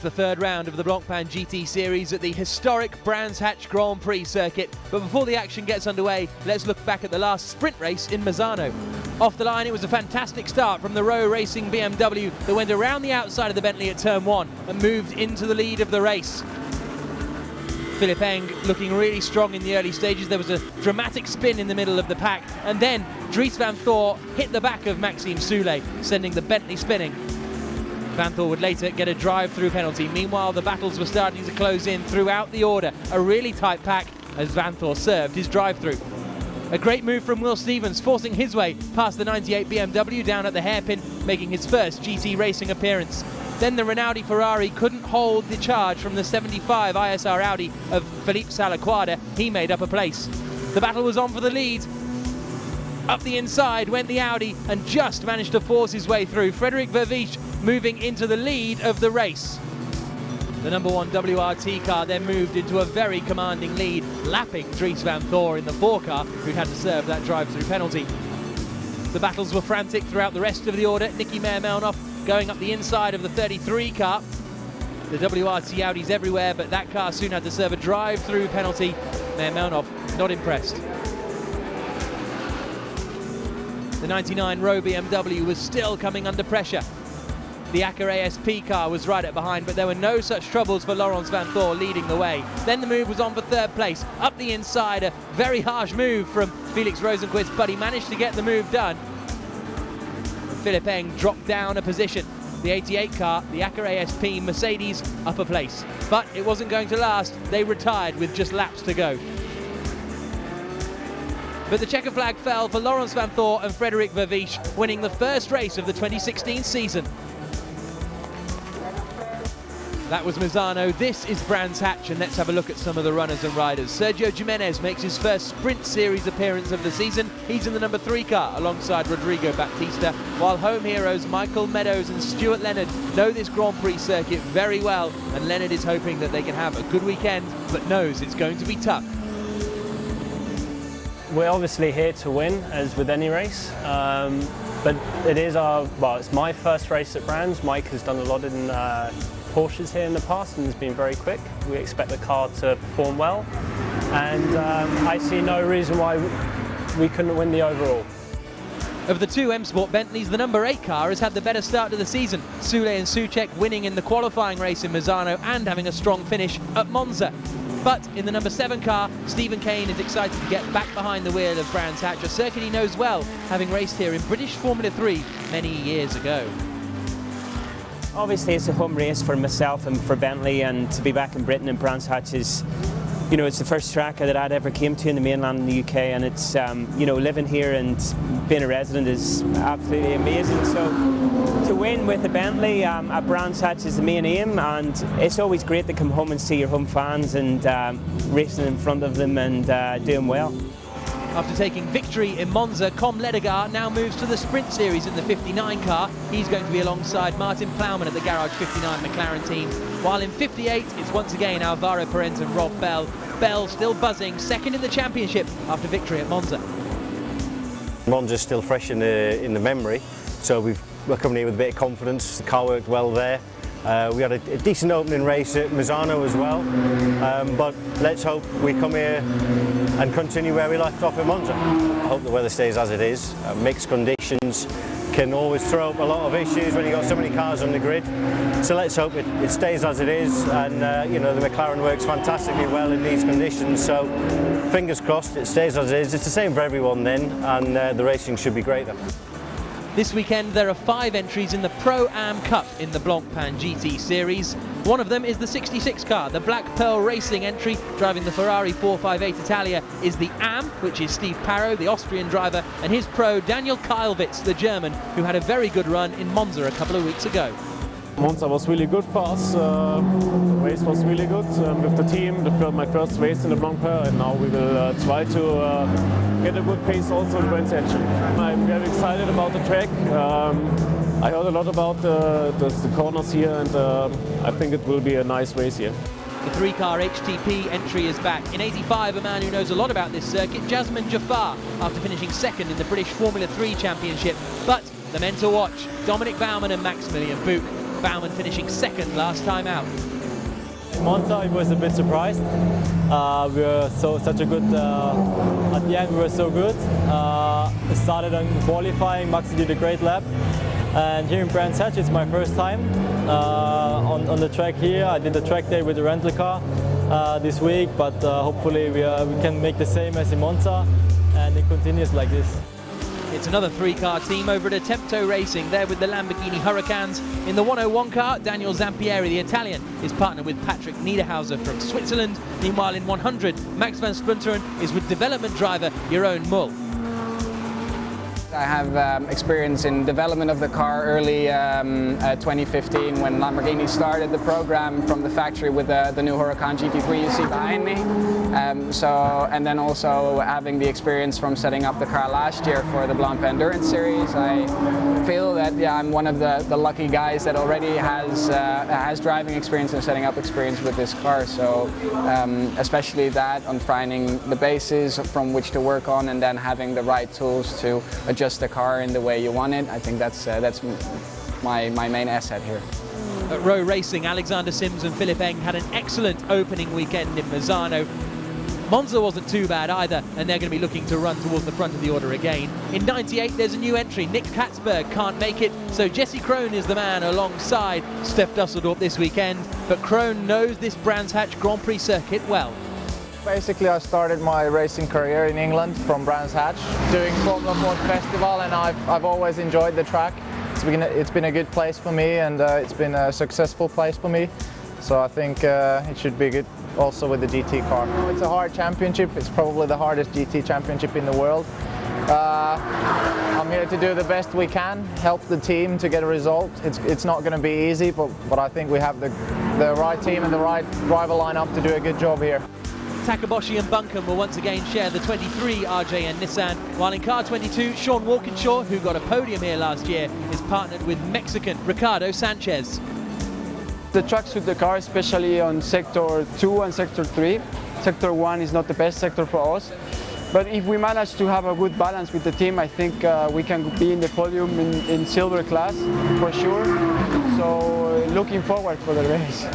the third round of the Blancpain GT Series at the historic Brands Hatch Grand Prix circuit. But before the action gets underway, let's look back at the last sprint race in Misano. Off the line, it was a fantastic start from the Rowe Racing BMW that went around the outside of the Bentley at turn 1 and moved into the lead of the race. Philipp Eng looking really strong in the early stages. There was a dramatic spin in the middle of the pack, and then Dries van Thor hit the back of Maxime Soulé, sending the Bentley spinning. Van Thor would later get a drive-through penalty. Meanwhile, the battles were starting to close in throughout the order. A really tight pack as Van Thor served his drive-through. A great move from Will Stevens, forcing his way past the 98 BMW down at the hairpin, making his first GT racing appearance. Then the Rinaldi Ferrari couldn't hold the charge from the 75 ISR Audi of Philippe Salaquada. He made up a place. The battle was on for the lead. Up the inside went the Audi and just managed to force his way through. Frederik Vervisch moving into the lead of the race. The number 1 WRT car then moved into a very commanding lead, lapping Dries van Thor in the 4 car, who'd had to serve that drive-through penalty. The battles were frantic throughout the rest of the order. Nicky Meyer-Melnoff going up the inside of the 33 car. The WRT Audis everywhere, but that car soon had to serve a drive-through penalty. Meyer-Melnoff not impressed. The 99 Rowe BMW was still coming under pressure. The Acker ASP car was right up behind, but there were no such troubles for Laurens van Thor leading the way. Then the move was on for third place. Up the inside, a very harsh move from Felix Rosenqvist, but he managed to get the move done. Philipp Eng dropped down a position. The 88 car, the Acker ASP Mercedes, up a place. But it wasn't going to last. They retired with just laps to go. But the checker flag fell for Laurens van Thor and Frederik Vervisch, winning the first race of the 2016 season. That was Misano. This is Brands Hatch, and let's have a look at some of the runners and riders. Sergio Jimenez makes his first Sprint Series appearance of the season. He's in the number 3 car alongside Rodrigo Baptista, while home heroes Michael Meadows and Stuart Leonard know this Grand Prix circuit very well, and Leonard is hoping that they can have a good weekend, but knows it's going to be tough. We're obviously here to win, as with any race, but it's my first race at Brands. Mike has done a lot in Porsches here in the past and has been very quick. We expect the car to perform well, and I see no reason why we couldn't win the overall. Of the 2 M Sport Bentleys, the number 8 car has had the better start to the season. Soulé and Soucek winning in the qualifying race in Misano and having a strong finish at Monza. But in the number 7 car, Stephen Kane is excited to get back behind the wheel of Brands Hatch, a circuit he knows well, having raced here in British Formula 3 many years ago. Obviously it's a home race for myself and for Bentley, and to be back in Britain in Brands Hatch is, you know, it's the first track that I'd ever came to in the mainland in the UK, and it's, you know, living here and being a resident is absolutely amazing. So to win with a Bentley at Brands Hatch is the main aim, and it's always great to come home and see your home fans and racing in front of them and doing well. After taking victory in Monza, Com Ledegaard now moves to the Sprint Series in the 59 car. He's going to be alongside Martin Plowman at the Garage 59 McLaren team. While in 58, it's once again Alvaro Parent and Rob Bell. Bell still buzzing, second in the championship after victory at Monza. Monza's still fresh in the memory, so we're coming here with a bit of confidence. The car worked well there. We had a decent opening race at Misano as well, but let's hope we come here and continue where we left off at Monza. I hope the weather stays as it is. Mixed conditions can always throw up a lot of issues when you've got so many cars on the grid. So let's hope it stays as it is, and you know, the McLaren works fantastically well in these conditions, so fingers crossed it stays as it is. It's the same for everyone then, and the racing should be great then. This weekend there are 5 entries in the Pro-Am Cup in the Blancpain GT Series. One of them is the 66 car, the Black Pearl Racing entry. Driving the Ferrari 458 Italia is the Am, which is Steve Parrow, the Austrian driver, and his pro Daniel Keilwitz, the German, who had a very good run in Monza a couple of weeks ago. Monza was really good for us. The race was really good with the team. My first race in the Blancpain, and now we will try to get a good pace also in Brands Hatch. I'm very excited about the track. I heard a lot about the corners here, and I think it will be a nice race here. The 3-car HTP entry is back. In 85, a man who knows a lot about this circuit, Jasmin Jaffar, after finishing second in the British Formula 3 Championship. But the men to watch, Dominic Baumann and Maximilian Buch. Baumann finishing second last time out. Monza, I was a bit surprised. We were such a good, at the end we were so good. It started on qualifying, Maxi did a great lap. And here in Brands Hatch, it's my first time on the track here. I did the track day with the rental car this week, but hopefully we can make the same as in Monza, and it continues like this. It's another three-car team over at Attempto Racing. There with the Lamborghini Huracans. In the 101 car, Daniel Zampieri, the Italian, is partnered with Patrick Niederhauser from Switzerland. Meanwhile, in 100, Max van Splunteren is with development driver Jeroen Mul. I have experience in development of the car early 2015 when Lamborghini started the program from the factory with the new Huracan GT3 you see behind me. And then also having the experience from setting up the car last year for the Blancpain Endurance Series. I feel that I'm one of the lucky guys that already has driving experience and setting up experience with this car. So especially that on finding the basis from which to work on and then having the right tools to adjust the car in the way you want it. I think that's my main asset here. At Rowe Racing, Alexander Sims and Philipp Eng had an excellent opening weekend in Misano. Monza wasn't too bad either, and they're going to be looking to run towards the front of the order again. In 98, there's a new entry. Nick Katzberg can't make it, so Jesse Krohn is the man alongside Steph Dusseldorp this weekend. But Krohn knows this Brands Hatch Grand Prix circuit well. Basically, I started my racing career in England from Brands Hatch, doing Formula Ford Festival, and I've always enjoyed the track. It's been a good place for me, and it's been a successful place for me. So I think it should be good also with the GT car. It's a hard championship. It's probably the hardest GT championship in the world. I'm here to do the best we can, help the team to get a result. It's not going to be easy, but I think we have the right team and the right driver lineup to do a good job here. Takaboshi and Buncombe will once again share the 23 RJN Nissan, while in car 22, Sean Walkinshaw, who got a podium here last year, is partnered with Mexican Ricardo Sanchez. The track suits the car, especially on Sector 2 and Sector 3. Sector 1 is not the best sector for us, but if we manage to have a good balance with the team, I think we can be in the podium in silver class for sure. So looking forward for the race.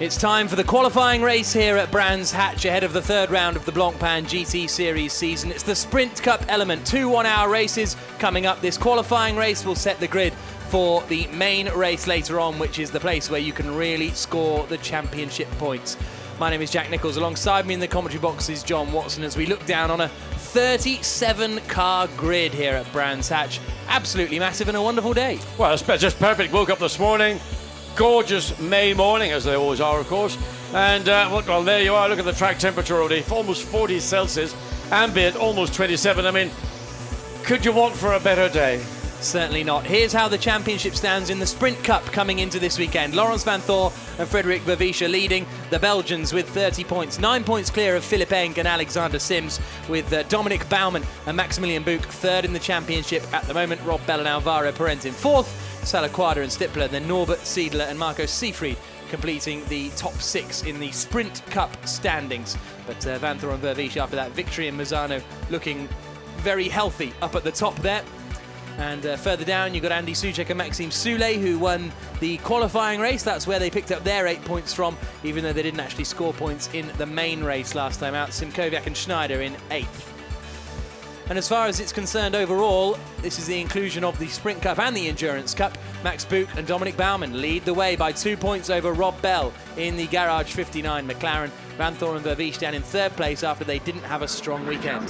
It's time for the qualifying race here at Brands Hatch ahead of the third round of the Blancpain GT Series season. It's the Sprint Cup element, 2 one-hour races coming up. This qualifying race will set the grid for the main race later on, which is the place where you can really score the championship points. My name is Jack Nichols. Alongside me in the commentary box is John Watson as we look down on a 37-car grid here at Brands Hatch. Absolutely massive and a wonderful day. Well, it's just perfect. Woke up this morning. Gorgeous May morning, as they always are, of course. And, well, there you are. Look at the track temperature already. Almost 40 Celsius. Ambient, almost 27. I mean, could you want for a better day? Certainly not. Here's how the championship stands in the Sprint Cup coming into this weekend. Laurens Vanthoor and Frederik Verviesche leading the Belgians with 30 points. 9 points clear of Philipp Eng and Alexander Sims, with Dominic Baumann and Maximilian Buch third in the championship at the moment. Rob Bell and Alvaro Perez in fourth. Salaquada and Stippler, then Norbert Siedler and Marco Seefried completing the top 6 in the Sprint Cup standings. But Vanthoor and Verviesche, after that victory in Misano, looking very healthy up at the top there. And further down, you've got Andy Soucek and Maxime Soulé, who won the qualifying race. That's where they picked up their 8 points from, even though they didn't actually score points in the main race last time out. Simkoviak and Schneider in 8th. And as far as it's concerned overall, this is the inclusion of the Sprint Cup and the Endurance Cup. Max Buch and Dominic Baumann lead the way by 2 points over Rob Bell in the Garage 59 McLaren. Vanthoor and Verviesche down in third place after they didn't have a strong weekend.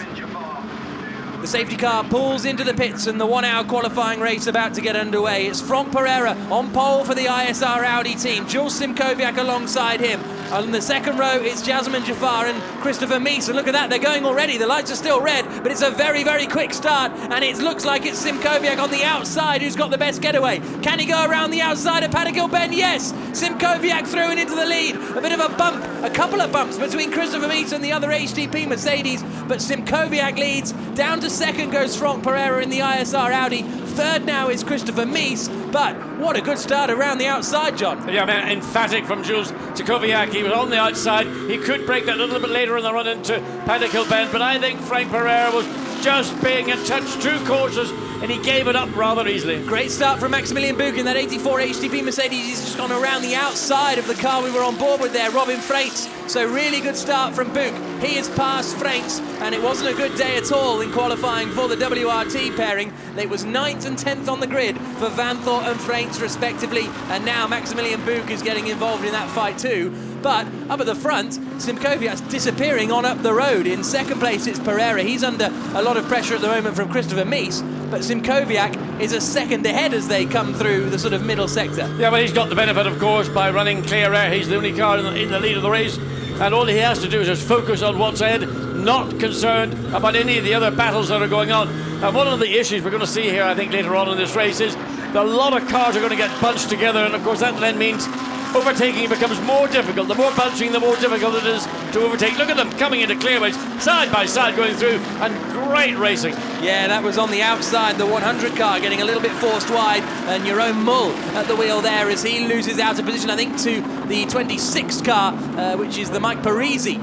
The safety car pulls into the pits and the 1 hour qualifying race about to get underway. It's Franck Pereira on pole for the ISR Audi team. Jules Simkoviak alongside him. On the second row, it's Jasmin Jafar and Christopher Mies. And look at that, they're going already. The lights are still red, but it's a very, very quick start. And it looks like it's Simkoviak on the outside who's got the best getaway. Can he go around the outside of Patekilben? Yes! Simkoviak through and into the lead. A bit of a bump, a couple of bumps between Christopher Mies and the other HTP Mercedes. But Simkoviak leads. Down to second goes Franck Pereira in the ISR Audi. Third now is Christopher Mies. But what a good start around the outside, John. Yeah, man, emphatic from Jules Simkoviak. He was on the outside. He could break that a little bit later in the run into Patekilben, but I think Franck Pereira was just being a touch too cautious, and he gave it up rather easily. Great start from Maximilian Buch in that 84 HTP Mercedes. He's just gone around the outside of the car we were on board with there, Robin Freins. So really good start from Buch. He has passed Freins, and it wasn't a good day at all in qualifying for the WRT pairing. It was 9th and 10th on the grid for Vanthor and Freins respectively, and now Maximilian Buch is getting involved in that fight too. But up at the front, Simkowiak's disappearing on up the road. In second place, it's Pereira. He's under a lot of pressure at the moment from Christopher Mies, but Simkowiak is a second ahead as they come through the sort of middle sector. Yeah, but he's got the benefit, of course, by running clear air. He's the only car in the lead of the race, and all he has to do is just focus on what's ahead, not concerned about any of the other battles that are going on. And one of the issues we're going to see here, I think, later on in this race is that a lot of cars are going to get bunched together, and of course that then means overtaking becomes more difficult. The more bunching, the more difficult it is to overtake. Look at them coming into clearways, side by side going through, and great racing. Yeah, that was on the outside, the 100 car getting a little bit forced wide, and Jeroen Mull at the wheel there as he loses out of position, I think, to the 26th car, which is the Mike Parisi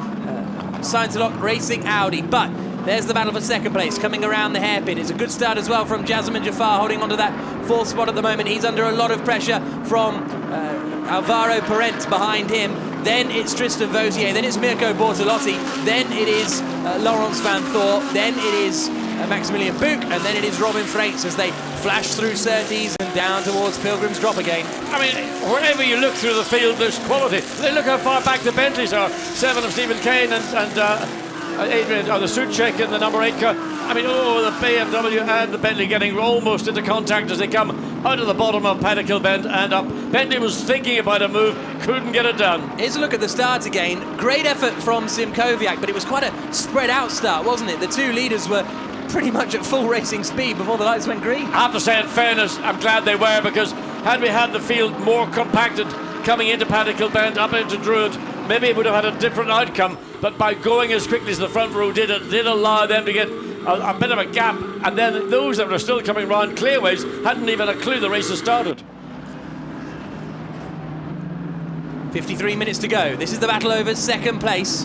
Science-Lock Racing Audi. But there's the battle for second place coming around the hairpin. It's a good start as well from Jazeman Jaafar, holding onto that fourth spot at the moment. He's under a lot of pressure from Alvaro Parent behind him. Then it's Tristan Vautier, then it's Mirko Bortolotti, then it is Laurens Vanthor, then it is Maximilian Buch, and then it is Robin Freins as they flash through Surtees and down towards Pilgrim's Drop again. I mean, wherever you look through the field, there's quality. Look how far back the Bentleys are. 7 of Stephen Kane and Adrian, the Suchek in the number 8 car. I mean, the BMW and the Bentley getting almost into contact as they come out of the bottom of Paddock Hill Bend and up. Bentley was thinking about a move, couldn't get it done. Here's a look at the start again. Great effort from Simkowiak, but it was quite a spread out start, wasn't it? The two leaders were pretty much at full racing speed before the lights went green. I have to say, in fairness, I'm glad they were, because had we had the field more compacted coming into Paddock Hill Bend, up into Druid, maybe it would have had a different outcome. But by going as quickly as the front row did, it did allow them to get a bit of a gap, and then those that were still coming round clearways hadn't even a clue the race had started. 53 minutes to go. This is the battle over second place.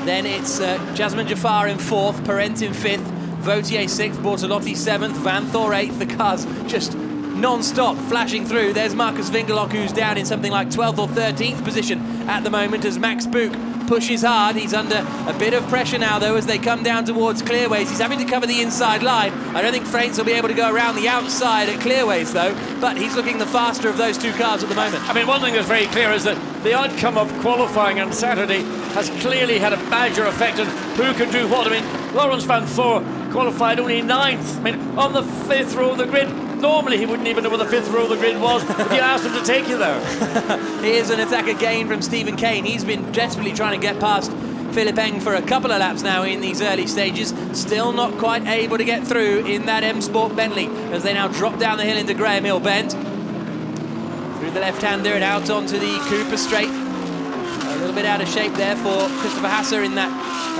Then it's Jazeman Jaafar in fourth, Parent in fifth, Vautier sixth, Bortolotti seventh, Vanthor eighth. The cars just non-stop flashing through. There's Marcus Vingelock, who's down in something like 12th or 13th position at the moment as Max Buch pushes hard. He's under a bit of pressure now, though, as they come down towards clearways. He's having to cover the inside line. I don't think Freins will be able to go around the outside at clearways, though, but he's looking the faster of those two cars at the moment. I mean, one thing that's very clear is that the outcome of qualifying on Saturday has clearly had a major effect on who can do what. I mean, Laurens Vanthor qualified only 9th. I mean, on the 5th row of the grid. Normally he wouldn't even know where the 5th row of the grid was if you asked him to take you there. Here's an attack again from Stephen Kane. He's been desperately trying to get past Philip Eng for a couple of laps now in these early stages. Still not quite able to get through in that M Sport Bentley as they now drop down the hill into Graham Hill Bend. Through the left-hander and out onto the Cooper Straight. A little bit out of shape there for Christopher Hasser in that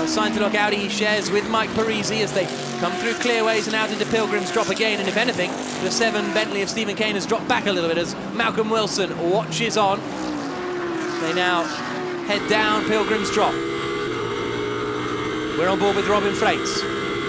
Science-Lock Audi he shares with Mike Parisi as they come through clearways and out into Pilgrim's Drop again. And if anything, the 7 Bentley of Stephen Kane has dropped back a little bit as Malcolm Wilson watches on. They now head down Pilgrim's Drop. We're on board with Robin Freins.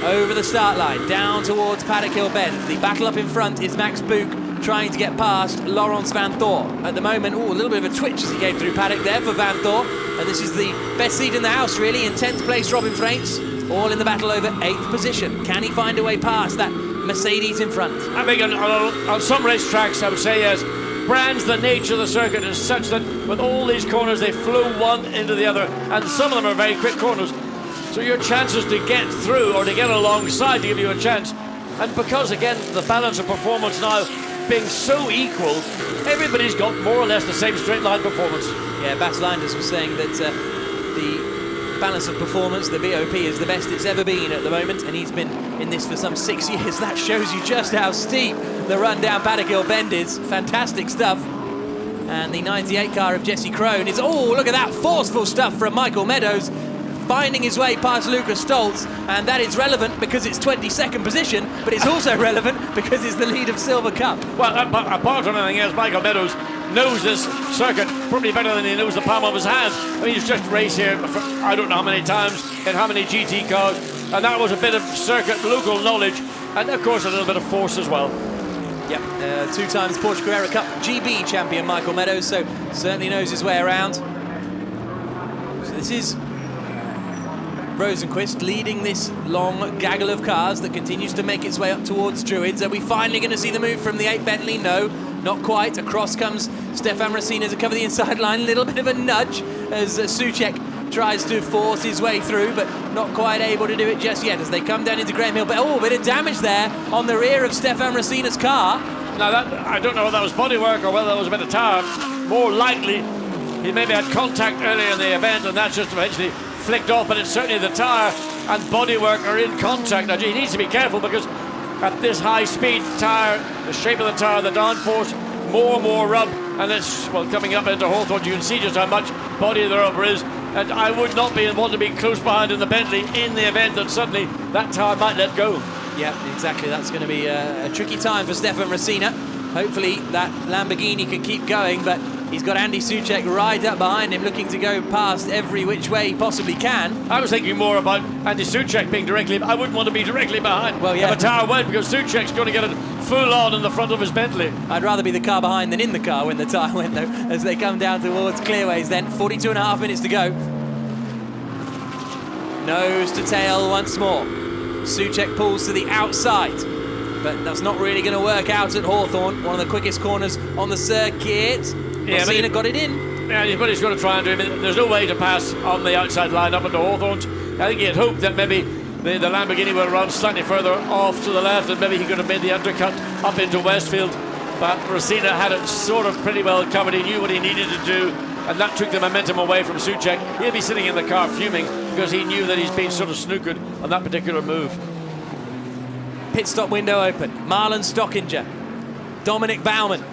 Over the start line, down towards Paddock Hill Bend. The battle up in front is Max Buch trying to get past Laurens Vanthor. At the moment, a little bit of a twitch as he came through paddock there for Vanthor. And this is the best seat in the house, really. In 10th place, Robin Freins, all in the battle over 8th position. Can he find a way past that Mercedes in front? I think on some racetracks, I would say, yes, Brands, the nature of the circuit is such that with all these corners, they flow one into the other, and some of them are very quick corners. So your chances to get through or to get alongside to give you a chance. And because, again, the balance of performance now being so equal, everybody's got more or less the same straight line performance. Yeah, Bas Linders was saying that the balance of performance, the BOP, is the best it's ever been at the moment, and he's been in this for some 6 years. That shows you just how steep the run down Paddock Hill Bend is. Fantastic stuff. And the 98 car of Jesse Krohn is, look at that forceful stuff from Michael Meadows, finding his way past Lucas Stoltz, and that is relevant because it's 22nd position, but it's also relevant because it's the lead of Silver Cup. Well, apart from anything else, Michael Meadows knows this circuit probably better than he knows the palm of his hand. I mean, he's just raced here for I don't know how many times in how many GT cars. and that was a bit of circuit local knowledge, and of course a little bit of force as well. Yep, 2 times Porsche Carrera Cup GB champion Michael Meadows, so certainly knows his way around. So this is Rosenqvist leading this long gaggle of cars that continues to make its way up towards Druids. Are we finally going to see the move from the 8 Bentley? No, not quite. Across comes Stefan Racina to cover the inside line. A little bit of a nudge as Souček tries to force his way through, but not quite able to do it just yet as they come down into Graham Hill. But a bit of damage there on the rear of Stefan Racina's car. Now that, I don't know whether that was bodywork or whether that was a bit of tire. More likely, he maybe had contact earlier in the event and that's just eventually flicked off, but it's certainly the tire and bodywork are in contact. Now he needs to be careful because at this high speed tire, the shape of the tire, the downforce, more and more rub, and it's, well, coming up into Hawthorne, you can see just how much body the rubber is, and I would not want to be close behind in the Bentley in the event that suddenly that tire might let go. Yeah, exactly. That's going to be a tricky time for Stefan Racina. Hopefully that Lamborghini can keep going, but he's got Andy Souček right up behind him, looking to go past every which way he possibly can. I was thinking more about Andy Souček being directly. I wouldn't want to be directly behind. Well, yeah. If a tire went, because Souček's going to get it full on in the front of his Bentley. I'd rather be the car behind than in the car when the tyre went, though, as they come down towards Clearways then. 42.5 minutes to go. Nose to tail once more. Souček pulls to the outside, but that's not really going to work out at Hawthorne. One of the quickest corners on the circuit. Yeah, Racina got it in. Yeah, but he's got to try and do it. There's no way to pass on the outside line up into Hawthorne's. I think he had hoped that maybe the Lamborghini would run slightly further off to the left and maybe he could have made the undercut up into Westfield. But Racina had it sort of pretty well covered. He knew what he needed to do, and that took the momentum away from Souček. He'll be sitting in the car fuming because he knew that he's been sort of snookered on that particular move. Pit stop window open. Marlon Stockinger, Dominic Baumann,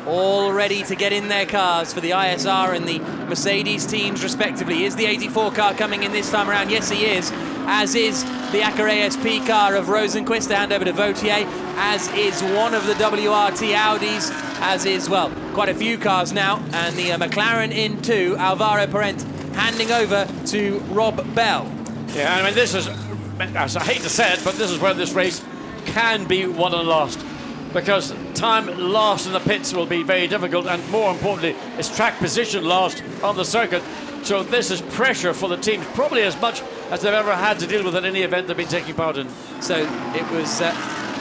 all ready to get in their cars for the ISR and the Mercedes teams respectively. Is the 84 car coming in this time around? Yes, he is. As is the Acura ASP car of Rosenqvist to hand over to Vautier, as is one of the WRT Audis, as is, well, quite a few cars now, and the McLaren in two, Alvaro Parent handing over to Rob Bell. Yeah, I mean, this is, I hate to say it, but this is where this race can be won and lost, because time lost in the pits will be very difficult, and more importantly, it's track position lost on the circuit. So this is pressure for the teams, probably as much as they've ever had to deal with at any event they've been taking part in. So it was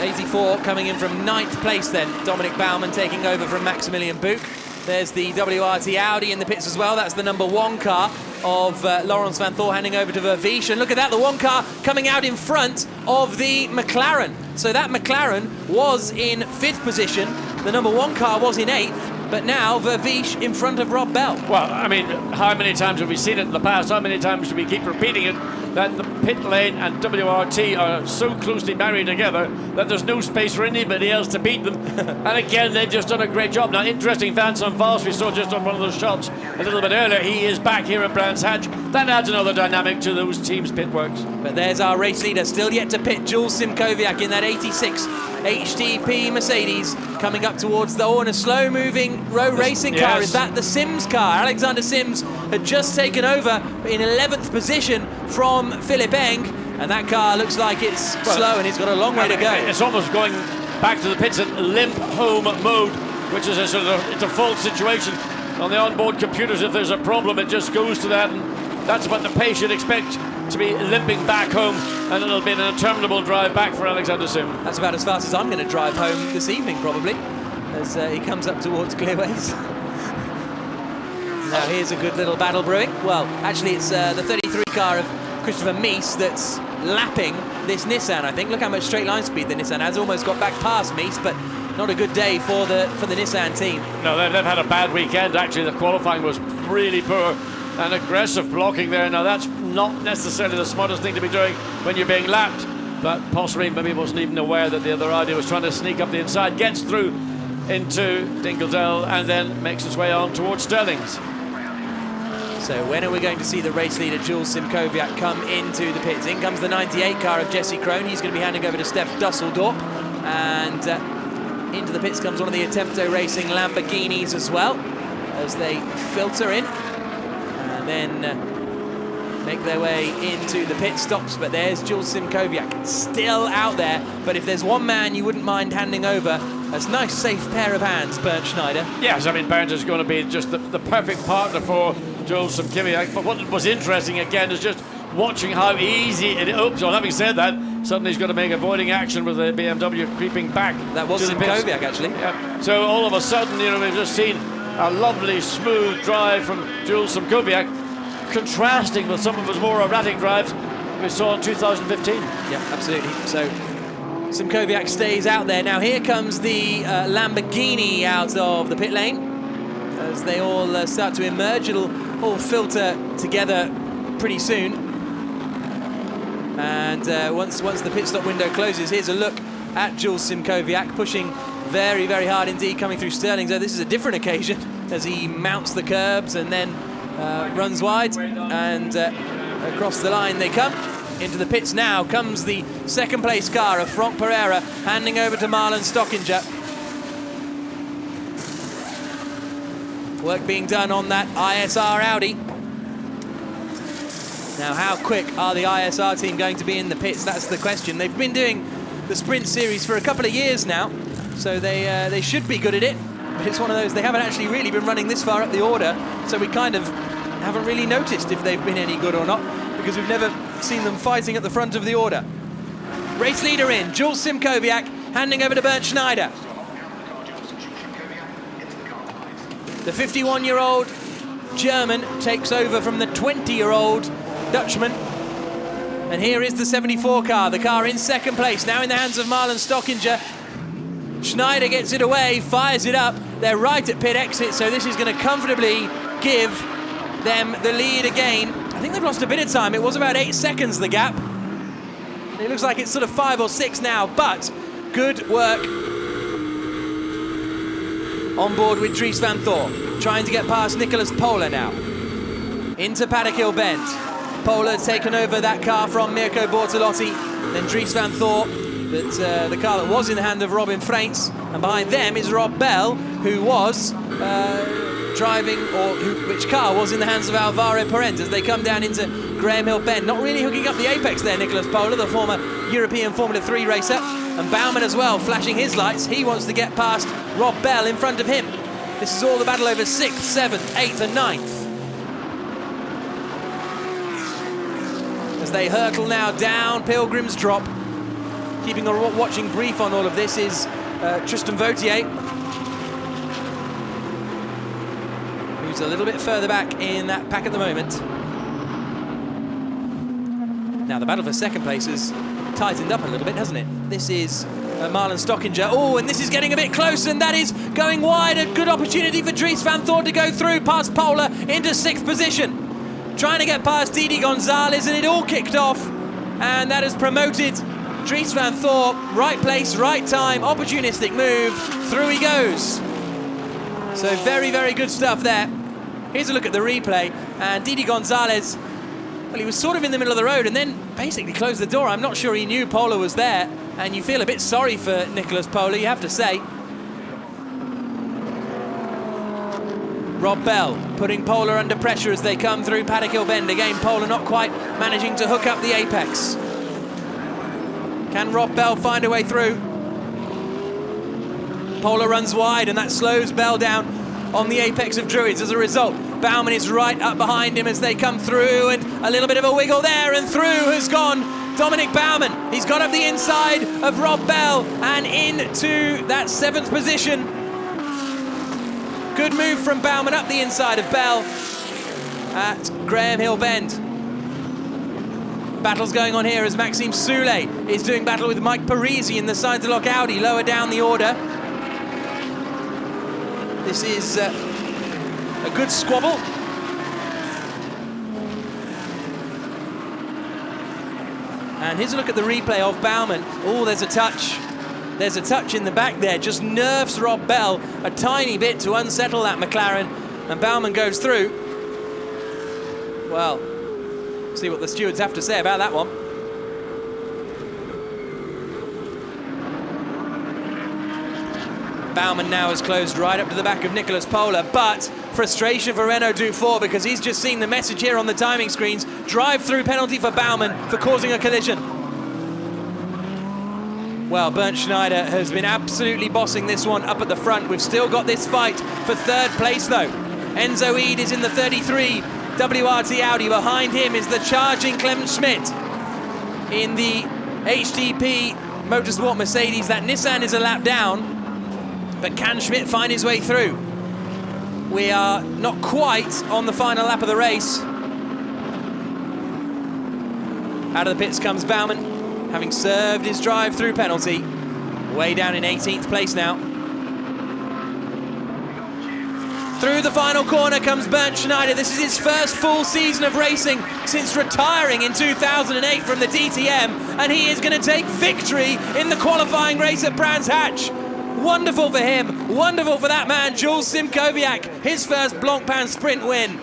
84 coming in from 9th place then. Dominic Baumann taking over from Maximilian Buch. There's the WRT Audi in the pits as well. That's the number 1 car of Laurens van Thor handing over to Vervish. And look at that, the 1 car coming out in front of the McLaren. So that McLaren was in 5th position. The number 1 car was in 8th. But now Vervish in front of Rob Bell. Well, I mean, how many times have we seen it in the past? How many times do we keep repeating it? That the pit lane and WRT are so closely married together that there's no space for anybody else to beat them. And again, they've just done a great job. Now, interesting, Vincent Valls, we saw just on one of those shots a little bit earlier. He is back here at Brands Hatch. That adds another dynamic to those teams' pit works. But there's our race leader, still yet to pit, Jules Simkowiak in that 86 HTP Mercedes, coming up towards the, and a slow-moving row racing car. Yes. Is that the Sims car? Alexander Sims had just taken over in 11th position from Philip Eng, and that car looks like it's slow and it's got a long way to go. It's almost going back to the pits in limp home mode, which is a sort of default situation on the onboard computers. If there's a problem, it just goes to that, and that's what the pace you'd expect to be limping back home, and it'll be an interminable drive back for Alexander Sim. That's about as fast as I'm going to drive home this evening, probably, as he comes up towards Clearways. Now here's a good little battle brewing. Well, actually it's the 33 car of Christopher Mies that's lapping this Nissan, I think. Look how much straight line speed the Nissan has. Almost got back past Mies, but not a good day for the Nissan team. No, they've had a bad weekend, actually. The qualifying was really poor, and aggressive blocking there. Now that's not necessarily the smartest thing to be doing when you're being lapped, but possibly maybe wasn't even aware that the other Audi was trying to sneak up the inside, gets through into Dinkeldale and then makes its way on towards Sterling's. So when are we going to see the race leader Jules Simkowiak come into the pits? In comes the 98 car of Jesse Krohn. He's going to be handing over to Steph Dusseldorp, and into the pits comes one of the Attempto Racing Lamborghinis as well, as they filter in. And then make their way into the pit stops, but there's Jules Simkowiak still out there. But if there's one man you wouldn't mind handing over, a nice safe pair of hands, Bernd Schneider. Yes, I mean, Bernd is going to be just the perfect partner for Jules Simkowiak. But what was interesting again is just watching how easy it oops, well, having said that, suddenly he's got to make avoiding action with the BMW creeping back. That was Simkowiak, actually. Yeah. So all of a sudden, you know, we've just seen a lovely smooth drive from Jules Simkowiak, contrasting with some of his more erratic drives we saw in 2015. Yeah, absolutely. So Simkowiak stays out there. Now here comes the Lamborghini out of the pit lane. As they all start to emerge, it'll all filter together pretty soon. And once the pit stop window closes, here's a look at Jules Simkowiak pushing very, very hard indeed, coming through Stirling. So this is a different occasion as he mounts the curbs and then runs wide, and across the line they come. Into the pits now comes the second place car of Franck Pereira, handing over to Marlon Stockinger. Work being done on that ISR Audi. Now, how quick are the ISR team going to be in the pits? That's the question. They've been doing the sprint series for a couple of years now, so they should be good at it. But it's one of those, they haven't actually really been running this far up the order, so we kind of haven't really noticed if they've been any good or not, because we've never seen them fighting at the front of the order. Race leader in, Jules Simkowiak, handing over to Bernd Schneider. The 51-year-old German takes over from the 20-year-old Dutchman. And here is the 74 car, the car in second place, now in the hands of Marlon Stockinger. Schneider gets it away, fires it up. They're right at pit exit, so this is going to comfortably give them the lead again. I think they've lost a bit of time. It was about 8 seconds, the gap. It looks like it's sort of 5 or 6 now, but good work on board with Dries van Thor, trying to get past Nicolas Pola now. Into Paddock Hill Bend. Pola taken over that car from Mirko Bortolotti, then Dries van Thor, the car that was in the hand of Robin Freins, and behind them is Rob Bell, who was driving, or which car was in the hands of Alvaro Parent as they come down into Graham Hill Bend. Not really hooking up the apex there, Nicolas Pola, the former European Formula 3 racer, and Baumann as well, flashing his lights. He wants to get past Rob Bell in front of him. This is all the battle over 6th, 7th, 8th and 9th. As they hurtle now down Pilgrim's Drop. Keeping a watching brief on all of this is Tristan Vautier, who's a little bit further back in that pack at the moment. Now the battle for second place has tightened up a little bit, hasn't it? This is Marlon Stockinger. Oh, and this is getting a bit close, and that is going wide. A good opportunity for Dries van Thor to go through past Pola into 6th position. Trying to get past Didi Gonzalez, and it all kicked off, and that has promoted Dries van Thor. Right place, right time, opportunistic move. Through he goes. So very, very good stuff there. Here's a look at the replay, and Didi Gonzalez, well, he was sort of in the middle of the road and then basically closed the door. I'm not sure he knew Pola was there, and you feel a bit sorry for Nicolas Pola, you have to say. Rob Bell putting Pola under pressure as they come through Paddock Hill Bend. Again, Pola not quite managing to hook up the apex. Can Rob Bell find a way through? Pola runs wide, and that slows Bell down on the apex of Druids. As a result, Baumann is right up behind him as they come through, and a little bit of a wiggle there, and through has gone Dominic Baumann. He's got up the inside of Rob Bell and into that 7th position. Good move from Baumann up the inside of Bell at Graham Hill Bend. Battle's going on here as Maxime Soule is doing battle with Mike Parisi in the side to lock Audi lower down the order. This is a good squabble. And here's a look at the replay of Baumann. Oh, there's a touch. There's a touch in the back there, just nerves Rob Bell a tiny bit to unsettle that McLaren, and Baumann goes through. Well, see what the stewards have to say about that one. Baumann now has closed right up to the back of Nicolas Pola, but frustration for Renaud Dufour because he's just seen the message here on the timing screens. Drive-through penalty for Baumann for causing a collision. Well, Bernd Schneider has been absolutely bossing this one up at the front. We've still got this fight for third place, though. Enzo Eid is in the 33 WRT Audi. Behind him is the charging Clement Schmidt. In the HTP Motorsport Mercedes, that Nissan is a lap down. But can Schmidt find his way through? We are not quite on the final lap of the race. Out of the pits comes Baumann, having served his drive-through penalty. Way down in 18th place now. Through the final corner comes Bernd Schneider. This is his first full season of racing since retiring in 2008 from the DTM, and he is going to take victory in the qualifying race at Brands Hatch. Wonderful for him, wonderful for that man, Jules Simkowiak, his first Blancpain Sprint win.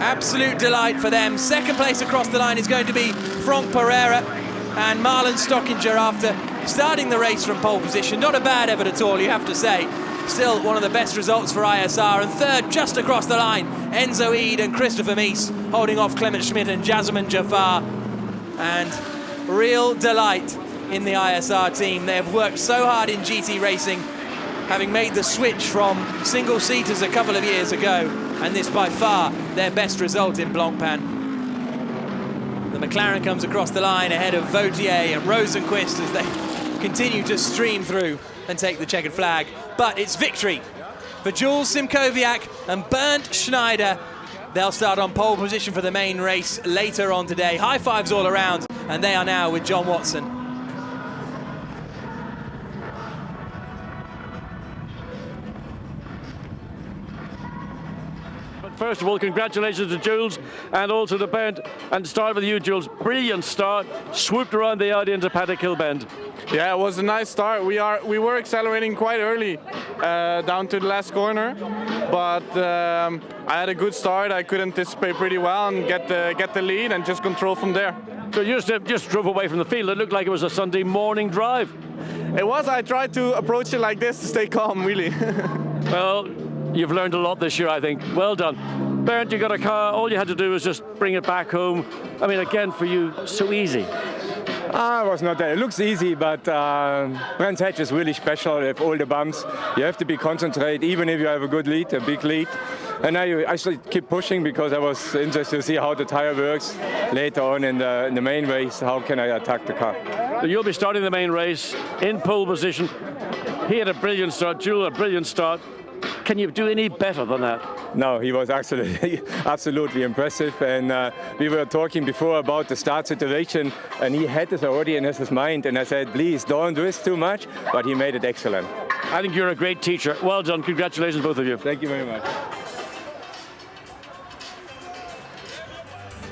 Absolute delight for them. Second place across the line is going to be Franck Pereira and Marlon Stockinger after starting the race from pole position. Not a bad effort at all, you have to say. Still one of the best results for ISR. And third, just across the line, Enzo Eid and Christopher Mies holding off Clement Schmidt and Jazeman Jaffar. And real delight in the ISR team. They have worked so hard in GT racing, having made the switch from single-seaters a couple of years ago, and this by far their best result in Blancpain. The McLaren comes across the line ahead of Vautier and Rosenquist as they continue to stream through and take the checkered flag. But it's victory for Jules Simkowiak and Bernd Schneider. They'll start on pole position for the main race later on today. High fives all around, and they are now with John Watson. First of all, congratulations to Jules and also to Bernd. And start with you, Jules. Brilliant start. Swooped around the Audi into Paddock Hill Bend. Yeah, it was a nice start. We were accelerating quite early down to the last corner, but I had a good start. I could anticipate pretty well and get the lead and just control from there. So you just drove away from the field. It looked like it was a Sunday morning drive. It was. I tried to approach it like this to stay calm, really. Well, you've learned a lot this year, I think. Well done. Bernd, you got a car. All you had to do was just bring it back home. I mean, again, for you, so easy. It was not that. It looks easy, but Brands Hatch is really special. You have all the bumps. You have to be concentrated, even if you have a good lead, a big lead. And now I should keep pushing because I was interested to see how the tire works later on in the main race. How can I attack the car? So you'll be starting the main race in pole position. He had a brilliant start. Jules, a brilliant start. Can you do any better than that? No, he was absolutely impressive. And we were talking before about the start situation, and he had this already in his mind. And I said, please don't risk too much. But he made it excellent. I think you're a great teacher. Well done. Congratulations, both of you. Thank you very much.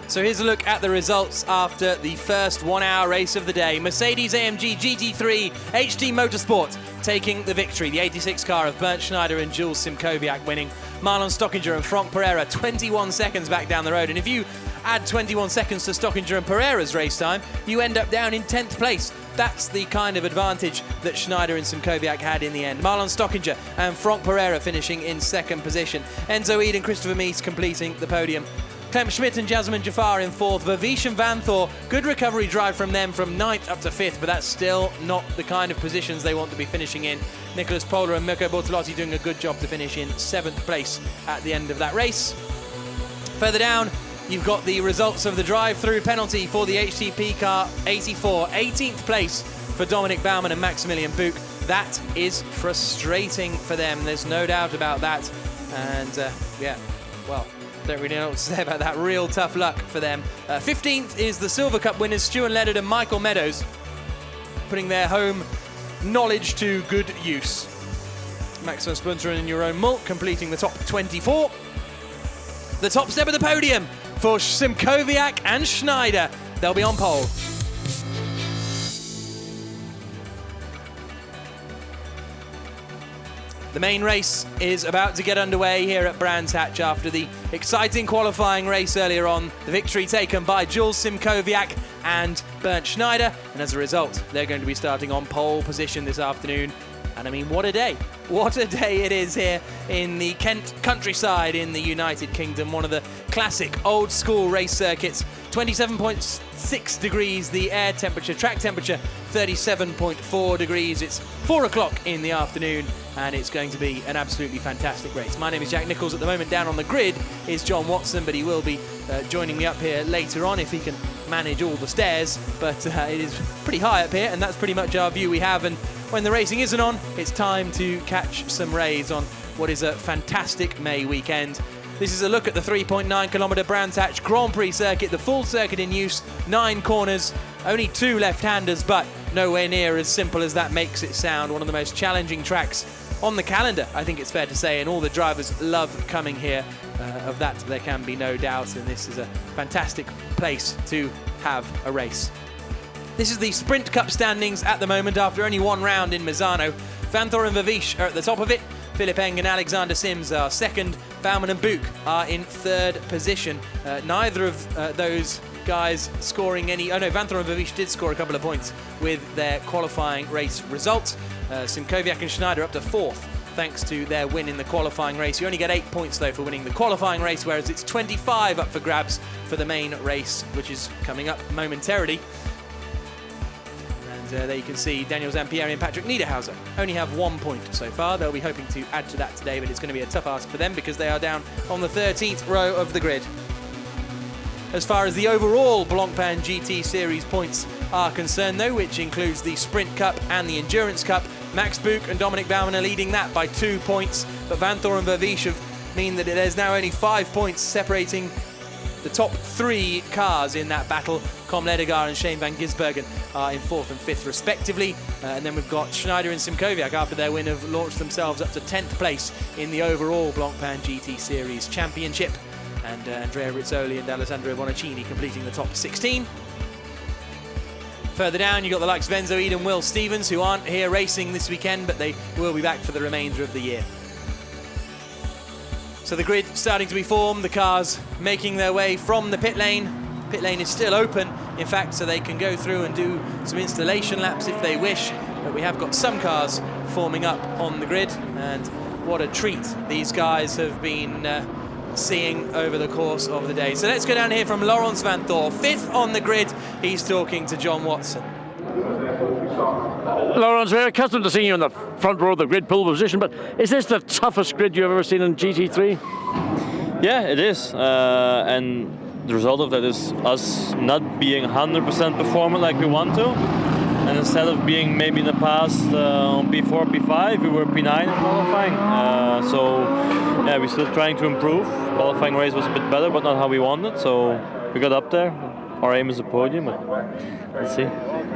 So here's a look at the results after the first 1 hour race of the day. Mercedes-AMG GT3 HD Motorsport taking the victory. The 86 car of Bernd Schneider and Jules Simkowiak winning. Marlon Stockinger and Franck Pereira 21 seconds back down the road. And if you add 21 seconds to Stockinger and Pereira's race time, you end up down in 10th place. That's the kind of advantage that Schneider and Simkowiak had in the end. Marlon Stockinger and Franck Pereira finishing in second position. Enzo Eid and Christopher Mies completing the podium. Clem Schmidt and Jazeman Jaffar in fourth. Vervish and Van Thor, good recovery drive from them from 9th up to 5th, but that's still not the kind of positions they want to be finishing in. Nicolas Pola and Mirko Bortolotti doing a good job to finish in 7th place at the end of that race. Further down, you've got the results of the drive-through penalty for the HTP car 84. 18th place for Dominic Baumann and Maximilian Buch. That is frustrating for them, there's no doubt about that. And yeah, well, don't really know what to say about that. Real tough luck for them. 15th is the Silver Cup winners, Stuart Leonard and Michael Meadows, putting their home knowledge to good use. Maximum Splinter and Jeroen Molt completing the top 24. The top step of the podium for Simkowiak and Schneider. They'll be on pole. The main race is about to get underway here at Brands Hatch after the exciting qualifying race earlier on. The victory taken by Jules Simkowiak and Bernd Schneider, and as a result, they're going to be starting on pole position this afternoon. And I mean, what a day. What a day it is here in the Kent countryside in the United Kingdom. One of the classic old school race circuits. 27.6 degrees the air temperature, track temperature 37.4 degrees. It's 4 o'clock in the afternoon and it's going to be an absolutely fantastic race. My name is Jack Nicholls. At the moment down on the grid is John Watson, but he will be joining me up here later on if he can manage all the stairs. But it is pretty high up here and that's pretty much our view we have. And when the racing isn't on, it's time to catch some rays on what is a fantastic May weekend. This is a look at the 3.9 kilometre Brands Hatch Grand Prix circuit, the full circuit in use, 9 corners, only 2 left-handers, but nowhere near as simple as that makes it sound. One of the most challenging tracks on the calendar, I think it's fair to say, and all the drivers love coming here. Of that, there can be no doubt, and this is a fantastic place to have a race. This is the Sprint Cup standings at the moment after only 1 round in Misano. Vanthor and Vavish are at the top of it. Philip Eng and Alexander Sims are second. Baumann and Buch are in 3rd position. Neither of those guys scoring any... Oh no, Vanthor and Vavish did score a couple of points with their qualifying race result. Simkoviak and Schneider up to 4th thanks to their win in the qualifying race. You only get 8 points though for winning the qualifying race, whereas it's 25 up for grabs for the main race, which is coming up momentarily. There you can see Daniel Zampieri and Patrick Niederhauser only have 1 point so far. They'll be hoping to add to that today, but it's going to be a tough ask for them because they are down on the 13th row of the grid. As far as the overall Blancpain GT Series points are concerned though, which includes the Sprint Cup and the Endurance Cup, Max Buch and Dominic Baumann are leading that by 2 points, but Vanthor and Vavish mean that there's now only 5 points separating the top 3 cars in that battle. Com Ledegaard and Shane van Gisbergen are in 4th and 5th respectively. And then we've got Schneider and Simkoviak after their win have launched themselves up to 10th place in the overall Blancpain GT Series Championship. And Andrea Rizzoli and Alessandro Bonaccini completing the top 16. Further down, you've got the likes of Enzo Eden, Will Stevens, who aren't here racing this weekend, but they will be back for the remainder of the year. So the grid starting to be formed, the cars making their way from the pit lane. Pit lane is still open, in fact, so they can go through and do some installation laps if they wish. But we have got some cars forming up on the grid, and what a treat these guys have been seeing over the course of the day. So let's go down here from Laurens Vanthor, 5th on the grid. He's talking to John Watson. Laurens, we're accustomed to seeing you in the front row of the grid, pole position, but is this the toughest grid you've ever seen in GT3? Yeah, it is. And the result of that is us not being 100% performant like we want to. And instead of being maybe in the past on P4, P5, we were P9 in qualifying. So yeah, we're still trying to improve. Qualifying race was a bit better, but not how we wanted. So we got up there. Our aim is a podium, but let's see.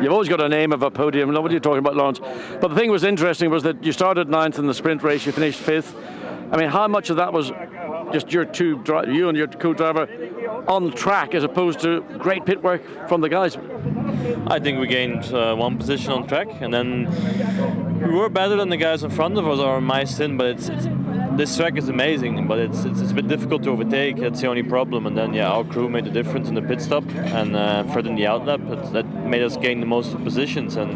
You've always got an aim of a podium. Nobody you're talking about, Laurens. But the thing was interesting was that you started 9th in the sprint race, you finished 5th. I mean, how much of that was just you and your co-driver on track as opposed to great pit work from the guys? I think we gained 1 position on track, and then we were better than the guys in front of us or my sin, but this track is amazing, but it's a bit difficult to overtake. That's the only problem. And then yeah, our crew made the difference in the pit stop and further in the outlap. That made us gain the most positions, and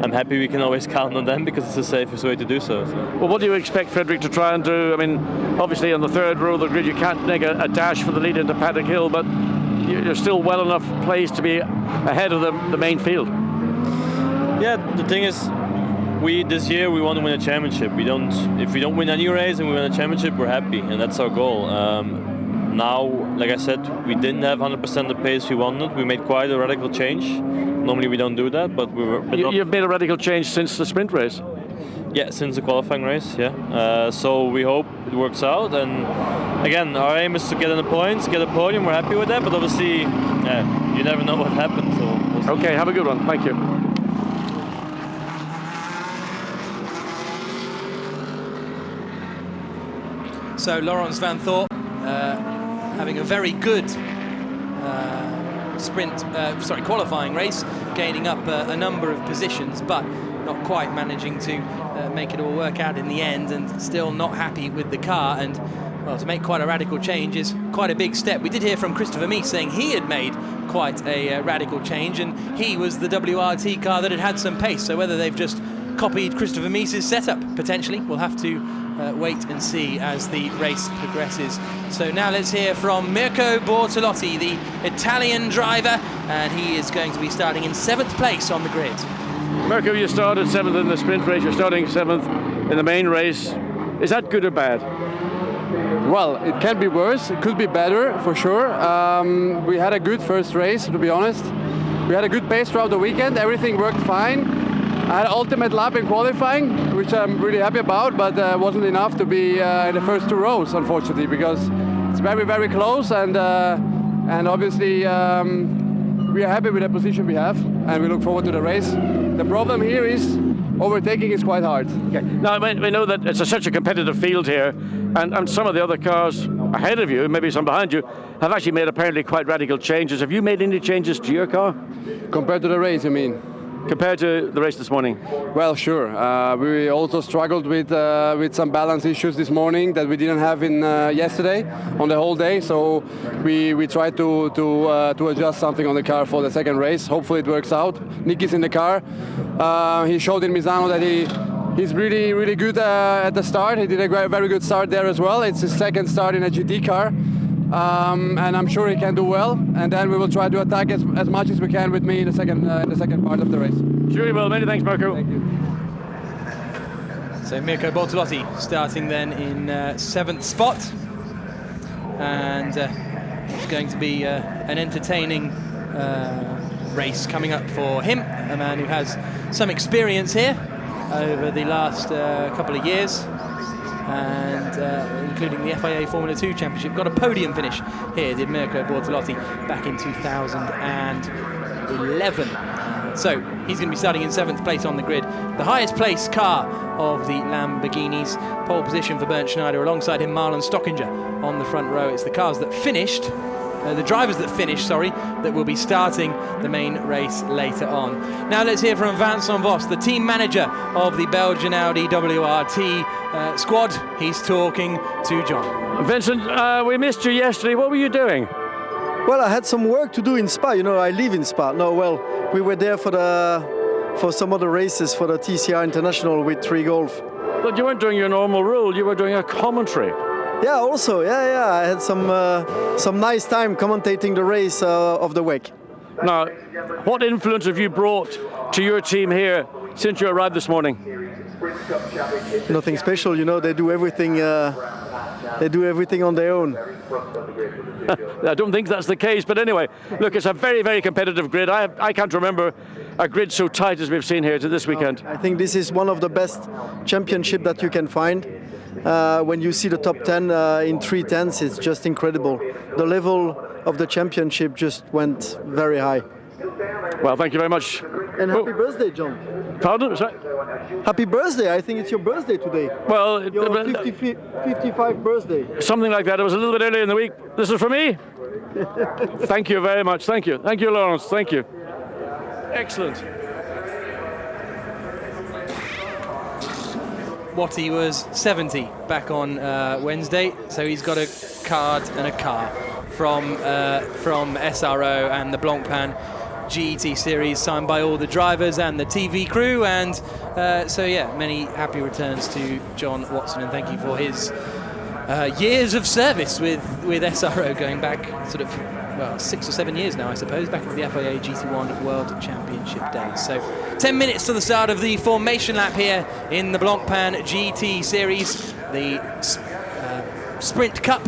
I'm happy we can always count on them because it's the safest way to do so. Well, what do you expect Frederick to try and do? I mean, obviously on the 3rd row of the grid you can't make a dash for the lead into Paddock Hill, but you're still well enough placed to be ahead of the main field. Yeah, the thing is, this year we want to win a championship. If we don't win any race and we win a championship, we're happy, and that's our goal. Now, like I said, we didn't have 100% the pace we wanted. We made quite a radical change. Normally we don't do that, but we were... You've made a radical change since the sprint race? Yeah, since the qualifying race, yeah. So we hope it works out, and again, our aim is to get in the points, get a podium. We're happy with that, but obviously, yeah, you never know what happens. So okay, have a good one. Thank you. So Laurens Vanthor having a very good qualifying race, gaining up a number of positions, but not quite managing to make it all work out in the end, and still not happy with the car. And well, to make quite a radical change is quite a big step. We did hear from Christopher Mies saying he had made quite a radical change, and he was the WRT car that had some pace. So whether they've just copied Christopher Mies' setup, potentially, we'll have to wait and see as the race progresses. So now let's hear from Mirko Bortolotti, the Italian driver, and he is going to be starting in 7th place on the grid. Mirko, you started 7th in the sprint race, you're starting 7th in the main race. Is that good or bad? Well, it can be worse. It could be better, for sure. We had a good first race, to be honest. We had a good pace throughout the weekend. Everything worked fine. I had an ultimate lap in qualifying, which I'm really happy about, but wasn't enough to be in the first 2 rows, unfortunately, because it's very, very close, and obviously we are happy with the position we have, and we look forward to the race. The problem here is overtaking is quite hard. Okay. Now, we know that it's such a competitive field here, and some of the other cars ahead of you, maybe some behind you, have actually made apparently quite radical changes. Have you made any changes to your car? Compared to the race, you mean? Compared to the race this morning? Well, sure. We also struggled with some balance issues this morning that we didn't have in yesterday on the whole day. So we tried to adjust something on the car for the second race. Hopefully it works out. Nicky's in the car. He showed in Misano that he's really, really good at the start. He did a very good start there as well. It's his second start in a GT car. And I'm sure he can do well, and then we will try to attack as much as we can with me in the second part of the race. Sure you will. Many thanks, Mirko. Thank you. So Mirko Bortolotti starting then in 7th spot, and it's going to be an entertaining race coming up for him, a man who has some experience here over the last couple of years, and including the FIA Formula 2 Championship. Got a podium finish here, did Mirko Bortolotti, back in 2011. So he's going to be starting in 7th place on the grid. The highest placed car of the Lamborghinis. Pole position for Bernd Schneider, alongside him Marlon Stockinger on the front row. It's the cars that finished, the drivers that finished, sorry, that will be starting the main race later on. Now let's hear from Vincent Vos, the team manager of the Belgian Audi WRT squad. He's talking to John. Vincent, we missed you yesterday. What were you doing? Well, I had some work to do in Spa. You know, I live in Spa. No, well, we were there for some other races for the TCR International with 3 Golf. But you weren't doing your normal role. You were doing a commentary. Yeah, also, yeah. I had some nice time commentating the race of the WEC. Now, what influence have you brought to your team here since you arrived this morning? Nothing special, you know. They do everything. They do everything on their own. I don't think that's the case, but anyway, look, it's a very, very competitive grid. I can't remember a grid so tight as we've seen here to this weekend. I think this is one of the best championship that you can find. When you see the top 10 in 3/10s, it's just incredible. The level of the championship just went very high. Well, thank you very much. And happy birthday, John. Pardon? Sorry? Happy birthday. I think it's your birthday today. Well, your 55th birthday. Something like that. It was a little bit earlier in the week. This is for me. Thank you very much. Thank you. Thank you, Lawrence. Thank you. Excellent. Watty was 70 back on Wednesday, so he's got a card and a car from SRO and the Blancpain GT Series, signed by all the drivers and the TV crew, and so yeah, many happy returns to John Watson, and thank you for his years of service with SRO, going back sort of, well, 6 or 7 years now, I suppose, back into the FIA GT1 World Championship days. So 10 minutes to the start of the formation lap here in the Blancpain GT Series. The Sprint Cup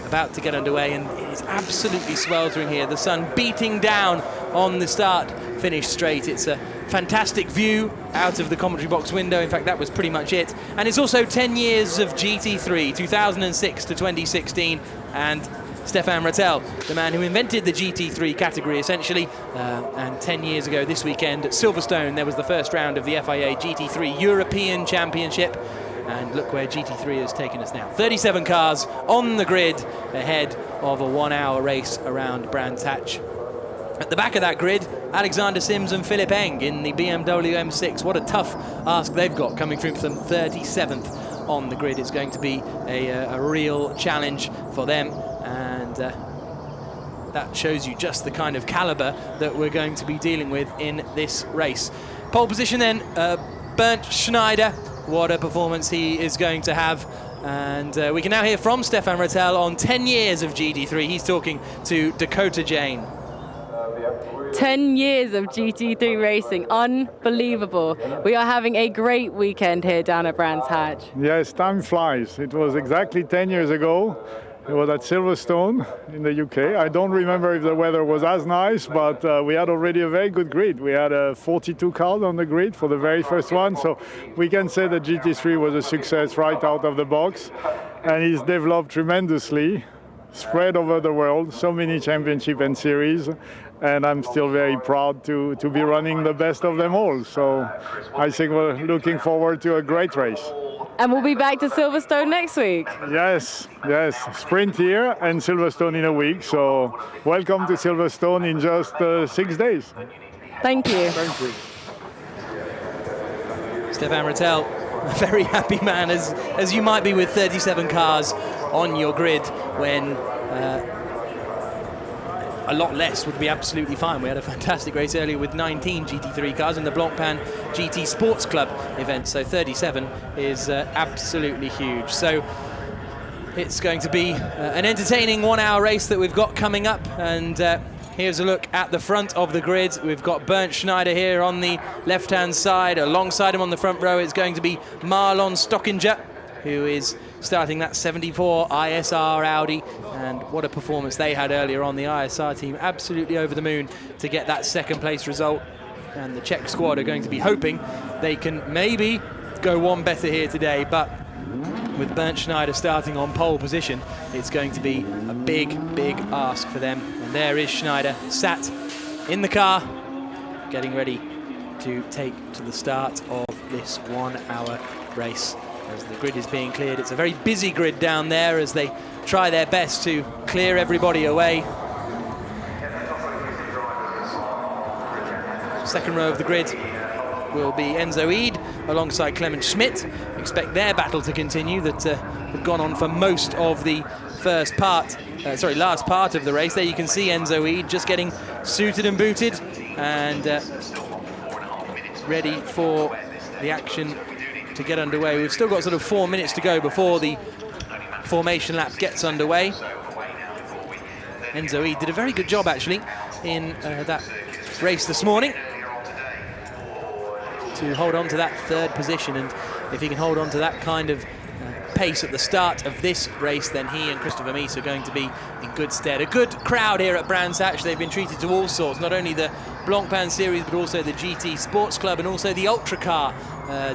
about to get underway, and it is absolutely sweltering here. The sun beating down on the start-finish straight. It's a fantastic view out of the commentary box window. In fact, that was pretty much it. And it's also 10 years of GT3, 2006 to 2016, and Stefan Rattel, the man who invented the GT3 category, essentially. And 10 years ago this weekend at Silverstone, there was the first round of the FIA GT3 European Championship. And look where GT3 has taken us now. 37 cars on the grid ahead of a 1-hour race around Brands Hatch. At the back of that grid, Alexander Sims and Philipp Eng in the BMW M6. What a tough ask they've got, coming through from 37th on the grid. It's going to be a real challenge for them, and that shows you just the kind of caliber that we're going to be dealing with in this race. Pole position then, Bernd Schneider. What a performance he is going to have. And we can now hear from Stefan Rattel on 10 years of GT3. He's talking to Dakota Jane. 10 years of GT3 racing, unbelievable. We are having a great weekend here down at Brands Hatch. Yes, time flies. It was exactly 10 years ago. It was at Silverstone in the UK. I don't remember if the weather was as nice, but we had already a very good grid. We had 42 cars on the grid for the very first one, so we can say that GT3 was a success right out of the box, and it's developed tremendously, spread over the world, so many championship and series, and I'm still very proud to be running the best of them all. So I think we're looking forward to a great race. And we'll be back to Silverstone next week. Yes, yes. Sprint here and Silverstone in a week. So welcome to Silverstone in just 6 days. Thank you. Thank you. Stefan Rattel, a very happy man, as you might be with 37 cars on your grid when a lot less would be absolutely fine. We had a fantastic race earlier with 19 GT3 cars in the Blancpain GT Sports Club event, so 37 is absolutely huge. So it's going to be an entertaining 1 hour race that we've got coming up, and here's a look at the front of the grid. We've got Bernd Schneider here on the left-hand side. Alongside him on the front row it's going to be Marlon Stockinger, who is starting that 74 ISR Audi, and what a performance they had earlier on. The ISR team absolutely over the moon to get that second place result, and the Czech squad are going to be hoping they can maybe go one better here today, but with Bernd Schneider starting on pole position, it's going to be a big ask for them. And there is Schneider sat in the car getting ready to take to the start of this 1 hour race. As the grid is being cleared, it's a very busy grid down there as they try their best to clear everybody away. Second row of the grid will be Enzo Eid alongside Clement Schmidt. Expect their battle to continue that had gone on for most of the last part of the race. There you can see Enzo Eid just getting suited and booted and ready for the action to get underway. We've still got sort of 4 minutes to go before the formation lap gets underway. Enzo Eid did a very good job actually in that race this morning to hold on to that third position, and if he can hold on to that kind of pace at the start of this race, then he and Christopher Mies are going to be in good stead. A good crowd here at Brands Hatch. They've been treated to all sorts, not only the Blancpain series but also the GT Sports Club and also the Ultra Car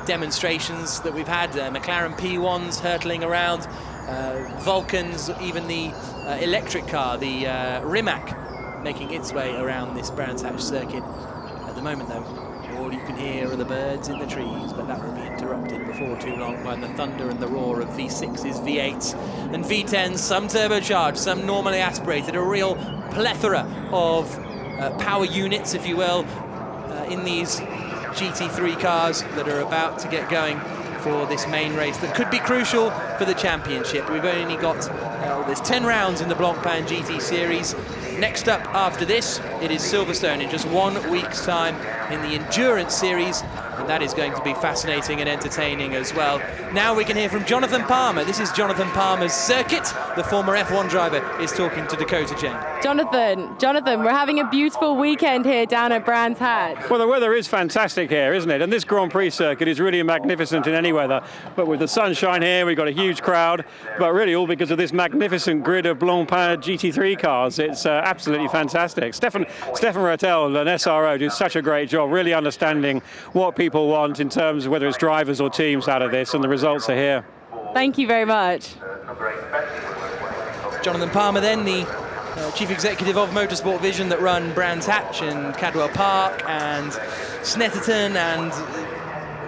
demonstrations that we've had. McLaren P1s hurtling around, Vulcans, even the electric car, the Rimac, making its way around this Brands Hatch circuit. At the moment though, all you can hear are the birds in the trees, but that will be interrupted before too long by the thunder and the roar of V6s, V8s and V10s, some turbocharged, some normally aspirated, a real plethora of power units, if you will, in these GT3 cars that are about to get going for this main race that could be crucial for the championship. We've only got there's 10 rounds in the Blancpain GT series. Next up after this, it is Silverstone in just 1 week's time in the Endurance series, and that is going to be fascinating and entertaining as well. Now we can hear from Jonathan Palmer. This is Jonathan Palmer's circuit. The former F1 driver is talking to Dakota Jane. Jonathan, we're having a beautiful weekend here down at Brands Hatch. Well, the weather is fantastic here, isn't it? And this Grand Prix circuit is really magnificent in any weather. But with the sunshine here, we've got a huge crowd, but really all because of this magnificent grid of Blancpain GT3 cars. It's absolutely fantastic. Stefan Rattel, an SRO, do such a great job, really understanding what people want in terms of whether it's drivers or teams out of this, and the results are here. Thank you very much. Jonathan Palmer then, the Chief Executive of Motorsport Vision that run Brands Hatch and Cadwell Park and Snetterton and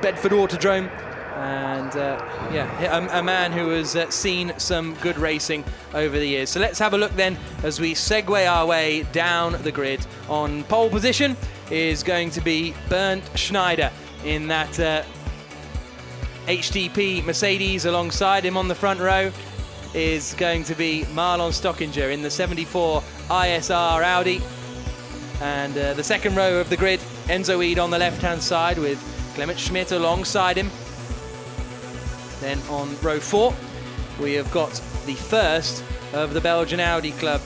Bedford Autodrome, and a man who has seen some good racing over the years. So let's have a look then as we segue our way down the grid. On pole position is going to be Bernd Schneider in that HTP Mercedes. Alongside him on the front row is going to be Marlon Stockinger in the 74 ISR Audi. And the second row of the grid, Enzo Weed on the left-hand side with Clement Schmidt alongside him. Then on row 4, we have got the first of the Belgian Audi Club.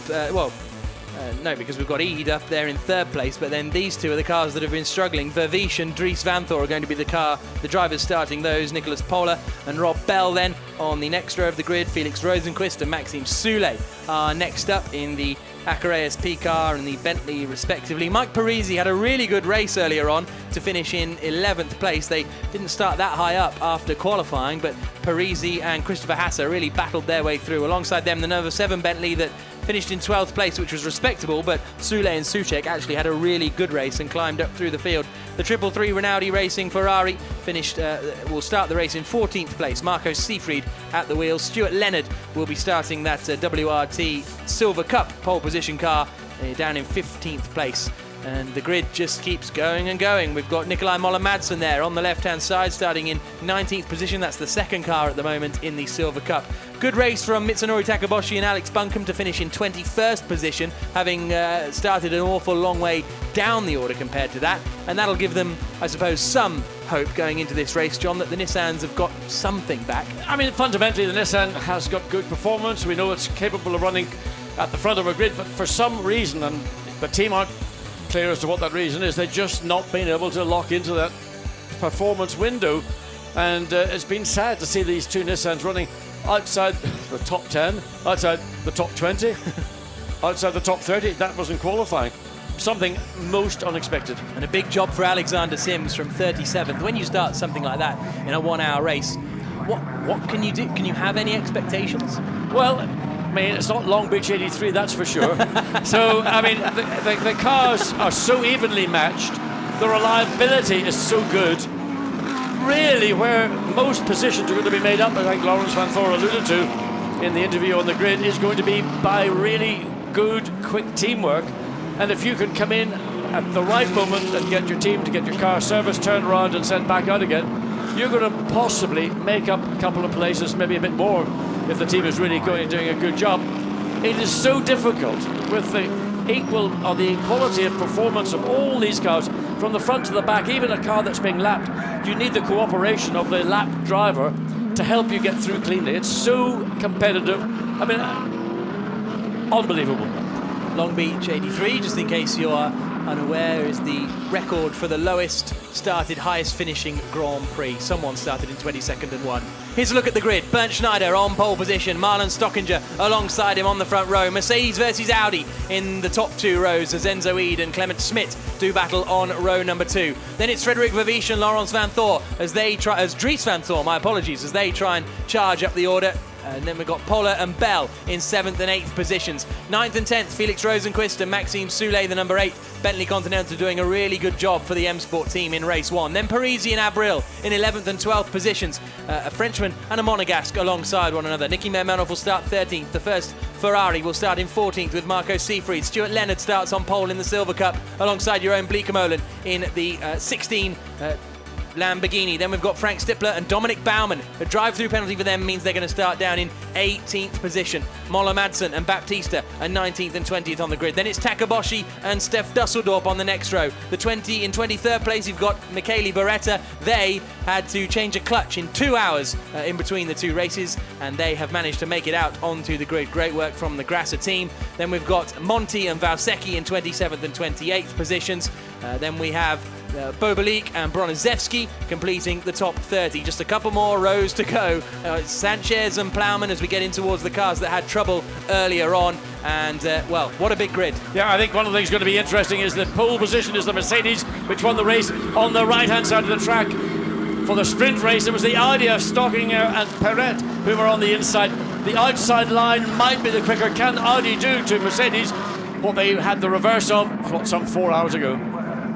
No, because we've got Eid up there in 3rd place, but then these two are the cars that have been struggling. Vervish and Dries Vanthoor are going to be the drivers starting those. Nicolas Pola and Rob Bell then on the next row of the grid. Felix Rosenquist and Maxime Soulé are next up in the Acura ASP car and the Bentley respectively. Mike Parisi had a really good race earlier on to finish in 11th place. They didn't start that high up after qualifying, but Parisi and Christopher Hasser really battled their way through. Alongside them, the number 7 Bentley that finished in 12th place, which was respectable, but Soulé and Soucek actually had a really good race and climbed up through the field. The 333 Rinaldi Racing Ferrari will start the race in 14th place. Marco Seefried at the wheel. Stuart Leonard will be starting that WRT Silver Cup pole position car down in 15th place. And the grid just keeps going and going. We've got Nikolai Moller-Madsen there on the left-hand side, starting in 19th position. That's the second car at the moment in the Silver Cup. Good race from Mitsunori Takaboshi and Alex Buncombe to finish in 21st position, having started an awful long way down the order compared to that. And that'll give them, I suppose, some hope going into this race, John, that the Nissans have got something back. I mean, fundamentally, the Nissan has got good performance. We know it's capable of running at the front of a grid, but for some reason, and the team aren't clear as to what that reason is, they've just not been able to lock into that performance window. And it's been sad to see these two Nissans running outside the top 10, outside the top 20, outside the top 30. That wasn't qualifying. Something most unexpected. And a big job for Alexander Sims from 37th. When you start something like that in a 1-hour race, what can you do? Can you have any expectations? Well, I mean, it's not Long Beach 83, that's for sure. So, I mean, the cars are so evenly matched. The reliability is so good. Really, where most positions are going to be made up, I think Lawrence Vanthoor alluded to in the interview on the grid, is going to be by really good, quick teamwork. And if you can come in at the right moment and get your team to get your car serviced, turned around and sent back out again, you're going to possibly make up a couple of places, maybe a bit more, if the team is really doing a good job. It is so difficult with the equality of performance of all these cars from the front to the back. Even a car that's being lapped, you need the cooperation of the lap driver to help you get through cleanly. It's so competitive. I mean, unbelievable. Long Beach 83, just in case you're unaware, is the record for the lowest started, highest finishing Grand Prix. Someone started in 22nd and won. Here's a look at the grid. Bernd Schneider on pole position. Marlon Stockinger alongside him on the front row. Mercedes versus Audi in the top 2 rows as Enzo Weed and Clement Schmidt do battle on row number 2. Then it's Frederic Vervish and Laurence Vanthoor as Dries Vanthoor, my apologies, as they try and charge up the order. And then we've got Pola and Bell in 7th and 8th positions. 9th and 10th, Felix Rosenquist and Maxime Soulé, the number 8 Bentley Continental, doing a really good job for the M Sport team in race 1. Then Parisi and Abril in 11th and 12th positions. A Frenchman and a Monegasque alongside one another. Nicky Mermanov will start 13th. The first Ferrari will start in 14th with Marco Seefried. Stuart Leonard starts on pole in the Silver Cup alongside Jeroen Bleekemolen in the 16 Lamborghini. Then we've got Frank Stippler and Dominic Baumann. A drive-through penalty for them means they're going to start down in 18th position. Moller-Madsen and Baptista are 19th and 20th on the grid. Then it's Takaboshi and Steph Dusseldorp on the next row. The 20 in 23rd place, you've got Michele Beretta. They had to change a clutch in 2 hours in between the 2 races, and they have managed to make it out onto the grid. Great work from the Grasser team. Then we've got Monti and Valsecchi in 27th and 28th positions. Then we have Bobalik and Broniszewski completing the top 30. Just a couple more rows to go. Sanchez and Plowman as we get in towards the cars that had trouble earlier on. And, well, what a big grid. Yeah, I think one of the things going to be interesting is the pole position is the Mercedes, which won the race on the right-hand side of the track. For the sprint race, it was the Audi of Stockinger and Perret who were on the inside. The outside line might be the quicker. Can Audi do to Mercedes what they had the reverse of, some 4 hours ago?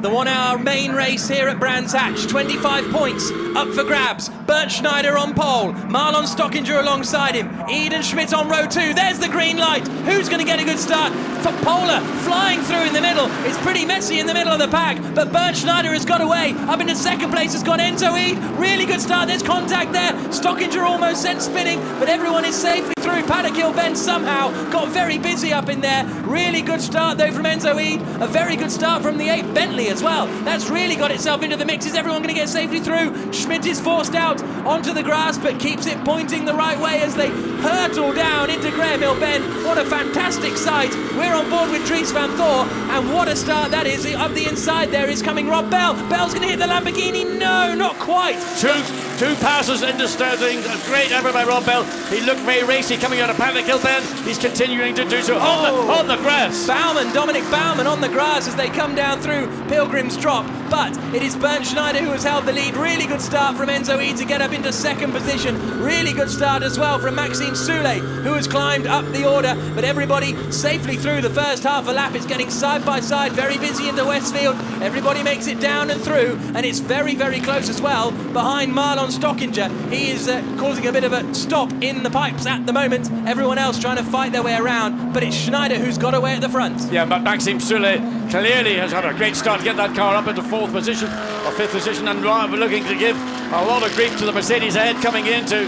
The 1 hour main race here at Brands Hatch. 25 points up for grabs. Bernd Schneider on pole. Marlon Stockinger alongside him. Eden Schmidt on row 2. There's the green light. Who's going to get a good start? For Pola flying through in the middle. It's pretty messy in the middle of the pack, but Bernd Schneider has got away. Up into second place has gone Enzo Ede. Really good start. There's contact there. Stockinger almost sent spinning, but everyone is safely through. Paddock Ben somehow got very busy up in there. Really good start though from Enzo Ede. A very good start from the 8 Bentley as well. That's really got itself into the mix. Is everyone going to get safely through? Schmidt is forced out onto the grass, but keeps it pointing the right way as they hurtle down into Graham Hill Bend. What a fantastic sight. We're on board with Dries Van Thor, and what a start that is. Up the inside there is coming Rob Bell. Bell's going to hit the Lamborghini. No, not quite. Two passes into Sterling. A great effort by Rob Bell. He looked very racy coming out of Paddock Hill Bend. He's continuing to do so on the grass. Dominic Baumann on the grass as they come down through Pilgrim's Drop. But it is Bernd Schneider who has held the lead. Really good start from Enzo Ede to get up into second position. Really good start as well from Maxime Soule, who has climbed up the order. But everybody safely through the first half a lap. It's getting side by side, very busy into Westfield. Everybody makes it down and through, and it's very, very close as well behind Marlon Stockinger. He is causing a bit of a stop in the pipes at the moment. Everyone else trying to fight their way around, but it's Schneider who's got away at the front. Yeah, but Maxime Soule clearly has had a great start to get that car up into fourth position or fifth position, and looking to give a lot of grief to the Mercedes ahead coming into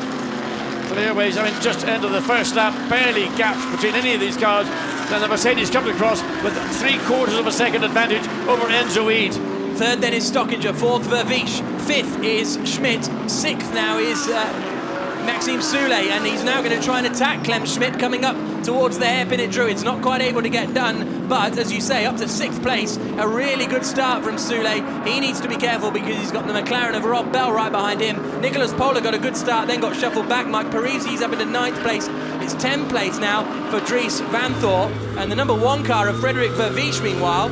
clearways. I mean, just end of the first lap, barely gaps between any of these cars. Then the Mercedes comes across with 3/4 of a second advantage over Enzo Ede. Third then is Stockinger, fourth Vervish, fifth is Schmidt, sixth now is Maxime Soule, and he's now going to try and attack Clem Schmidt coming up towards the hairpin at Druids. Not quite able to get done, but as you say, up to sixth place. A really good start from Soule. He needs to be careful because he's got the McLaren of Rob Bell right behind him. Nicholas Pola got a good start, then got shuffled back. Mike Parisi's up into ninth place. It's 10th place now for Dries Van Thor, and the number 1 car of Frederik Vervish, meanwhile,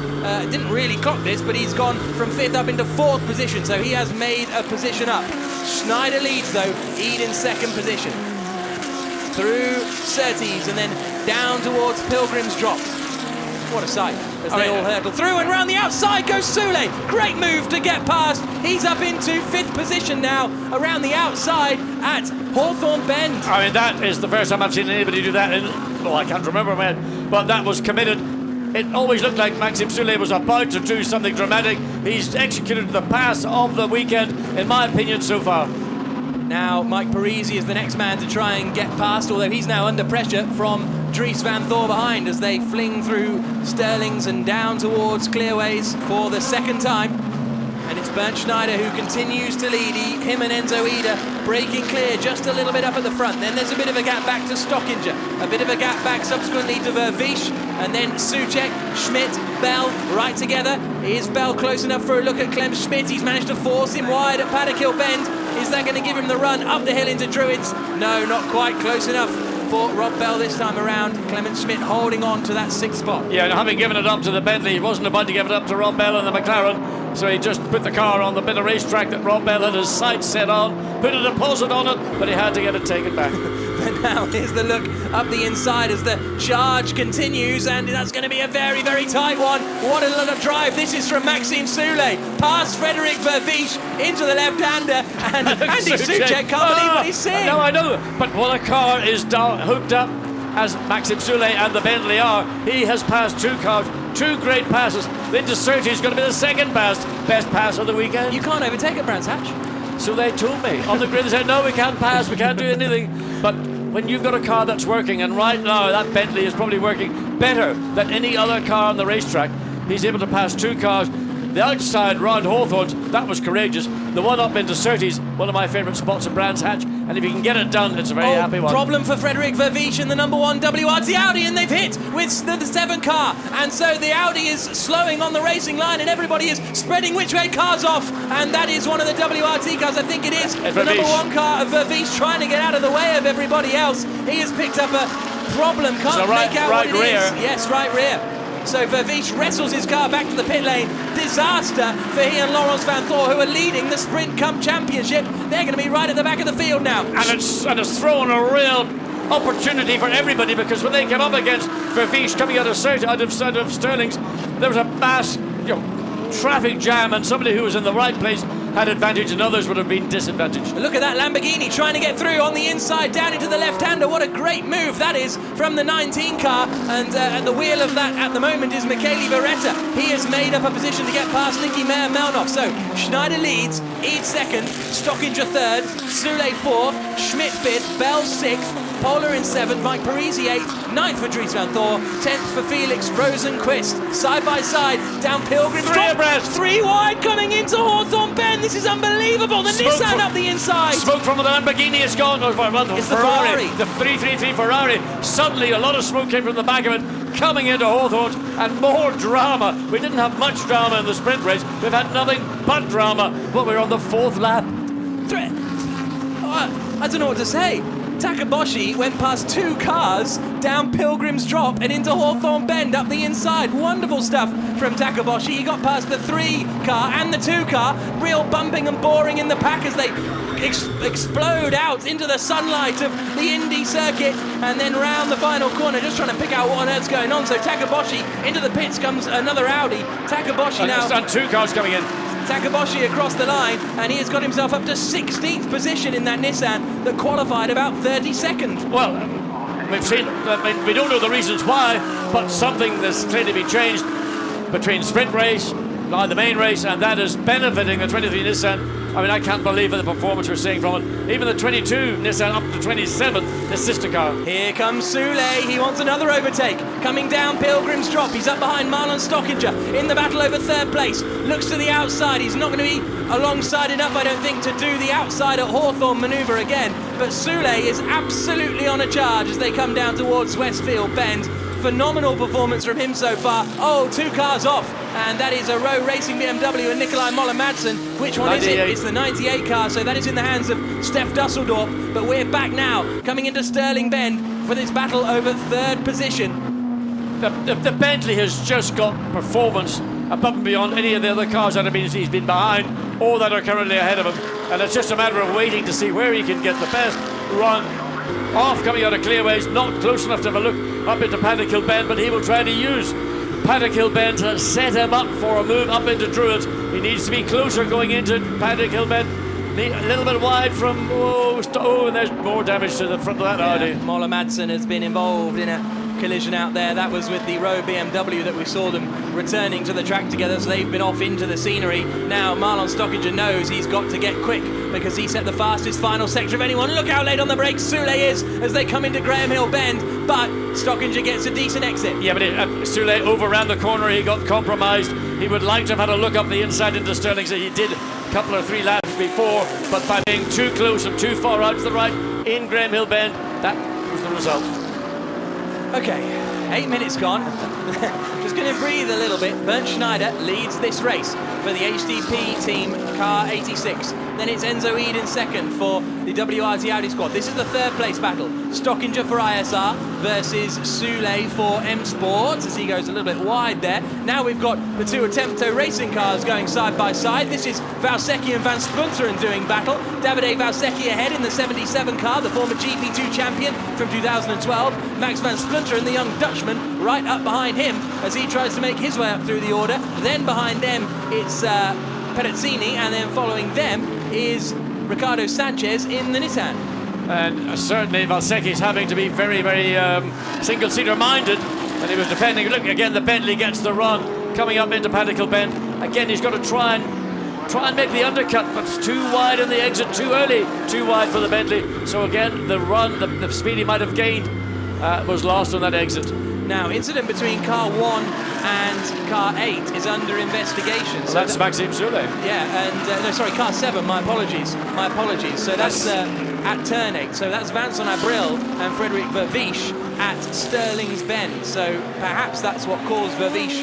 didn't really clock this, but he's gone from 5th up into 4th position, so he has made a position up. Schneider leads though, Ede in 2nd position. Through Surtees and then down towards Pilgrim's Drop. What a sight as they all hurtle through, and round the outside goes Soule. Great move to get past. He's up into 5th position now around the outside at Hawthorne Bend. I mean, that is the first time I've seen anybody do that well, I can't remember when, but that was committed. It always looked like Maxime Soule was about to do something dramatic. He's executed the pass of the weekend, in my opinion, so far. Now Mike Parisi is the next man to try and get past, although he's now under pressure from Dries Van Thor behind as they fling through Sterlings and down towards Clearways for the second time. And it's Bernd Schneider who continues to lead. Him and Enzo Ede breaking clear just a little bit up at the front. Then there's a bit of a gap back to Stockinger, a bit of a gap back subsequently to Vervish, and then Soucek, Schmidt, Bell right together. Is Bell close enough for a look at Clem Schmidt? He's managed to force him wide at Paddock Hill Bend. Is that going to give him the run up the hill into Druids? No, not quite close enough for Rob Bell this time around. Clement Schmidt holding on to that 6th spot. Yeah, and having given it up to the Bentley, he wasn't about to give it up to Rob Bell and the McLaren, so he just put the car on the bit of racetrack that Rob Bell had his sights set on, put a deposit on it, but he had to get it taken back. But now here's the look up the inside as the charge continues, and that's going to be a very, very tight one. What a little drive. This is from Maxime Soule, past Frederik Vervish into the left-hander, and Andy Soucek can't believe what he's seeing. No, I know, but what a car is hooked up as Maxime Soule and the Bentley are. He has passed 2 cars, 2 great passes. Into Surtees going to be the second best pass of the weekend. You can't overtake at Brands Hatch. So they told me. On the grid they said, no, we can't pass, we can't do anything. But when you've got a car that's working, and right now that Bentley is probably working better than any other car on the racetrack, he's able to pass 2 cars. The outside round Hawthorne's, that was courageous. The one up into Surtees, one of my favourite spots in Brands Hatch, and if you can get it done, it's a very happy one. Problem for Frederik Vervish and the number 1 WRT Audi, and they've hit with the 7 car, and so the Audi is slowing on the racing line, and everybody is spreading which way cars off, and that is one of the WRT cars, I think it is. The number 1 car of Vervish trying to get out of the way of everybody else. He has picked up a problem, can't make out what it is. Yes, right rear. So Vervish wrestles his car back to the pit lane. Disaster for he and Laurens Van Thor, who are leading the Sprint Cup Championship. They're going to be right at the back of the field now. And it's thrown a real opportunity for everybody, because when they came up against Vervish coming out of Sterlings, there was a mass traffic jam, and somebody who was in the right place had advantage and others would have been disadvantaged. Look at that Lamborghini trying to get through on the inside down into the left-hander. What a great move that is from the 19 car, and at the wheel of that at the moment is Michele Beretta. He has made up a position to get past Nicky Meyer-Melnoff. So Schneider leads, Eade second, Stockinger third, Soulé fourth, Schmidt fifth, Bell sixth, Polar in seventh, Mike Parisi eighth, ninth for Dries van Thor, 10th for Felix Rosenqvist. Side by side down Pilgrim's Drop. Three wide coming into Hawthorne Bend. This is unbelievable. The Smoke Nissan up the inside. Smoke from the Lamborghini is gone. It's the Ferrari. The 333 Ferrari. Suddenly a lot of smoke came from the back of it, coming into Hawthorne, and more drama. We didn't have much drama in the sprint race. We've had nothing but drama, but we're on the fourth lap. I don't know what to say. Takaboshi went past two cars down Pilgrim's Drop and into Hawthorne Bend up the inside. Wonderful stuff from Takaboshi. He got past the 3 car and the 2 car. Real bumping and boring in the pack as they explode out into the sunlight of the Indy circuit and then round the final corner, just trying to pick out what on earth's going on. So Takaboshi into the pits comes another Audi. Takaboshi now. And 2 cars coming in. Takaboshi across the line, and he has got himself up to 16th position in that Nissan that qualified about 32nd. Well, we've seen, we don't know the reasons why, but something has clearly been changed between sprint race, now the main race, and that is benefiting the 23 Nissan. I mean, I can't believe the performance we're seeing from it. Even the 22 Nissan up to 27th, the sister car. Here comes Soulé. He wants another overtake. Coming down Pilgrim's Drop. He's up behind Marlon Stockinger in the battle over third place. Looks to the outside. He's not going to be alongside enough, I don't think, to do the outside at Hawthorne manoeuvre again. But Soulé is absolutely on a charge as they come down towards Westfield Bend. Phenomenal performance from him so far. Oh, 2 cars off, and that is a Rowe Racing BMW and Nikolai Moller-Madsen. Which one 98. Is it? It's the 98 car, so that is in the hands of Steph Dusseldorp. But we're back now, coming into Stirling Bend for this battle over third position. The Bentley has just got performance above and beyond any of the other cars that he's been behind or that are currently ahead of him. And it's just a matter of waiting to see where he can get the best run. Off coming out of Clearways, not close enough to have a look up into Paddock Bend, but he will try to use Paddock Bend to set him up for a move up into Druids. He needs to be closer going into Paddock Bend. A little bit wide from, and there's more damage to the front of that Audi. Moller-Madsen has been involved in a collision out there. That was with the Rowe BMW that we saw them returning to the track together, so they've been off into the scenery. Now Marlon Stockinger knows he's got to get quick because he set the fastest final sector of anyone. Look how late on the brakes Soulé is as they come into Graham Hill Bend, but Stockinger gets a decent exit. Yeah, but Soulé overran the corner, he got compromised. He would like to have had a look up the inside into Stirling, so he did a couple or 3 laps before, but by being too close and too far out to the right in Graham Hill Bend, that was the result. Okay, 8 minutes gone. Just going to breathe a little bit. Bernd Schneider leads this race for the HDP team, car 86. Then it's Enzo Eade in second for the WRT Audi squad. This is the third place battle. Stockinger for ISR versus Soulé for M Sports, as he goes a little bit wide there. Now we've got the 2 Attempto racing cars going side by side. This is Valsecchi and Van Splunteren doing battle. Davide Valsecchi ahead in the 77 car, the former GP2 champion from 2012. Max Van Splunteren, the young Dutchman, right up behind him as he tries to make his way up through the order. Then behind them it's Perezzini, and then following them is Ricardo Sanchez in the Nissan. And certainly Valsecchi's having to be very, very single-seater minded, and he was defending. Look, again, the Bentley gets the run coming up into Paddock Bend. Again, he's got to try and make the undercut, but it's too wide in the exit, too early, too wide for the Bentley. So again, the run, the speed he might have gained was lost on that exit. Now, incident between car 1 and car 8 is under investigation. So that's Maxime Soulé. Yeah, and no, sorry, car 7. My apologies. So that's at turn 8. So that's Vincent Abril and Frederic Verviche at Stirling's Bend. So perhaps that's what caused Verviche.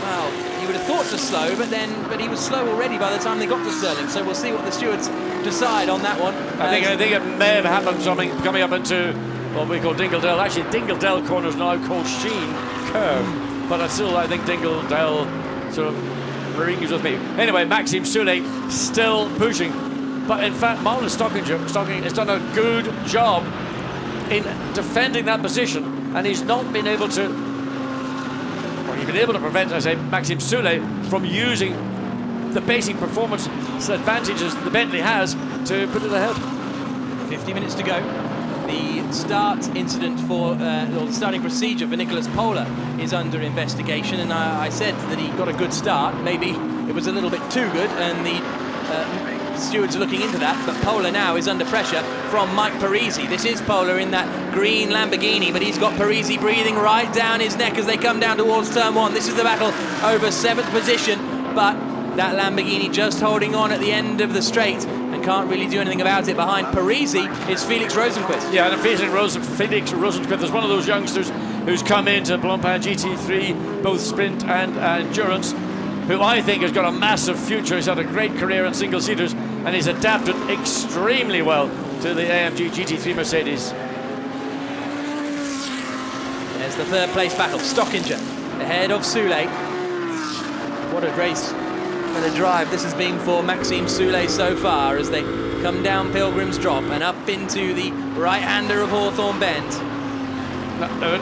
Well, you would have thought to slow, but he was slow already by the time they got to Stirling. So we'll see what the stewards decide on that one. I think it may have happened something coming up into what we call Dingle-Dell. Actually, Dingle-Dell corner is now called Sheen Curve, but I think Dingle-Dell sort of rings with me. Anyway, Maxime Soulé still pushing, but in fact, Marlon Stockinger has done a good job in defending that position, and he's not been able to. Or he's been able to prevent, as I say, Maxime Soulé from using the basic performance advantages the Bentley has to put it ahead. 50 minutes to go. The start incident for, or the starting procedure for Nicolas Pola is under investigation, and I said that he got a good start. Maybe it was a little bit too good, and the stewards are looking into that, but Pola now is under pressure from Mike Parisi. This is Pola in that green Lamborghini, but he's got Parisi breathing right down his neck as they come down towards turn one. This is the battle over 7th position, but that Lamborghini just holding on at the end of the straight and can't really do anything about it. Behind Parisi is Felix Rosenqvist. Yeah, and Felix Rosenqvist is one of those youngsters who's come into Blancpain GT3, both sprint and endurance, who I think has got a massive future. He's had a great career in single-seaters, and he's adapted extremely well to the AMG GT3 Mercedes. There's the third place battle. Stockinger ahead of Soulé. What a race and a drive this has been for Maxime Soulé so far as they come down Pilgrim's Drop and up into the right-hander of Hawthorne Bend.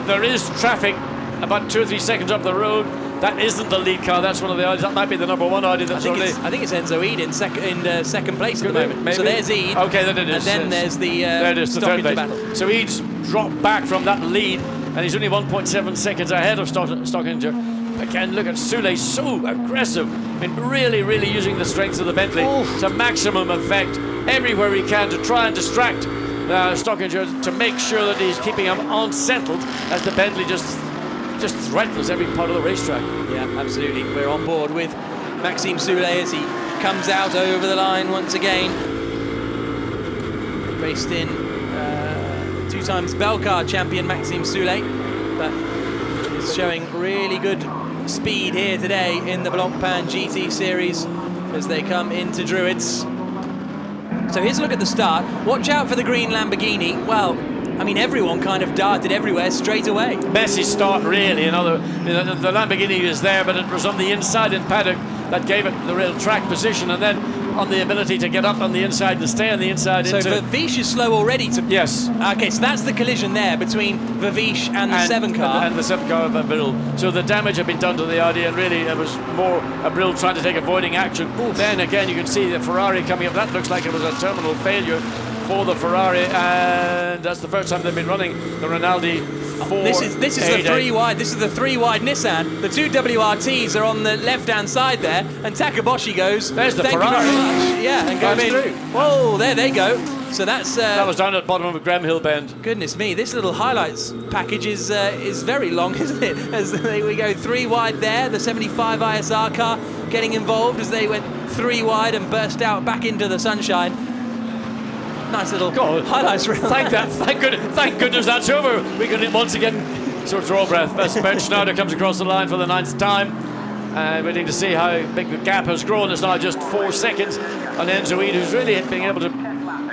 There is traffic about 2 or 3 seconds up the road. That isn't the lead car, that's one of the Audis. That might be the number 1 Audi that's I think it's Enzo Eid in second place at the moment. Maybe. So there's Eid. Okay, then it is. And then there's the there it is, the third Stockinger place. battle. So Eid's dropped back from that lead, and he's only 1.7 seconds ahead of Stockinger. Again, look at Soulé, so aggressive in really using the strength of the Bentley to maximum effect everywhere he can to try and distract Stockinger, to make sure that he's keeping him unsettled as the Bentley just threatens every part of the racetrack. Yeah, absolutely. We're on board with Maxime Soulé as he comes out over the line once again. Raced in 2 times Belcar champion Maxime Soulé, but is showing really good speed here today in the Blancpain GT Series as they come into Druids. So here's a look at the start. Watch out for the green Lamborghini. Well, I mean, everyone kind of darted everywhere straight away. Messy start, really. The Lamborghini is there, but it was on the inside in paddock that gave it the real track position, and then on the ability to get up on the inside and stay on the inside. So Verviche is slow already. Yes. Okay, so that's the collision there between Verviche and the 7 car. And the 7 car of Bril. So the damage had been done to the Audi, and really it was more Bril trying to take avoiding action. Oof. Then again, you can see the Ferrari coming up. That looks like it was a terminal failure for the Ferrari, and that's the first time they've been running the Rinaldi 4. This is the 3 wide. This is the 3 wide Nissan. The 2 WRTs are on the left-hand side there, and Takaboshi goes. There's the Thank Ferrari. you very much. Yeah, and goes through. Whoa, there they go. So that's that was down at the bottom of a Graham Hill bend. Goodness me, this little highlights package is very long, isn't it? As we go 3 wide there, the 75 ISR car getting involved as they went 3 wide and burst out back into the sunshine. Nice little highlights reel. Thank goodness that's over. We can once again sort of draw breath. Ben Schneider comes across the line for the 9th time. Waiting to see how big the gap has grown. It's now just 4 seconds on Enzo Eid, who's really being able to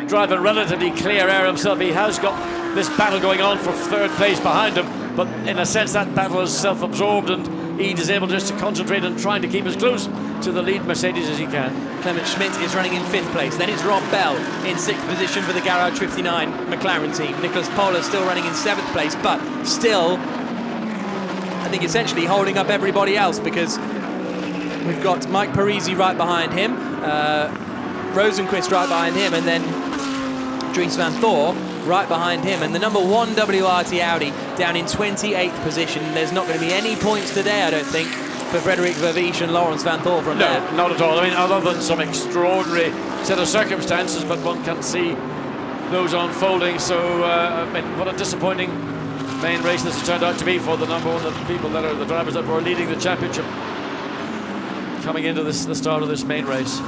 drive a relatively clear air himself. He has got this battle going on for 3rd place behind him, but in a sense that battle is self-absorbed, and Eid is able just to concentrate on trying to keep as close to the lead Mercedes as he can. Clement Schmidt is running in 5th place. Then it's Rob Bell in 6th position for the Garage 59 McLaren team. Nicolas Pola still running in 7th place, but still, I think essentially holding up everybody else, because we've got Mike Parisi right behind him, Rosenqvist right behind him, and then Dries van Thor right behind him, and the number 1 WRT Audi down in 28th position. There's not going to be any points today, I don't think, for Frederic Verviche and Laurens van Thor from there. No, not at all. I mean, other than some extraordinary set of circumstances, but one can't see those unfolding. So, I mean, what a disappointing main race this has turned out to be for the number 1, the people that are the drivers that were leading the championship coming into the start of this main race.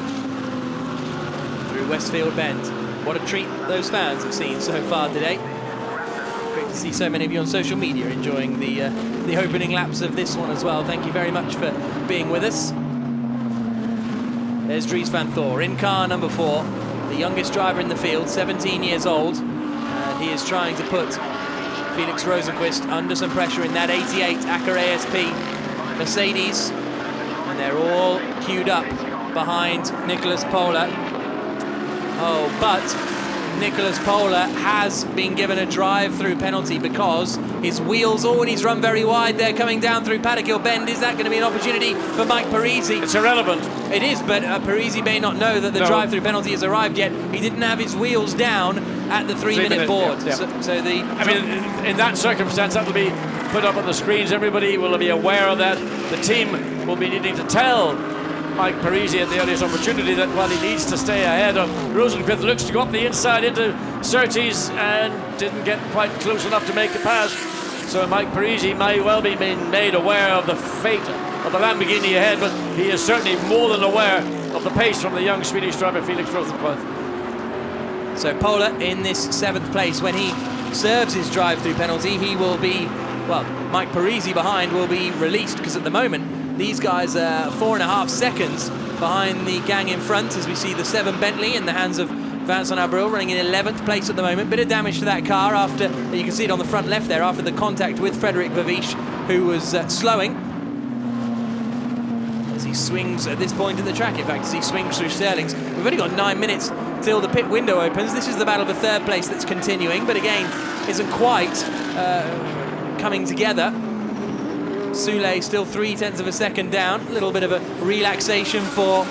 Through Westfield Bend. What a treat those fans have seen so far today. Great to see so many of you on social media enjoying the opening laps of this one as well. Thank you very much for being with us. There's Dries van Thor in car number 4, the youngest driver in the field, 17 years old, and he is trying to put Felix Rosenqvist under some pressure in that 88 Acura ASP Mercedes, and they're all queued up behind Nicolas Pola. Oh, but Nicholas Pola has been given a drive-through penalty because his wheels, and he's run very wide there coming down through Paddock Hill Bend. Is that going to be an opportunity for Mike Parisi? It's irrelevant. It is, but Parisi may not know that the drive-through penalty has arrived yet. He didn't have his wheels down at the 3-minute board. Yeah. So the... I mean, in that circumstance, that will be put up on the screens. Everybody will be aware of that. The team will be needing to tell Mike Parisi at the earliest opportunity that while he needs to stay ahead of Rosenqvist, looks to go up the inside into Surtees and didn't get quite close enough to make a pass. So Mike Parisi may well be made aware of the fate of the Lamborghini ahead, but he is certainly more than aware of the pace from the young Swedish driver Felix Rosenqvist. So Pola in this 7th place. When he serves his drive-through penalty, he will be, well, Mike Parisi behind will be released, because at the moment these guys are 4.5 seconds behind the gang in front, as we see the 7 Bentley in the hands of Vincent Abril running in 11th place at the moment. Bit of damage to that car after, you can see it on the front left there, after the contact with Frederick Vavish, who was slowing as he swings at this point in the track. In fact, as he swings through Sterling's. We've only got 9 minutes till the pit window opens. This is the battle for 3rd place that's continuing, but again, isn't quite coming together. Soulé still 0.3 of a second down. A little bit of a relaxation for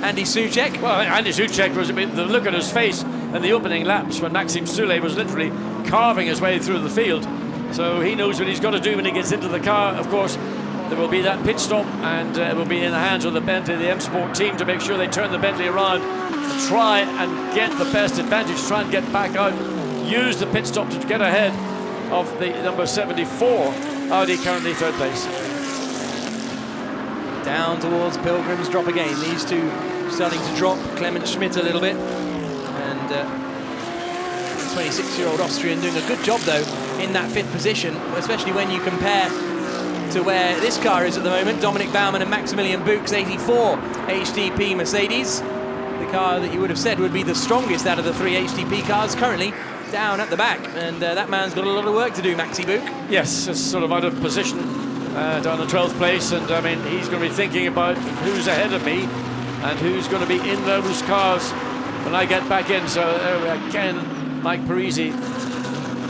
Andy Soucek. Well, Andy Soucek was, the look at his face in the opening laps when Maxime Soulé was literally carving his way through the field. So he knows what he's got to do when he gets into the car. Of course, there will be that pit stop, and it will be in the hands of the Bentley, the M Sport team, to make sure they turn the Bentley around and try and get the best advantage, try and get back out, use the pit stop to get ahead of the number 74 Audi, currently 3rd place. Down towards Pilgrim's drop again. These two starting to drop. Clement Schmidt a little bit, and 26-year-old Austrian doing a good job though in that 5th position, especially when you compare to where this car is at the moment. Dominic Baumann and Maximilian Buch's 84 HDP Mercedes, the car that you would have said would be the strongest out of the 3 HDP cars, currently down at the back, and that man's got a lot of work to do, Maxi Buch. Yes, it's sort of out of position down the 12th place, and I mean, he's going to be thinking about who's ahead of me and who's going to be in those cars when I get back in. So again, Mike Parisi.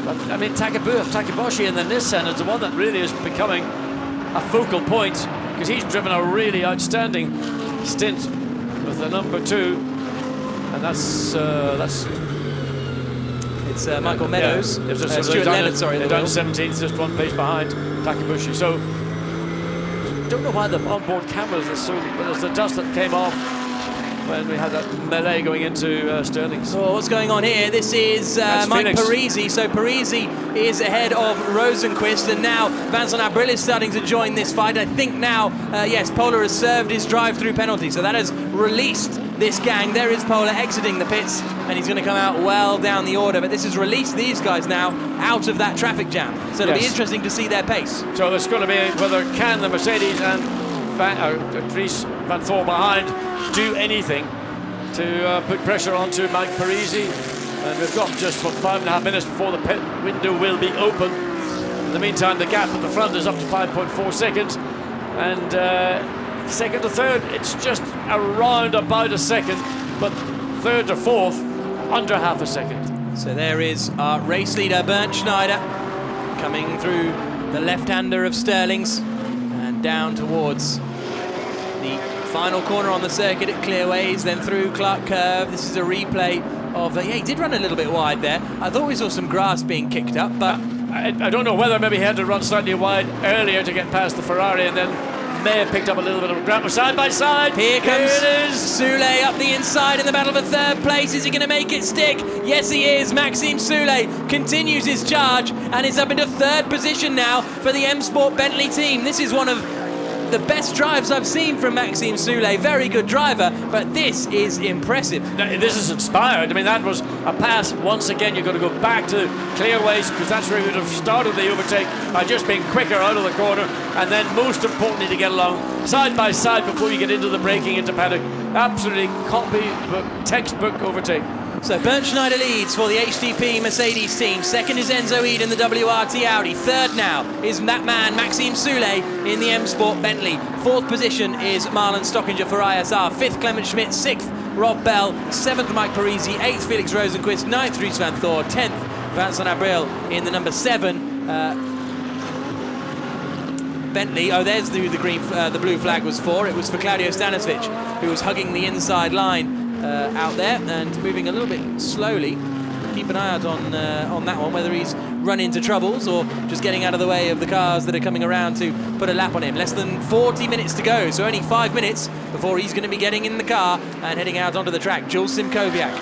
But I mean, Takeboshi in the Nissan is the one that really is becoming a focal point, because he's driven a really outstanding stint with the number 2, and that's it's Michael Meadows. Yeah. Stuart Leonard, sorry. They're down 17th, just 1 place behind Takeboshi. So, don't know why the onboard cameras are so... There's the dust that came off when we had that melee going into Sterling's. So what's going on here? This is Mike Parisi. So Parisi is ahead of Rosenqvist, and now Vincent Abril is starting to join this fight. I think now, yes, Pola has served his drive-through penalty, so that has released this gang. There is Pola exiting the pits, and he's going to come out well down the order, but this has released these guys now out of that traffic jam. So it'll be interesting to see their pace. So it's going to be whether can the Mercedes and Dries Van Thor behind do anything to put pressure onto Mike Parisi. And we've got just 5.5 minutes before the pit window will be open. In the meantime, the gap at the front is up to 5.4 seconds, and second to third, it's just around about a second, but 3rd to 4th, under half a second. So there is our race leader, Bernd Schneider, coming through the left-hander of Sterling's and down towards the final corner on the circuit at Clearways, then through Clark Curve. This is a replay of, yeah, he did run a little bit wide there. I thought we saw some grass being kicked up, but... I don't know whether maybe he had to run slightly wide earlier to get past the Ferrari, and then may have picked up a little bit of ground. Side by side. Here comes it is. Soulé up the inside in the battle for 3rd place. Is he going to make it stick? Yes, he is. Maxime Soulé continues his charge and is up into 3rd position now for the M Sport Bentley team. This is one of the best drives I've seen from Maxime Soulé. Very good driver, but this is impressive. This is inspired. I mean, that was a pass. Once again, you've got to go back to Clearways, because that's where you would have started the overtake by just being quicker out of the corner, and then most importantly to get along side by side before you get into the braking into paddock. Absolutely textbook overtake. So Bernd Schneider leads for the HDP Mercedes team. 2nd is Enzo Ede in the WRT Audi. 3rd now is that man, Maxime Soulé, in the M Sport Bentley. 4th position is Marlon Stockinger for ISR. 5th, Clement Schmidt. 6th, Rob Bell, 7th Mike Parisi, 8th Felix Rosenqvist, 9th Dries van Thor, 10th Vincent Abril in the number 7. Bentley, oh, there's who the blue flag was for. It was for Claudio Stanišić, who was hugging the inside line out there and moving a little bit slowly. Keep an eye out on that one, whether he's run into troubles or just getting out of the way of the cars that are coming around to put a lap on him. Less than 40 minutes to go, so only 5 minutes before he's going to be getting in the car and heading out onto the track. Jules Simkowiak.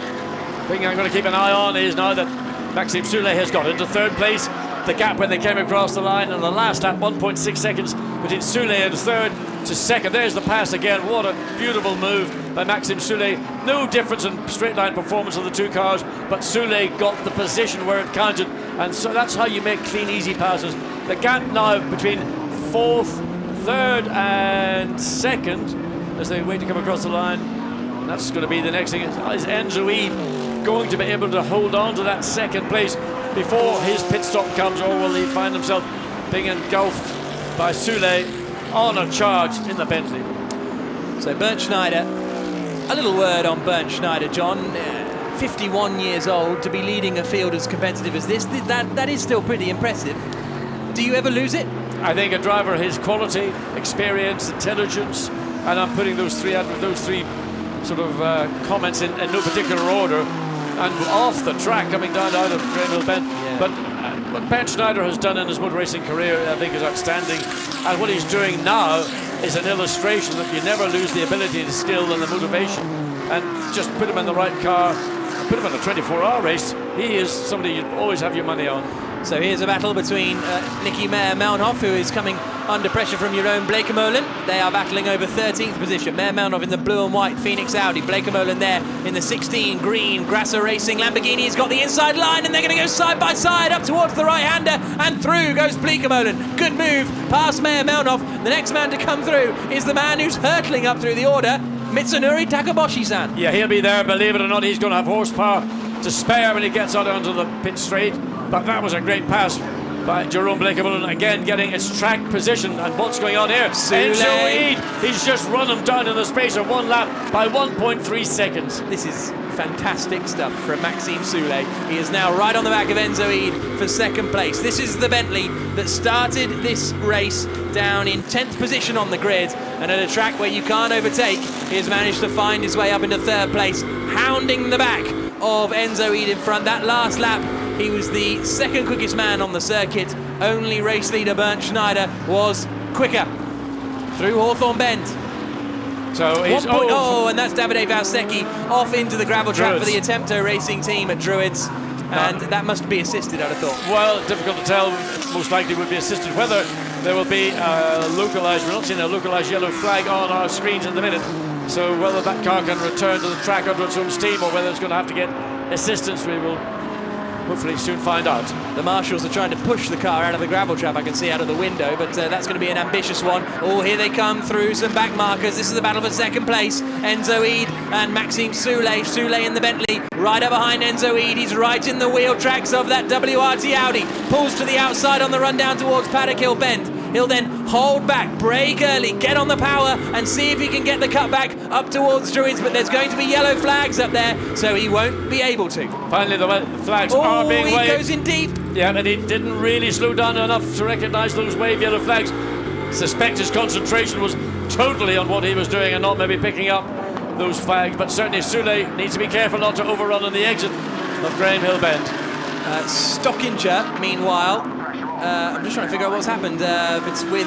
The thing I'm going to keep an eye on is now that Maxime Soulé has got into 3rd place. The gap when they came across the line in the last lap, 1.6 seconds between Soulé and 3rd to 2nd. There's the pass again. What a beautiful move by Maxime Soulé. No difference in straight line performance of the two cars, but Soulé got the position where it counted, and so that's how you make clean, easy passes. The gap now between 4th, 3rd and 2nd as they wait to come across the line. And that's going to be the next thing. Is Enzo Eid going to be able to hold on to that 2nd place before his pit stop comes, or will he find himself being engulfed by Soulé on a charge in the Bentley? So Bernd Schneider, a little word on Bernd Schneider, John. 51 years old, to be leading a field as competitive as this, that is still pretty impressive. Do you ever lose it? I think a driver his quality, experience, intelligence, and I'm putting those three sort of comments in no particular order, and off the track coming down out of Graham Hill Bend. Yeah. But what Bernd Schneider has done in his motor racing career, I think, is outstanding, and what he's doing now is an illustration that you never lose the ability, the skill and the motivation, and just put him in the right car, put him in a 24-hour race. He is somebody you always have your money on. So here's a battle between Nicky Meyer-Melnhof, who is coming under pressure from Jeroen Bleekemolen. They are battling over 13th position. Meyer-Melnhof in the blue and white Phoenix Audi. Bleekemolen there in the 16 green Grasser Racing Lamborghini. Has got the inside line, and they're going to go side by side up towards the right-hander, and through goes Bleekemolen. Good move past Meyer-Melnhof. The next man to come through is the man who's hurtling up through the order, Mitsunori Takeboshi-san. Yeah, he'll be there, believe it or not. He's going to have horsepower to spare when he gets out onto the pit straight. But that was a great pass by Jeroen Bleekemolen, again getting its track position. And what's going on here? Enzo Eid, he's just run him down in the space of 1 lap by 1.3 seconds. This is fantastic stuff from Maxime Soulé. He is now right on the back of Enzo Eid for 2nd place. This is the Bentley that started this race down in 10th position on the grid, and at a track where you can't overtake, he has managed to find his way up into 3rd place, hounding the back of Enzo Eid in front. That last lap, he was the 2nd quickest man on the circuit. Only race leader Bernd Schneider was quicker through Hawthorne Bend. So he's and that's Davide Valsecchi off into the gravel trap for the Attempto Racing team at Druids. And that must be assisted, I'd have thought. Well, difficult to tell. Most likely would be assisted. Whether there will be localised, we're not seeing a localised yellow flag on our screens in the minute. So whether that car can return to the track under its own steam, or whether it's going to have to get assistance, we will hopefully soon find out. The marshals are trying to push the car out of the gravel trap, I can see out of the window, but that's going to be an ambitious one. Oh, here they come through some back markers. This is the battle for 2nd place. Enzo Eid and Maxime Soulé. Soulé in the Bentley, right up behind Enzo Eid. He's right in the wheel tracks of that WRT Audi. Pulls to the outside on the run down towards Paddock Hill Bend. He'll then hold back, brake early, get on the power, and see if he can get the cutback up towards Druids, but there's going to be yellow flags up there, so he won't be able to. Finally, the flags are being waved. He goes in deep. Yeah, and he didn't really slow down enough to recognise those wave yellow flags. Suspect his concentration was totally on what he was doing and not maybe picking up those flags, but certainly Soulé needs to be careful not to overrun on the exit of Graham Hill Bend. Stockinger, meanwhile, I'm just trying to figure out what's happened. It's with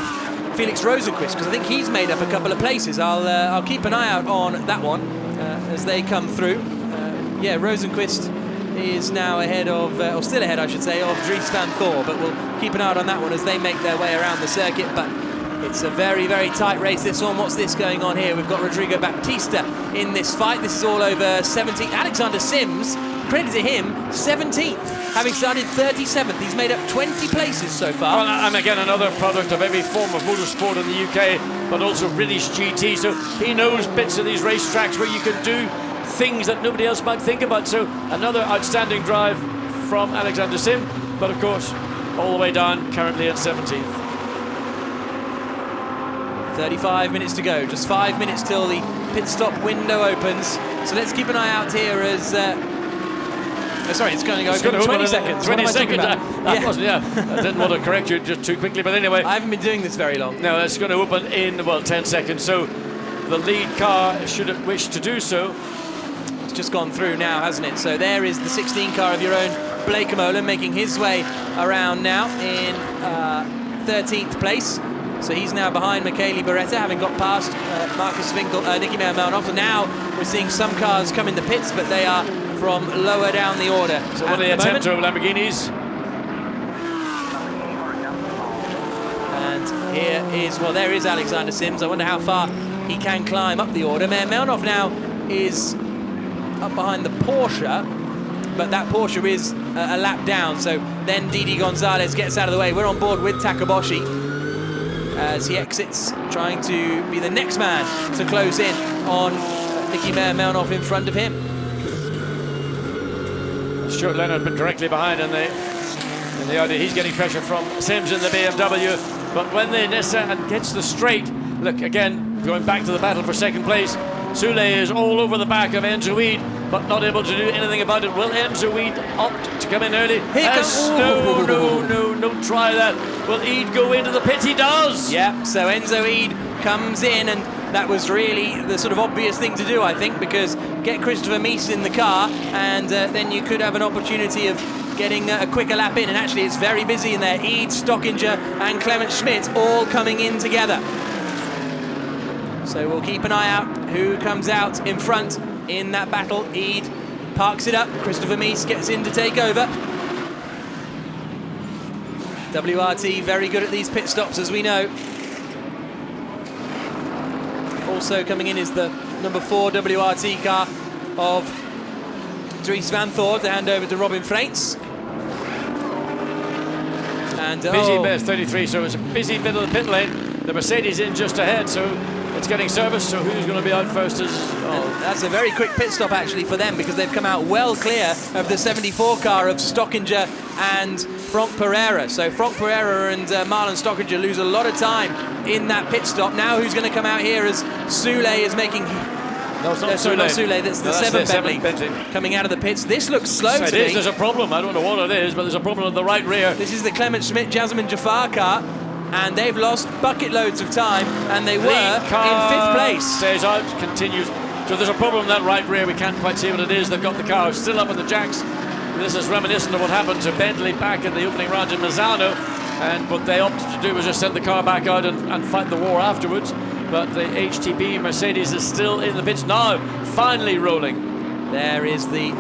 Felix Rosenqvist, because I think he's made up a couple of places. I'll keep an eye out on that one as they come through. Rosenqvist is now ahead of, or still ahead, I should say, of Dries van Thor, but we'll keep an eye out on that one as they make their way around the circuit. But it's a very, very tight race, this one. What's this going on here? We've got Rodrigo Baptista in this fight. This is all over 17th. Alexander Sims, credit to him, 17th, having started 37th. He's made up 20 places so far. Well, and again, another product of every form of motorsport in the UK, but also British GT. So he knows bits of these racetracks where you can do things that nobody else might think about. So another outstanding drive from Alexander Sim, but of course, all the way down, currently at 17th. 35 minutes to go, just 5 minutes till the pit stop window opens. So let's keep an eye out here as... sorry, it's going to go open 20 seconds. 20 seconds. Yeah. I didn't want to correct you just too quickly, but anyway. I haven't been doing this very long. No, it's going to open in, well, 10 seconds. So the lead car, should it wish to do so. It's just gone through now, hasn't it? So there is the 16 car of your own Blake Molen making his way around now in 13th place. So he's now behind Michele Beretta, having got past Marcus Winkel, Nicky Meyer-Melnhof. Now we're seeing some cars come in the pits, but they are from lower down the order. So what are the attempt of Lamborghinis? And here is, well, there is Alexander Sims. I wonder how far he can climb up the order. Meyer-Melnhof now is up behind the Porsche, but that Porsche is a lap down. So then Didi Gonzalez gets out of the way. We're on board with Takaboshi as he exits, trying to be the next man to close in on Nicky Meyer-Melnhof in front of him. Stuart Leonard but directly behind in the Audi. He's getting pressure from Sims in the BMW, but when the Nissan gets the straight, look again, going back to the battle for second place, Soulé is all over the back of Enzo Weed, but not able to do anything about it. Will Enzo Weed opt to come in early? No, try that. Will Eid go into the pit? He does! Yeah, so Enzo Eid comes in, and that was really the sort of obvious thing to do, I think, because get Christopher Mies in the car, and then you could have an opportunity of getting a quicker lap in, and actually it's very busy in there. Eid, Stockinger and Clement Schmidt all coming in together. So we'll keep an eye out who comes out in front in that battle. Eid parks it up, Christopher Mies gets in to take over. WRT very good at these pit stops, as we know. Also coming in is the number 4 WRT car of Dries van Thor to hand over to Robin Freins. And busy bit 33, so it's a busy bit of the pit lane. The Mercedes in just ahead, so it's getting service, so who's going to be out first is... That's a very quick pit stop actually for them, because they've come out well clear of the 74 car of Stockinger and Franck Pereira. So Franck Pereira and Marlon Stockinger lose a lot of time in that pit stop. Now who's going to come out here as Soulé is making... No, it's not Soulé. Not Soulé, that's the 7 Bentley coming out of the pits. This looks slow to me. There's a problem. I don't know what it is, but there's a problem on the right rear. This is the Clement Schmidt, Jasmine Jafar car, and they've lost bucket loads of time, and they were in 5th place. Stays out, continues. So there's a problem in that right rear. We can't quite see what it is. They've got the car still up in the jacks. This is reminiscent of what happened to Bentley back in the opening round in Misano, and what they opted to do was just send the car back out and fight the war afterwards. But the HTP Mercedes is still in the pits now, finally rolling. There is the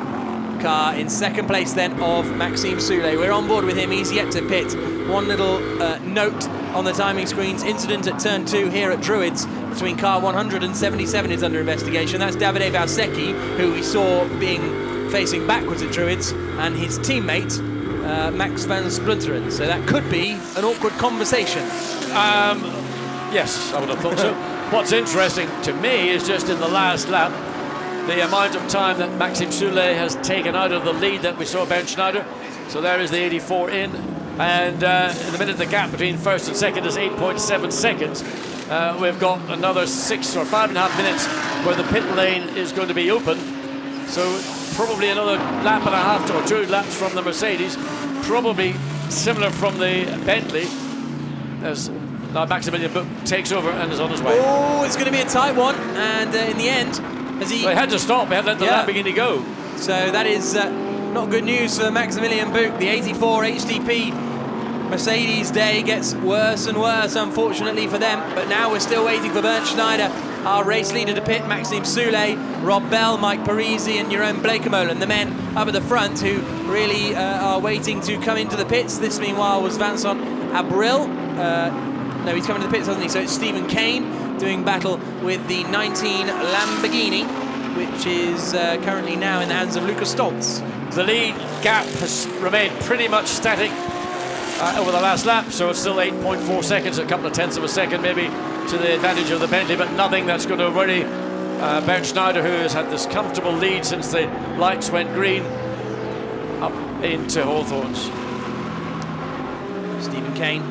car in 2nd place then of Maxime Soulé. We're on board with him, he's yet to pit. One little note on the timing screens: incident at turn 2 here at Druids between car 177 is under investigation. That's Davide Valsecchi, who we saw facing backwards at Druids, and his teammate Max van Splunteren. So that could be an awkward conversation. Yes, I would have thought so. What's interesting to me is just in the last lap, the amount of time that Maxime Soulé has taken out of the lead that we saw Bernd Schneider. So there is the 84 in, and in the minute the gap between 1st and 2nd is 8.7 seconds. We've got another 6 or 5.5 minutes where the pit lane is going to be open. So probably another lap and a half or 2 laps from the Mercedes, probably similar from the Bentley, as now Maximilian Buch takes over and is on his way. Oh, it's going to be a tight one, and in the end, as he... Well, he had to stop, he had to let the Lamborghini go. So that is not good news for Maximilian Buch. The 84 HTP Mercedes day gets worse and worse, unfortunately for them, but now we're still waiting for Bernd Schneider, our race leader, to pit. Maxime Soulé, Rob Bell, Mike Parisi and Jeroen Blekemolen, the men up at the front who really are waiting to come into the pits. This meanwhile was Vincent Abril. No, he's coming to the pits, hasn't he? So it's Stephen Kane doing battle with the 19 Lamborghini, which is currently now in the hands of Lucas Stoltz. The lead gap has remained pretty much static over the last lap, so it's still 8.4 seconds, a couple of tenths of a second maybe to the advantage of the Bentley, but nothing that's going to worry Bernd Schneider, who has had this comfortable lead since the lights went green up into Hawthorns. Stephen Kane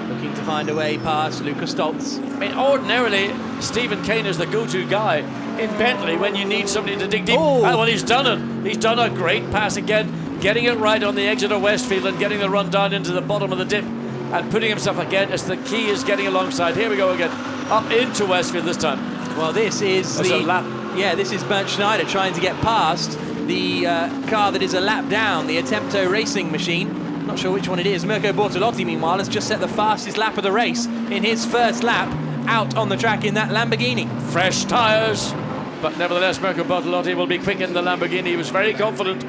looking to find a way past Lukas Stoltz. I mean, ordinarily, Stephen Kane is the go-to guy in Bentley when you need somebody to dig deep. Well, he's done it. He's done a great pass again, getting it right on the exit of Westfield and getting the run down into the bottom of the dip and putting himself again as the key is getting alongside. Here we go again, up into Westfield this time. Well, this is a lap. Yeah, this is Bernd Schneider trying to get past the car that is a lap down, the Attempto racing machine. Not sure which one it is. Mirko Bortolotti, meanwhile, has just set the fastest lap of the race in his first lap out on the track in that Lamborghini. Fresh tyres, but nevertheless, Mirko Bortolotti will be quick in the Lamborghini. He was very confident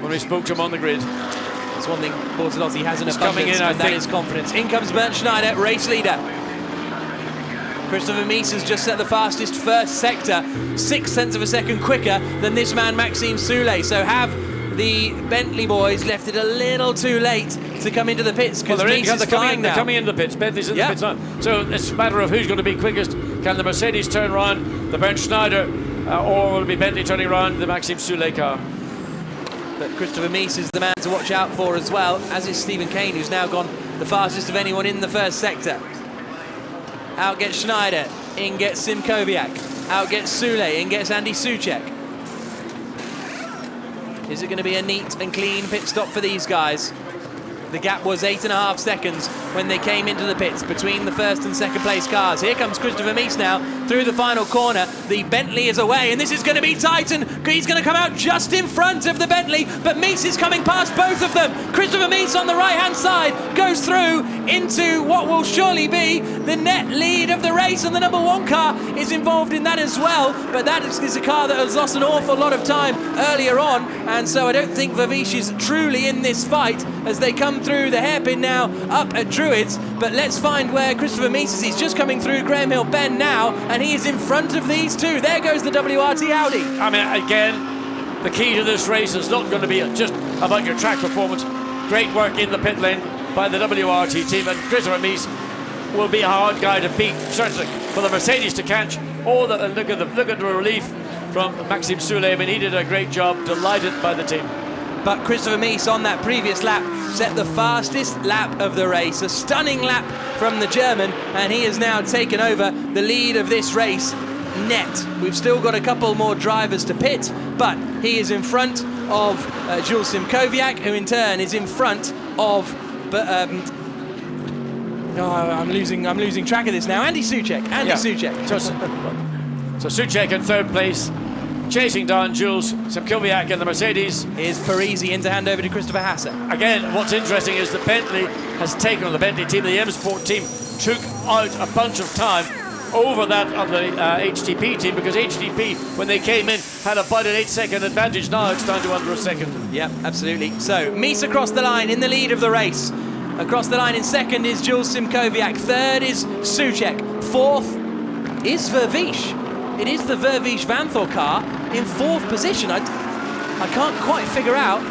when we spoke to him on the grid. That's one thing Bortolotti has in He's abundance, coming in, I and that think. is confidence. In comes Bernd Schneider, race leader. Christopher Mies has just set the fastest first sector, 6 tenths of a second quicker than this man, Maxime Soulé. So have the Bentley boys left it a little too late to come into the pits because Mies is flying now. They're coming into the pits. Bentley's in the pits now. So it's a matter of who's going to be quickest. Can the Mercedes turn around the Bernd Schneider, or will it be Bentley turning around the Maxime Soulé car? But Christopher Mies is the man to watch out for as well, as is Stephen Kane, who's now gone the fastest of anyone in the first sector. Out gets Schneider, in gets Simkowiak. Out gets Soulé, in gets Andy Soucek. Is it going to be a neat and clean pit stop for these guys? The gap was 8.5 seconds when they came into the pits between the first and second place cars. Here comes Christopher Mies now through the final corner. The Bentley is away, and this is going to be tight, and he's going to come out just in front of the Bentley, but Mies is coming past both of them. Christopher Mies on the right-hand side goes through into what will surely be the net lead of the race, and the number 1 car is involved in that as well, but that is a car that has lost an awful lot of time earlier on, and so I don't think Vervish is truly in this fight as they come through the hairpin now up at Druids. But let's find where Christopher Mies is. He's just coming through Graham Hill Bend now, and he is in front of these two. There goes the WRT Audi. I mean, again, the key to this race is not going to be just about your track performance. Great work in the pit lane by the WRT team, and Christopher Mies will be a hard guy to beat, certainly for the Mercedes to catch. Look at the relief from Maxime Soulé. I mean, he did a great job. Delighted by the team. But Christopher Mies on that previous lap set the fastest lap of the race. A stunning lap from the German, and he has now taken over the lead of this race net. We've still got a couple more drivers to pit, but he is in front of Jules Simkowiak, who in turn is in front of I'm losing track of this now. Andy Soucek. Soucek. So Soucek in third place, chasing down Jules Simkowiak in the Mercedes. Is Parisi in to hand over to Christopher Hasser. Again, what's interesting is the Bentley has taken on the Bentley team. The M Sport team took out a bunch of time over that on the HTP team, because HTP, when they came in, had about an 8-second advantage. Now it's down to under a second. Yeah, absolutely. So Mies across the line in the lead of the race. Across the line in second is Jules Simkowiak. Third is Soucek. Fourth is Vervish. It is the Vervish Vanthor car in fourth position. I can't quite figure out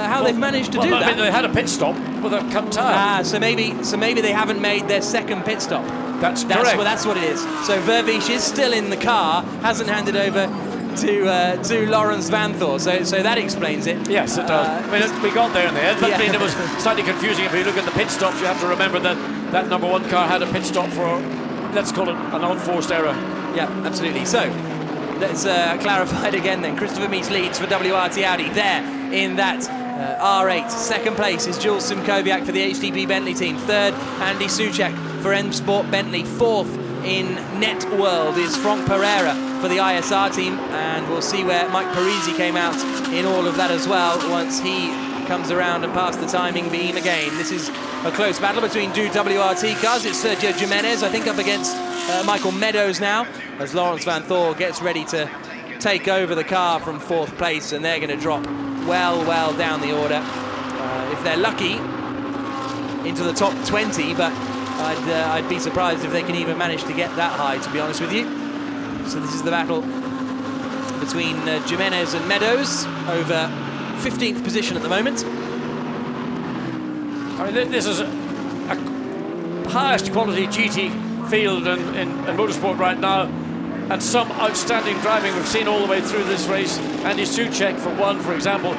how they've managed to do that. I mean, they had a pit stop with a cut tyre. So maybe they haven't made their second pit stop. That's correct. Well, that's what it is. So Vervish is still in the car, hasn't handed over to Lawrence Vanthor. So that explains it. Yes, it does. I mean, we got there in the end, but I mean, it was slightly confusing. If you look at the pit stops, you have to remember that that number 1 car had a pit stop for, let's call it, an unforced error. Yeah, absolutely. So let's clarify it again then. Christopher Mies leads for WRT Audi there in that R8. Second place is Jules Simkowiak for the HTP Bentley team. Third, Andy Soucek for M Sport Bentley. Fourth in Net World is Franck Pereira for the ISR team, and we'll see where Mike Parisi came out in all of that as well once he comes around and past the timing beam again. This is a close battle between two WRT cars. It's Sergio Jimenez, I think, up against Michael Meadows now, as Lawrence Vanthor gets ready to take over the car from fourth place, and they're going to drop well down the order. If they're lucky, into the top 20, but I'd be surprised if they can even manage to get that high, to be honest with you. So this is the battle between Jimenez and Meadows over 15th position at the moment. I mean, this is a highest quality GT field in motorsport right now, and some outstanding driving we've seen all the way through this race. Andy Soucek, for one, for example.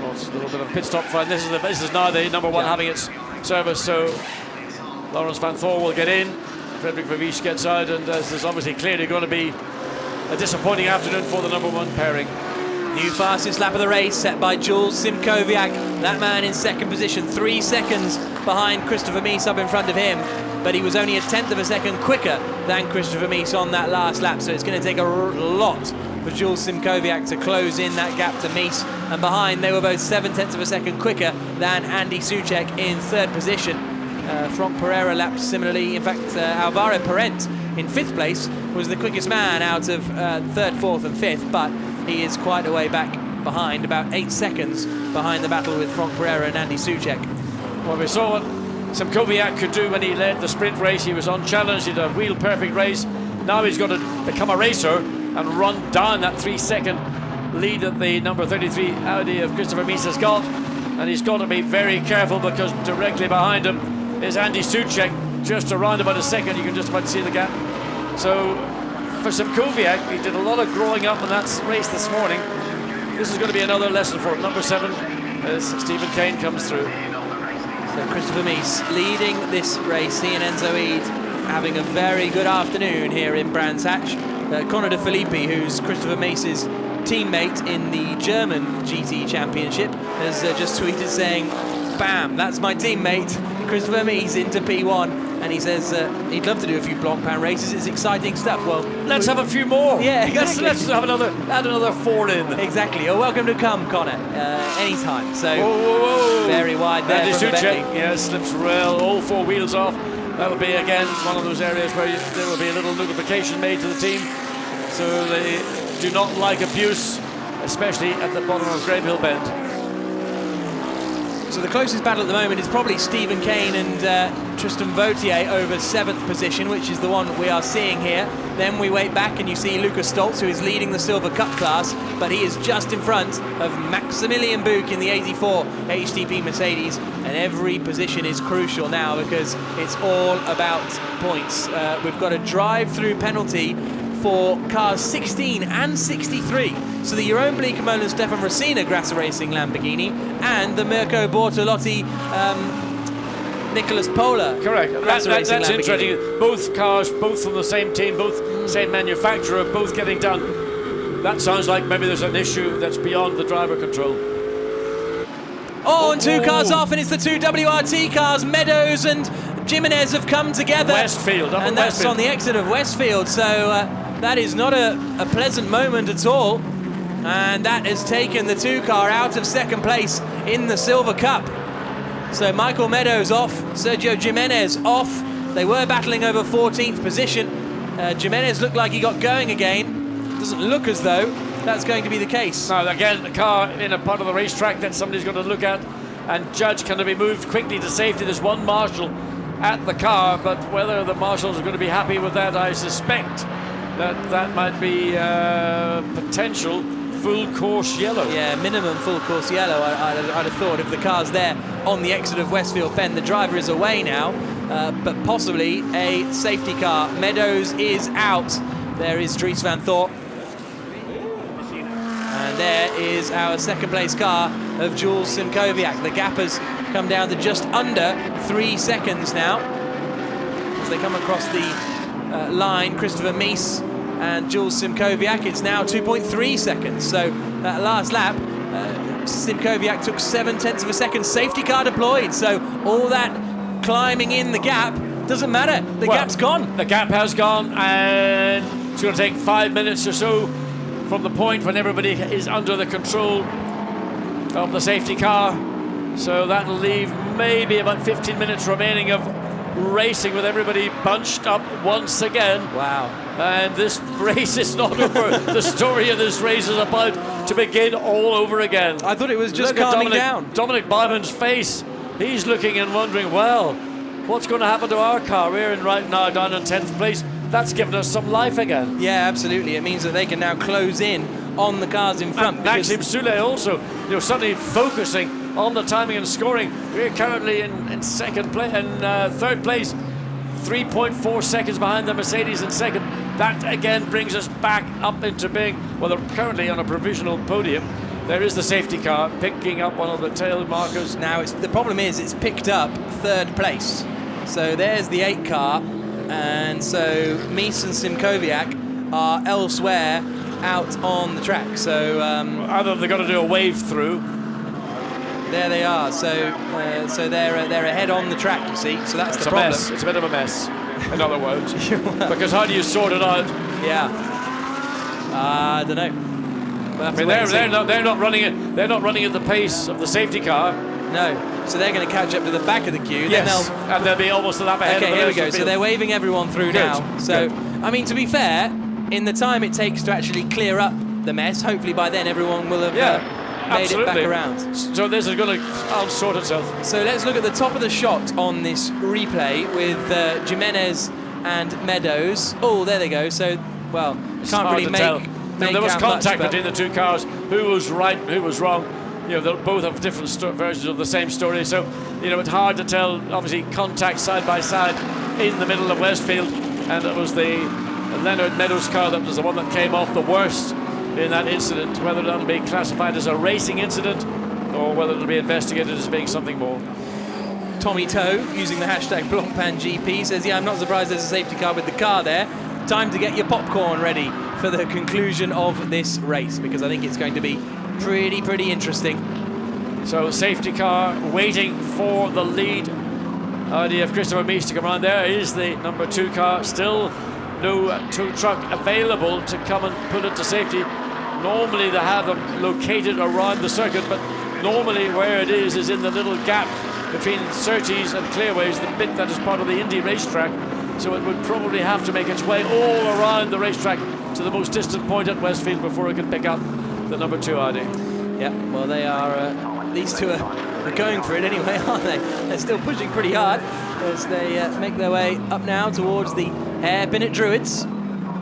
Well, it's a little bit of a pit stop fun. This is now the number 1 having its service. So Laurens Vanthoor will get in, Frederik Verwijs gets out, and there's obviously clearly going to be a disappointing afternoon for the number 1 pairing. New fastest lap of the race set by Jules Simkowiak. That man in second position, 3 seconds behind Christopher Mies up in front of him. But he was only a 1/10 of a second quicker than Christopher Mies on that last lap. So it's going to take a lot for Jules Simkowiak to close in that gap to Mies. And behind, they were both 7/10 of a second quicker than Andy Soucek in third position. Franck Pereira lapped similarly. In fact, Alvaro Parent in 5th place was the quickest man out of 3rd, 4th and 5th, but he is quite a way back behind, about 8 seconds behind the battle with Franck Pereira and Andy Soucek. Well, we saw what Simkowiak could do when he led the sprint race. He was unchallenged, he did a wheel perfect race. Now he's got to become a racer and run down that 3-second lead that the number 33 Audi of Christopher Mies has got. And he's got to be very careful, because directly behind him is Andy Soucek, just around about a second. You can just about see the gap. So for Simkowiak, he did a lot of growing up in that race this morning. This is going to be another lesson for him. Number 7 as Stephen Kane comes through. So Christopher Mies leading this race. He and Enzo Ede having a very good afternoon here in Brands Hatch. Conor De Filippi, who's Christopher Mies' teammate in the German GT Championship, has just tweeted saying, "Bam, that's my teammate, Christopher Mies into P1." And he says he'd love to do a few Blancpain races. It's exciting stuff. Well, let's have a few more. Yeah, exactly. Let's have add another 4 in. Exactly. You're welcome to come, Connor, anytime. So whoa. Very wide there. Andy from the Soucek, Bentley. yeah, slips rail, all 4 wheels off. That will be again one of those areas where there will be a little notification made to the team, so they do not like abuse, especially at the bottom of Grapehill Bend. So the closest battle at the moment is probably Stephen Kane and Tristan Vautier over 7th position, which is the one we are seeing here. Then we wait back and you see Lucas Stoltz, who is leading the Silver Cup class, but he is just in front of Maximilian Buch in the 84 HTP Mercedes, and every position is crucial now because it's all about points. We've got a drive-through penalty for cars 16 and 63. So the Jeroen Bleekemolen Stefan Racina Grasser Racing Lamborghini and the Mirko Bortolotti Nicholas Pola. Correct. That's interesting. Both cars, both from the same team, both same manufacturer, both getting done. That sounds like maybe there's an issue that's beyond the driver control. Oh, and 2 cars off, and it's the 2 WRT cars. Meadows and Jimenez have come together. Westfield, and that's Westfield. on the exit of Westfield. So that is not a pleasant moment at all. And that has taken the 2 car out of 2nd place in the Silver Cup. So Michael Meadows off, Sergio Jimenez off. They were battling over 14th position. Jimenez looked like he got going again. Doesn't look as though that's going to be the case. Now again, the car in a part of the racetrack that somebody's going to look at and judge, can it be moved quickly to safety. There's one marshal at the car, but whether the marshals are going to be happy with that, I suspect that might be potential full course yellow. Yeah, minimum full course yellow, I'd have thought, if the car's there on the exit of Westfield Bend. The driver is away now, but possibly a safety car. Meadows is out. There is Dries Vanthoor. And there is our 2nd place car of Jules Simkowiak. The gap has come down to just under 3 seconds now. As they come across the line, Christopher Mies and Jules Simkowiak, it's now 2.3 seconds. So that last lap, Simkowiak took 7/10 of a second. Safety car deployed, so all that climbing in the gap doesn't matter. The gap's gone. The gap has gone, and it's going to take 5 minutes or so from the point when everybody is under the control of the safety car. So that'll leave maybe about 15 minutes remaining of racing with everybody bunched up once again. Wow. And this race is not over. The story of this race is about to begin all over again. I thought it was just calming down. Dominic Bauman's face. He's looking and wondering, well, what's going to happen to our car? We're in right now down in 10th place. That's given us some life again. Yeah, absolutely. It means that they can now close in on the cars in front. And Maxime Soulet also, suddenly focusing on the timing and scoring. We're currently in 3rd place, 3.4 seconds behind the Mercedes in 2nd. That again brings us back up into being, well, they're currently on a provisional podium, There is the safety car picking up one of the tail markers. Now, the problem is it's picked up 3rd place. So there's the 8 car, and so Mies and Simkowiak are elsewhere out on the track. So either they've got to do a wave through. There they are. So they're ahead on the track, you see. So that's the problem. Mess. It's a bit of a mess, in other words. Because how do you sort it out? Yeah. I don't know. I mean, they're not running it. They're not running at the pace of the safety car. No. So they're going to catch up to the back of the queue. Yes. And they'll be almost a lap ahead. Okay, of the here we go. field. So they're waving everyone through now. So I mean, to be fair, in the time it takes to actually clear up the mess, hopefully by then everyone will have made it back around. So this is going to sort itself. So let's look at the top of the shot on this replay with Jimenez and Meadows. Oh, there they go. So, well, can't really make there was contact much, between the two cars. Who was right and who was wrong? You know, they both have different versions of the same story. So, you know, it's hard to tell. Obviously, contact side by side in the middle of Westfield, and it was the Leonard Meadows car that was the one that came off the worst in that incident. Whether that'll be classified as a racing incident or whether it'll be investigated as being something more. Tommy Toe, using the hashtag BlancPainGP, says, yeah, I'm not surprised there's a safety car with the car there. Time to get your popcorn ready for the conclusion of this race, because I think it's going to be pretty interesting. So safety car waiting for the lead idea of Christopher Mies to come around. There is the number 2 car, still no tow truck available to come and put it to safety. Normally they have them located around the circuit, but normally where it is in the little gap between Surtees and Clearways, the bit that is part of the Indy racetrack. So it would probably have to make its way all around the racetrack to the most distant point at Westfield before it can pick up the number 2 Audi. Yeah, well, they are, these two are going for it anyway, aren't they? They're still pushing pretty hard as they make their way up now towards the hairpin at Druids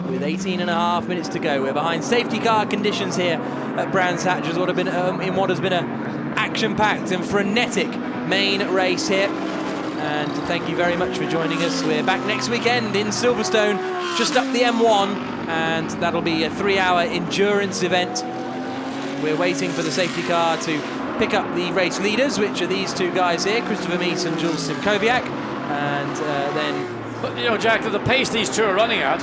with 18.5 minutes to go. We're behind safety car conditions here at Brands Hatch, in what has been a action-packed and frenetic main race here. And thank you very much for joining us. We're back next weekend in Silverstone, just up the M1, and that'll be a 3-hour endurance event. We're waiting for the safety car to pick up the race leaders, which are these 2 guys here, Christopher Mies and Jules Simkowiak, and then... But, you know, Jack, at the pace these 2 are running at,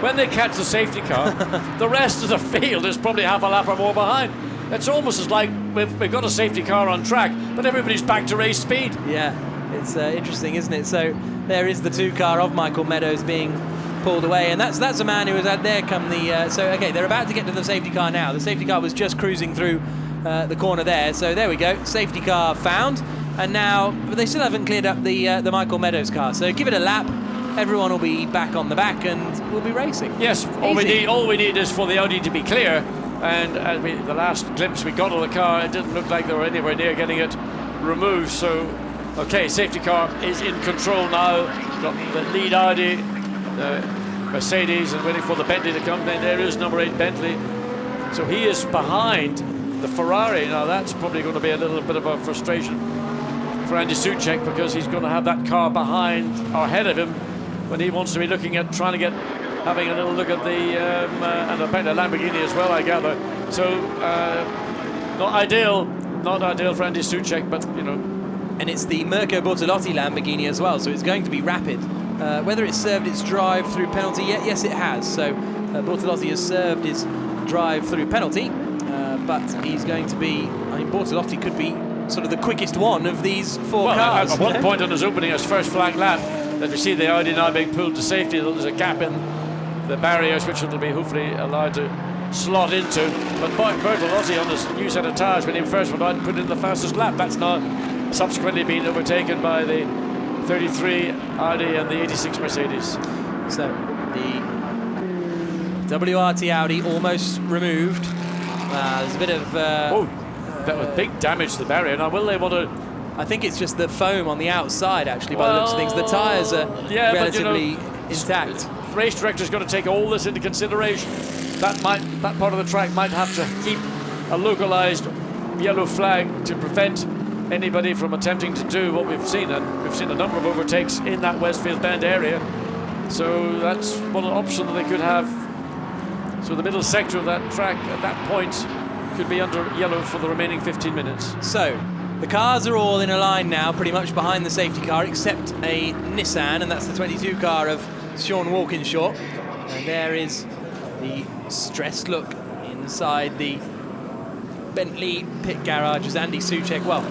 when they catch the safety car, the rest of the field is probably half a lap or more behind. It's almost as like we've got a safety car on track, but everybody's back to race speed. Yeah, it's interesting, isn't it? So there is the 2 car of Michael Meadows being pulled away, and that's a man who was out there come the... so, okay, they're about to get to the safety car now. The safety car was just cruising through the corner there, so there we go. Safety car found, and now... But they still haven't cleared up the Michael Meadows car, so give it a lap. Everyone will be back on the back, and we'll be racing. Yes, all we need is for the Audi to be clear, and the last glimpse we got of the car, it didn't look like they were anywhere near getting it removed. So, okay, safety car is in control now. Got the lead Audi, the Mercedes, and waiting for the Bentley to come. Then there is number 8 Bentley. So he is behind the Ferrari. Now that's probably going to be a little bit of a frustration for Andy Soucek, because he's going to have that car behind or ahead of him when he wants to be looking at having a little look at the and apparently a Lamborghini as well, I gather. So not ideal for Andy Soucek, but you know. And it's the Mirko Bortolotti Lamborghini as well, so it's going to be rapid. Whether it's served its drive-through penalty yet, yes, it has. So Bortolotti has served his drive-through penalty, but he's going to be. I mean, Bortolotti could be sort of the quickest one of these 4 cars. At one point on his opening, his first flag lap, that we see the Audi now being pulled to safety. There's a gap in the barriers, which will be hopefully allowed to slot into. But Bertolotti on his new set of tyres, when he first went out and put in the fastest lap, that's now subsequently been overtaken by the 33 Audi and the 86 Mercedes. So the WRT Audi almost removed. There's a bit of... that was big damage to the barrier. Now, will they want to... I think it's just the foam on the outside, actually, by the looks of things. The tyres are relatively intact. The race director's got to take all this into consideration. That part of the track might have to keep a localized yellow flag to prevent anybody from attempting to do what we've seen. And we've seen a number of overtakes in that Westfield Bend area. So that's one option that they could have. So the middle sector of that track at that point could be under yellow for the remaining 15 minutes. So, the cars are all in a line now, pretty much behind the safety car, except a Nissan, and that's the 22 car of Sean Walkinshaw. And there is the stressed look inside the Bentley pit garage as Andy Soucek, well,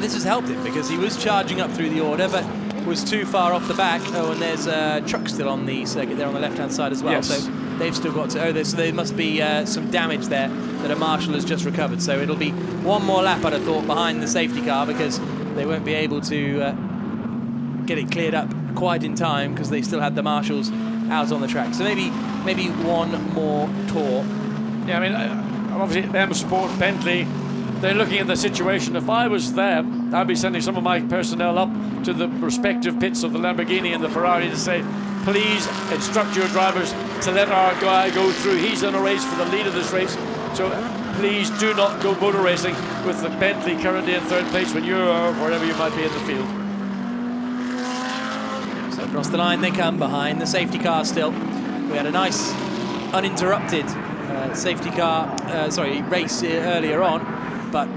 this has helped him because he was charging up through the order, but was too far off the back. Oh, and there's a truck still on the circuit there on the left-hand side as well. Yes. So they've still got to, so there must be some damage there that a marshal has just recovered. So it'll be one more lap, I'd have thought, behind the safety car because they won't be able to get it cleared up quite in time because they still had the marshals out on the track. So maybe one more tour. Yeah, I mean, obviously M Sport, Bentley, they're looking at the situation. If I was them, I'd be sending some of my personnel up to the respective pits of the Lamborghini and the Ferrari to say, please instruct your drivers to let our guy go through. He's in a race for the lead of this race. So please do not go motor racing with the Bentley currently in third place when you are wherever you might be in the field. So across the line they come behind the safety car still. We had a nice uninterrupted safety car, race earlier on, but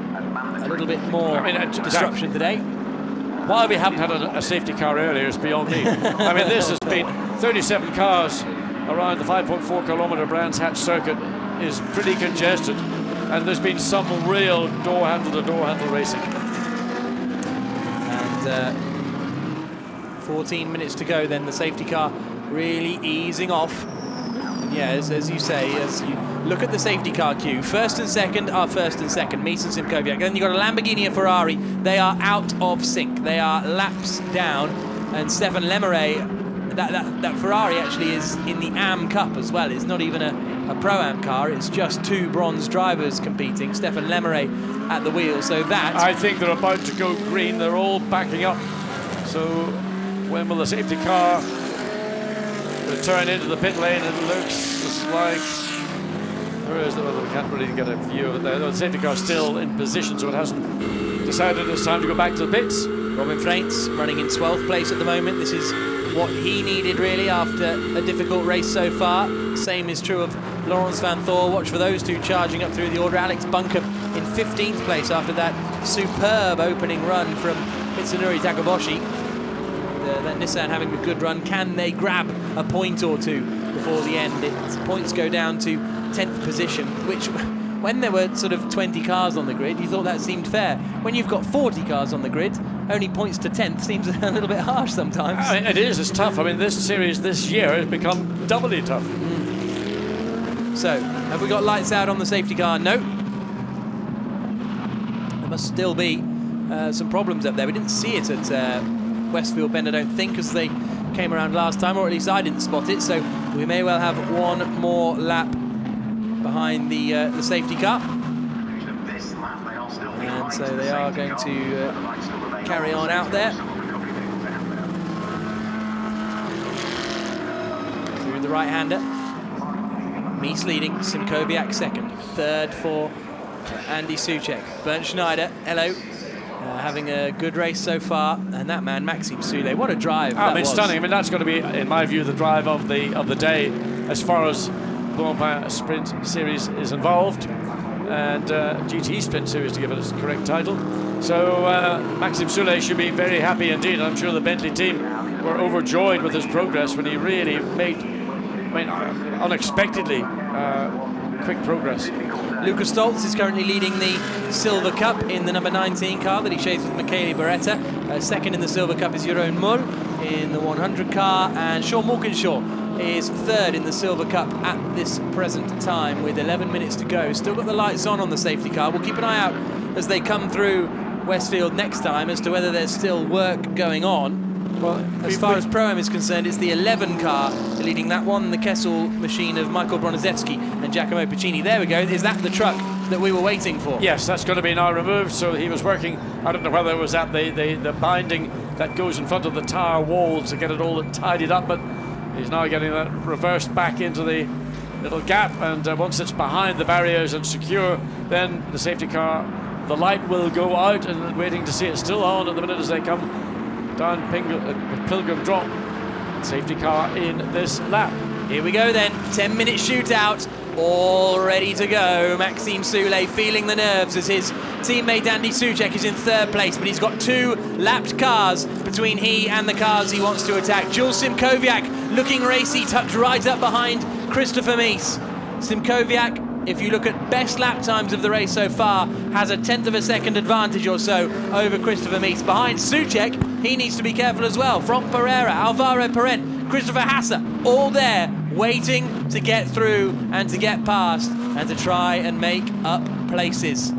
a little bit more disruption today. Why we haven't had a safety car earlier is beyond me. I mean, this has been 37 cars around the 5.4 kilometre Brands Hatch circuit is pretty congested, and there's been some real door handle to door handle racing. And 14 minutes to go then, the safety car really easing off. And yeah, as you say, as you look at the safety car queue, first and second are first and second, Mies and Simkowiak. Then you've got a Lamborghini and Ferrari. They are out of sync. They are laps down. And Stefan Lemeret, that Ferrari actually is in the AM Cup as well. It's not even a Pro-Am car. It's just two bronze drivers competing. Stefan Lemeret at the wheel. So that... I think they're about to go green. They're all backing up. So when will the safety car return into the pit lane? It looks like... Where is the weather? We can't really get a view of it there. The safety car's still in position, so it hasn't decided it's time to go back to the pits. Robin Freins running in 12th place at the moment. This is what he needed really after a difficult race so far. Same is true of Laurens van Thor. Watch for those two charging up through the order. Alex Buncombe in 15th place after that superb opening run from Mitsunori Takebashi. That Nissan having a good run. Can they grab a point or two before the end? Points go down to 10th position, which when there were sort of 20 cars on the grid, you thought that seemed fair. When you've got 40 cars on the grid, only points to 10th seems a little bit harsh sometimes. I mean, it is, it's tough. I mean, this series this year has become doubly tough. So, have we got lights out on the safety car? No. There must still be some problems up there. We didn't see it at Westfield Bend, I don't think, as they came around last time, or at least I didn't spot it. So we may well have one more lap behind the safety car. And so they are going to carry on out there. Through the right-hander. Mies leading, Simkowiak second. Third for Andy Soucek. Bernd Schneider, hello. Having a good race so far, and that man Maxime Soule, what a drive! I mean, stunning. I mean, that's got to be, in my view, the drive of the day, as far as Blancpain Sprint Series is involved, and GT Sprint Series to give it its correct title. So Maxime Soule should be very happy indeed. I'm sure the Bentley team were overjoyed with his progress when he really made, unexpectedly quick progress. Lukas Stoltz is currently leading the Silver Cup in the number 19 car that he shares with Michele Beretta. Second in the Silver Cup is Jeroen Mul in the 100 car, and Sean Walkinshaw is third in the Silver Cup at this present time with 11 minutes to go. Still got the lights on the safety car. We'll keep an eye out as they come through Westfield next time as to whether there's still work going on. Well, as far as Pro-Am is concerned, it's the 11 car leading that one, the Kessel machine of Michael Broniszewski and Giacomo Piccini. There we go. Is that the truck that we were waiting for? Yes, that's going to be now removed. So he was working, I don't know whether it was at the binding that goes in front of the tower walls to get it all tidied up, but he's now getting that reversed back into the little gap, and once it's behind the barriers and secure, then the safety car, the light will go out, and waiting to see it still on at the minute as they come down Pilgrim Drop. Safety car in this lap. Here we go then, 10-minute shootout. all ready to go. Maxime Soulé feeling the nerves as his teammate Andy Soucek is in third place, but he's got 2 lapped cars between he and the cars he wants to attack. Jules Simkowiak looking racy, tucked right up behind Christopher Mies. Simkowiak, if you look at best lap times of the race so far, has a 1/10 of a second advantage or so over Christopher Mies. Behind Soucek, he needs to be careful as well. Franck Pereira, Alvaro Parent, Christopher Hasse, all there waiting to get through and to get past and to try and make up places.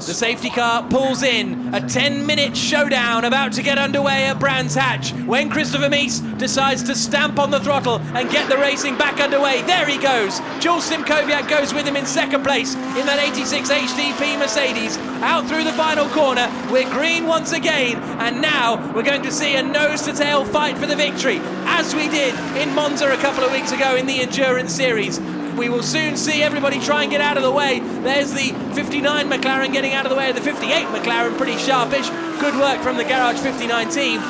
The safety car pulls in, a 10-minute showdown about to get underway at Brands Hatch when Christopher Mies decides to stamp on the throttle and get the racing back underway. There he goes. Jules Simkowiak goes with him in second place in that 86 HDP Mercedes. Out through the final corner, we're green once again, and now we're going to see a nose-to-tail fight for the victory, as we did in Monza a couple of weeks ago in the Endurance Series. We will soon see everybody try and get out of the way. There's the 59 McLaren getting out of the way of the 58 McLaren, pretty sharpish. Good work from the Garage 59 team.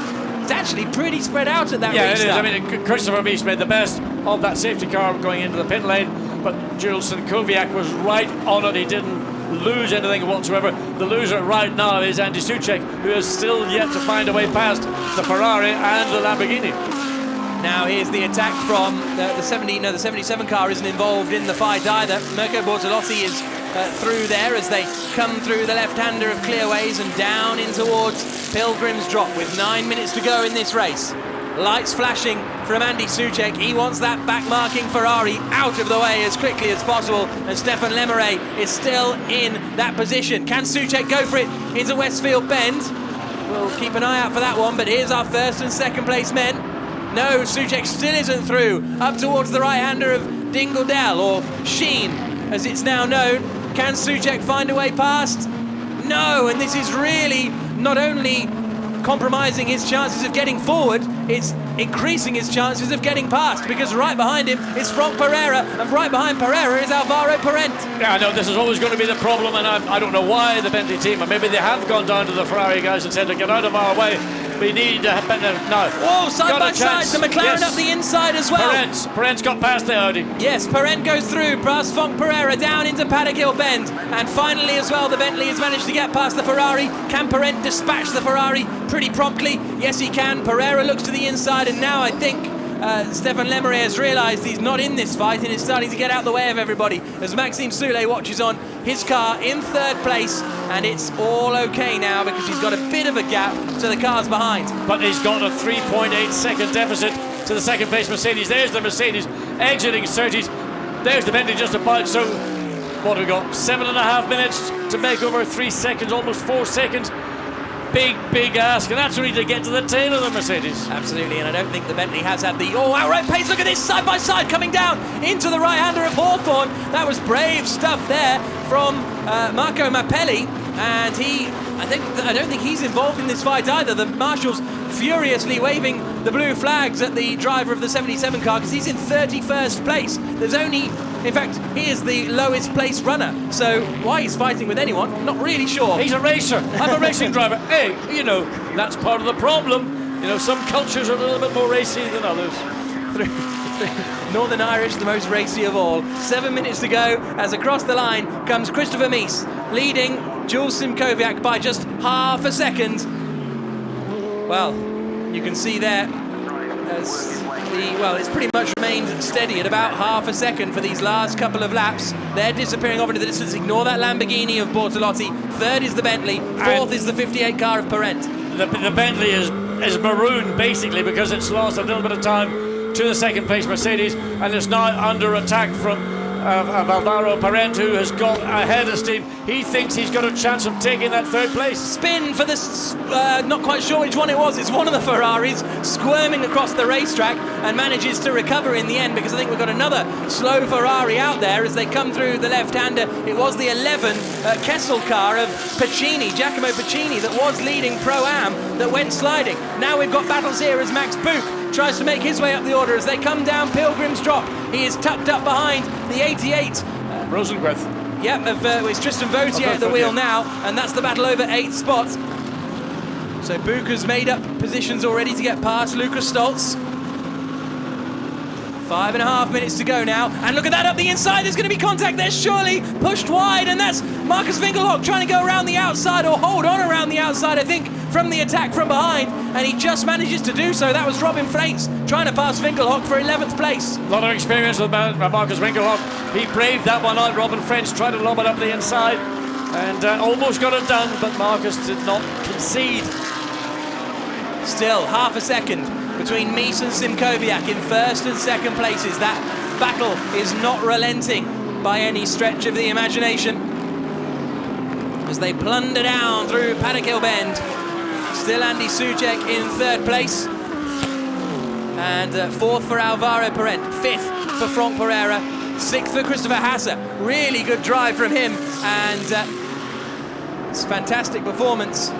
It's actually pretty spread out at that restart. It is. I mean, Christopher Mies made the best of that safety car going into the pit lane, but Jules Simkowiak was right on it. He didn't lose anything whatsoever. The loser right now is Andy Soucek, who is still yet to find a way past the Ferrari and the Lamborghini. Now here's the attack from the 77 car isn't involved in the fight either. Mirko Bortolotti is through there as they come through the left-hander of Clearways and down in towards Pilgrim's Drop with 9 minutes to go in this race. Lights flashing from Andy Soucek. He wants that back-marking Ferrari out of the way as quickly as possible, and Stefan Lemeray is still in that position. Can Soucek go for it into Westfield Bend? We'll keep an eye out for that one, but here's our first and second place men. No, Soucek still isn't through. Up towards the right-hander of Dingledell, or Sheen, as it's now known. Can Soucek find a way past? No, and this is really not only compromising his chances of getting forward, it's increasing his chances of getting past, because right behind him is Franck Pereira, and right behind Pereira is Alvaro Parent. Yeah, I know this is always going to be the problem, and I don't know why the Bentley team, or maybe they have gone down to the Ferrari guys and said to get out of our way. We need to no. Whoa, side by side, the McLaren up the inside as well. Parent's got past the Audi. Yes, Parent goes through, past Franck Pereira, down into Paddock Hill Bend. And finally as well, the Bentley has managed to get past the Ferrari. Can Parent dispatch the Ferrari pretty promptly? Yes, he can. Pereira looks to the inside, and now I think Stefan Lemeray has realised he's not in this fight and is starting to get out the way of everybody as Maxime Soulé watches on, his car in third place, and it's all okay now because he's got a bit of a gap to the cars behind. But he's got a 3.8 second deficit to the second place Mercedes. There's the Mercedes exiting Surtees. There's the Bentley just about. So what have we got? 7.5 minutes to make over 3 seconds, almost 4 seconds. Big ask, and that's really to get to the tail of the Mercedes. Absolutely, and I don't think the Bentley has had the outright pace. Look at this, side by side, coming down into the right-hander of Hawthorne. That was brave stuff there from Marco Mappelli, and I don't think he's involved in this fight either. The marshals furiously waving the blue flags at the driver of the 77 car because he's in 31st place. There's only, in fact, he is the lowest place runner. So why he's fighting with anyone, not really sure. He's a racer. I'm a racing driver. Hey, you know, that's part of the problem. You know, some cultures are a little bit more racy than others. Northern Irish, the most racy of all. 7 minutes to go as across the line comes Christopher Mies, leading Jules Simkowiak by just half a second. Well, you can see there as it's pretty much remained steady at about half a second for these last couple of laps. They're disappearing off into the distance. Ignore that Lamborghini of Bortolotti. Third is the Bentley. Fourth is the 58 car of Parent. The Bentley is marooned basically because it's lost a little bit of time to the second place Mercedes, and it's now under attack from Alvaro Parent, who has got ahead of steam. He thinks he's got a chance of taking that third place. Spin for this, not quite sure which one it was. It's one of the Ferraris squirming across the racetrack and manages to recover in the end, because I think we've got another slow Ferrari out there as they come through the left-hander. It was the 11 Kessel car of Pacini, Giacomo Pacini, that was leading Pro-Am, that went sliding. Now we've got battles here as Max Buch tries to make his way up the order as they come down Pilgrim's Drop. He is tucked up behind the 88. Rosenquist. Yep, it's Tristan Vautier at the wheel now, and that's the battle over 8th spot. So Buch has made up positions already to get past Lucas Stoltz. 5.5 minutes to go now, and look at that up the inside. There's going to be contact there, surely. Pushed wide, and that's Marcus Winkelhock trying to go around the outside, or hold on around the outside, I think, from the attack from behind, and he just manages to do so. That was Robin Freites trying to pass Winkelhock for 11th place. A lot of experience with Marcus Winkelhock. He braved that one out. Robin Freites tried to lob it up the inside, and almost got it done, but Marcus did not concede. Still, half a second between Mees and Simkowiak in first and second places. That battle is not relenting by any stretch of the imagination as they plunder down through Paddock Hill Bend. Still Andy Soucek in third place, and fourth for Alvaro Parent, fifth for Franck Pereira, sixth for Christopher Hasse. Really good drive from him, and it's a fantastic performance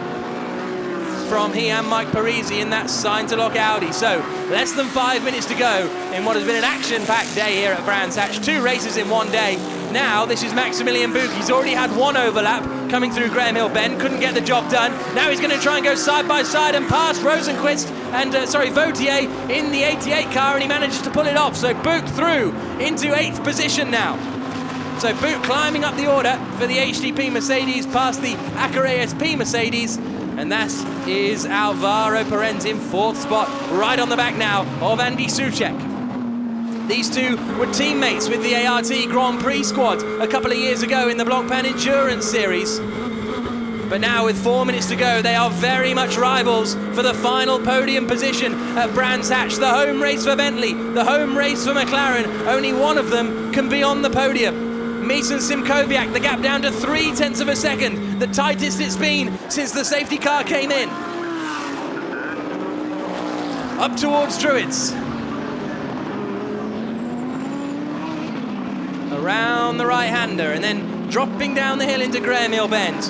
from he and Mike Parisi in that sign-to-lock Audi. So less than 5 minutes to go in what has been an action-packed day here at Brands Hatch. 2 races in one day. Now this is Maximilian Buch. He's already had one overlap coming through Graham Hill Bend, couldn't get the job done. Now he's going to try and go side by side and pass Rosenquist and Vautier in the 88 car, and he manages to pull it off. So Buch through into 8th position now. So Buch climbing up the order for the HTP Mercedes past the Acura ASP Mercedes, and that is Alvaro Parent in 4th spot, right on the back now of Andy Soucek. These two were teammates with the ART Grand Prix squad a couple of years ago in the Blancpain Endurance Series. But now with 4 minutes to go, they are very much rivals for the final podium position at Brands Hatch. The home race for Bentley, the home race for McLaren. Only one of them can be on the podium. Mees and Simkowiak, the gap down to 0.3 of a second, the tightest it's been since the safety car came in. Up towards Druids. Around the right-hander, and then dropping down the hill into Graham Hill Bend.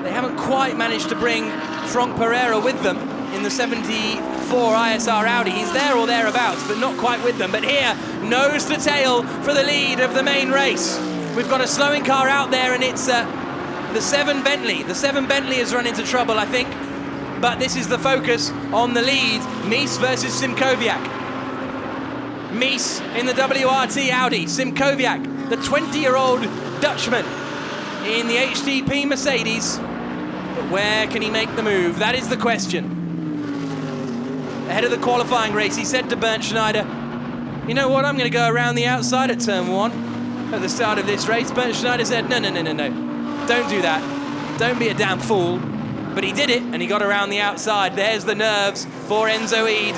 They haven't quite managed to bring Franck Pereira with them in the 74 ISR Audi. He's there or thereabouts, but not quite with them. But here, nose to tail for the lead of the main race. We've got a slowing car out there, and it's the 7 Bentley. The 7 Bentley has run into trouble, I think. But this is the focus on the lead. Mees versus Simkowiak. Mees in the WRT Audi. Simkowiak, the 20-year-old Dutchman in the HTP Mercedes. But where can he make the move? That is the question. Ahead of the qualifying race, he said to Bernd Schneider, you know what, I'm going to go around the outside at turn 1 at the start of this race. Bernd Schneider said, no, don't do that. Don't be a damn fool. But he did it, and he got around the outside. There's the nerves for Enzo Eid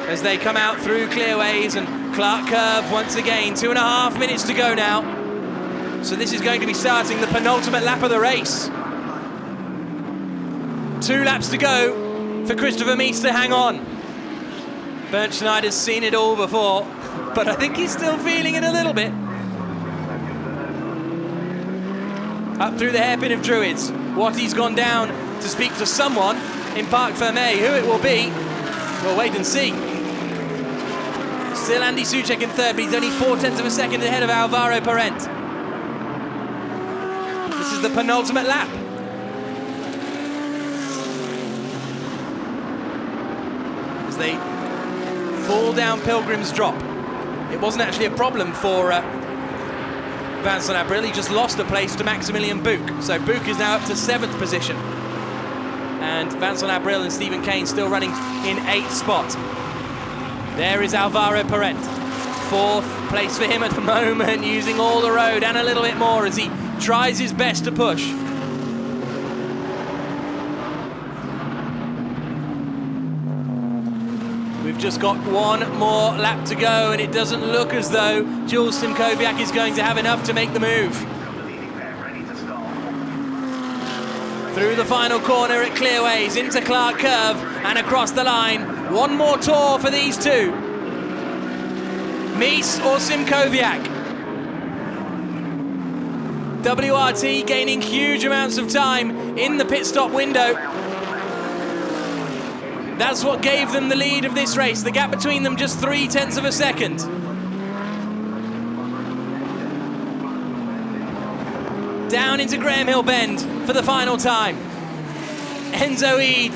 as they come out through Clearways and Clark Curve once again. 2.5 minutes to go now. So this is going to be starting the penultimate lap of the race. 2 laps to go for Christopher Mees to hang on. Bernd Schneider's seen it all before, but I think he's still feeling it a little bit. Up through the hairpin of Druids. Watty's gone down to speak to someone in Parc Fermé. Who it will be, we'll wait and see. Still Andy Soucek in third, but he's only 0.4 of a second ahead of Alvaro Parent. This is the penultimate lap. As they fall down Pilgrim's Drop. It wasn't actually a problem for Vincent Abril. He just lost a place to Maximilian Buch. So Buch is now up to 7th position. And Vincent Abril and Stephen Kane still running in 8th spot. There is Alvaro Parent. 4th place for him at the moment, using all the road and a little bit more as he tries his best to push. We've just got one more lap to go, and it doesn't look as though Jules Simkowiak is going to have enough to make the move. Through the final corner at Clearways, into Clark Curve, and across the line. One more tour for these two. Mees or Simkowiak. WRT gaining huge amounts of time in the pit stop window. That's what gave them the lead of this race. The gap between them just 0.3 of a second. Down into Graham Hill Bend for the final time. Enzo Eid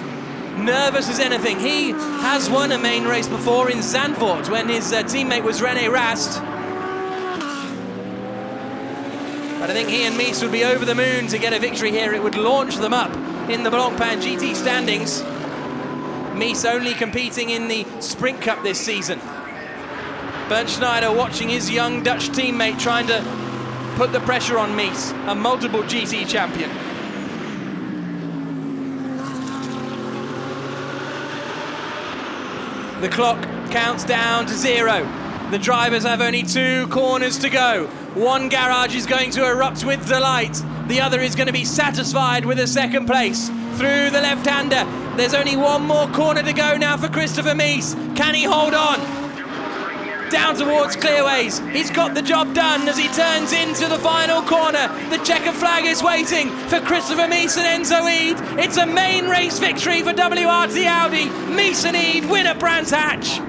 nervous as anything. He has won a main race before in Zandvoort when his teammate was René Rast. But I think he and Mies would be over the moon to get a victory here. It would launch them up in the Blancpain GT standings. Mies only competing in the Sprint Cup this season. Bernd Schneider watching his young Dutch teammate trying to put the pressure on Mies, a multiple GT champion. The clock counts down to 0. The drivers have only 2 corners to go. One garage is going to erupt with delight. The other is going to be satisfied with a second place. Through the left-hander, there's only one more corner to go now for Christopher Mies. Can he hold on? Down towards Clearways. He's got the job done as he turns into the final corner. The checkered flag is waiting for Christopher Mies and Enzo Ede. It's a main race victory for WRT Audi. Mies and Ede win at Brands Hatch.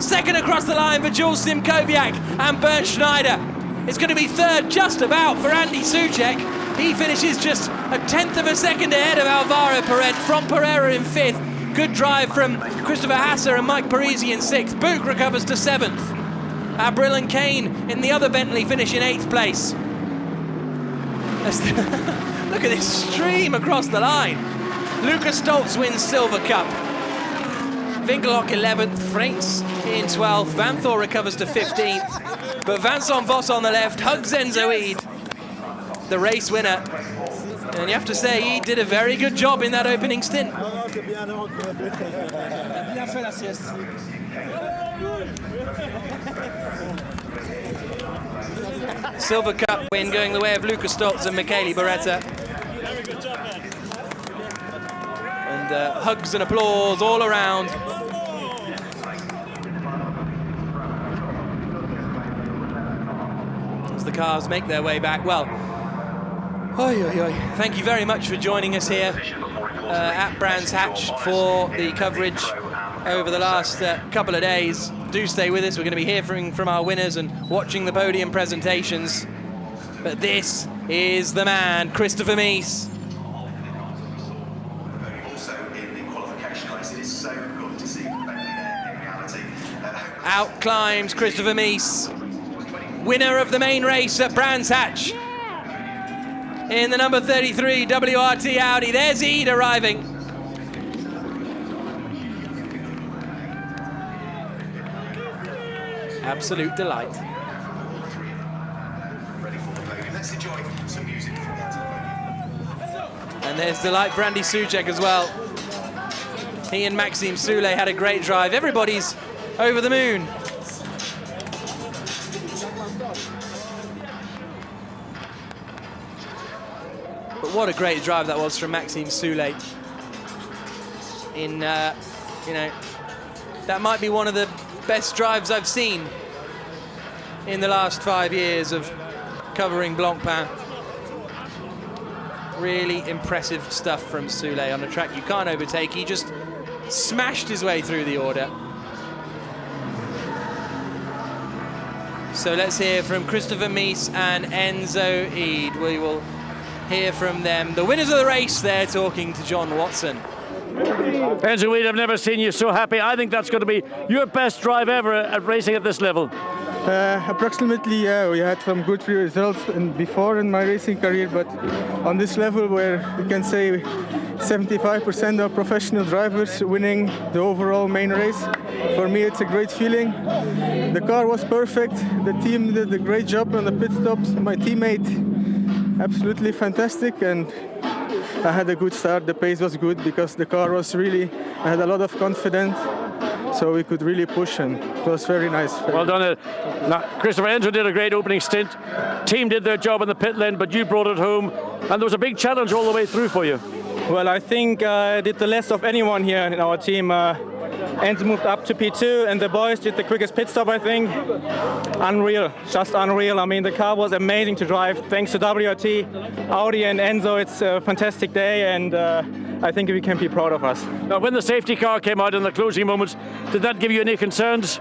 Second across the line for Jules Simkowiak and Bernd Schneider. It's going to be third just about for Andy Soucek. He finishes just a 1/10 of a second ahead of Alvaro Perez from Pereira in 5th. Good drive from Christopher Hasser and Mike Parisi in 6th. Book recovers to 7th. Abril and Kane in the other Bentley finish in 8th place. Look at this stream across the line. Lucas Stoltz wins Silver Cup. Winkelhock 11th, Frenks in 12th. Van Thor recovers to 15th. But Vincent Vos on the left hugs Enzo Ede, the race winner. And you have to say, he did a very good job in that opening stint. Silver Cup win going the way of Lucas Stoltz and Michele Beretta. And hugs and applause all around. As the cars make their way back. Well, thank you very much for joining us here at Brands Hatch for the coverage over the last couple of days. Do stay with us. We're going to be hearing from our winners and watching the podium presentations. But this is the man, Christopher Mies. Out climbs Christopher Mies, winner of the main race at Brands Hatch. In the number 33 WRT Audi, there's Ede arriving. Absolute delight. And there's delight for Andy Soucek as well. He and Maxime Soule had a great drive. Everybody's over the moon. But what a great drive that was from Maxime Soule. In, that might be one of the best drives I've seen in the last 5 years of covering Blancpain. Really impressive stuff from Soule on a track you can't overtake. He just smashed his way through the order. So let's hear from Christopher Mies and Enzo Ede. We will hear from them. The winners of the race, they're talking to John Watson. Enzo Ede, I've never seen you so happy. I think that's going to be your best drive ever at racing at this level. Approximately, yeah. We had some good results before in my racing career, but on this level where we can say 75% of professional drivers winning the overall main race, for me it's a great feeling. The car was perfect. The team did a great job on the pit stops. My teammate, absolutely fantastic, and I had a good start. The pace was good because the car was really, I had a lot of confidence, so we could really push, and it was very nice. Well done. Now, Christopher, Enzo did a great opening stint. Team did their job in the pit lane, but you brought it home, and there was a big challenge all the way through for you. Well, I think I did the less of anyone here in our team. Enzo moved up to P2, and the boys did the quickest pit stop, I think. Unreal, just unreal. I mean, the car was amazing to drive. Thanks to WRT, Audi and Enzo, it's a fantastic day, and I think we can be proud of us. Now, when the safety car came out in the closing moments, did that give you any concerns?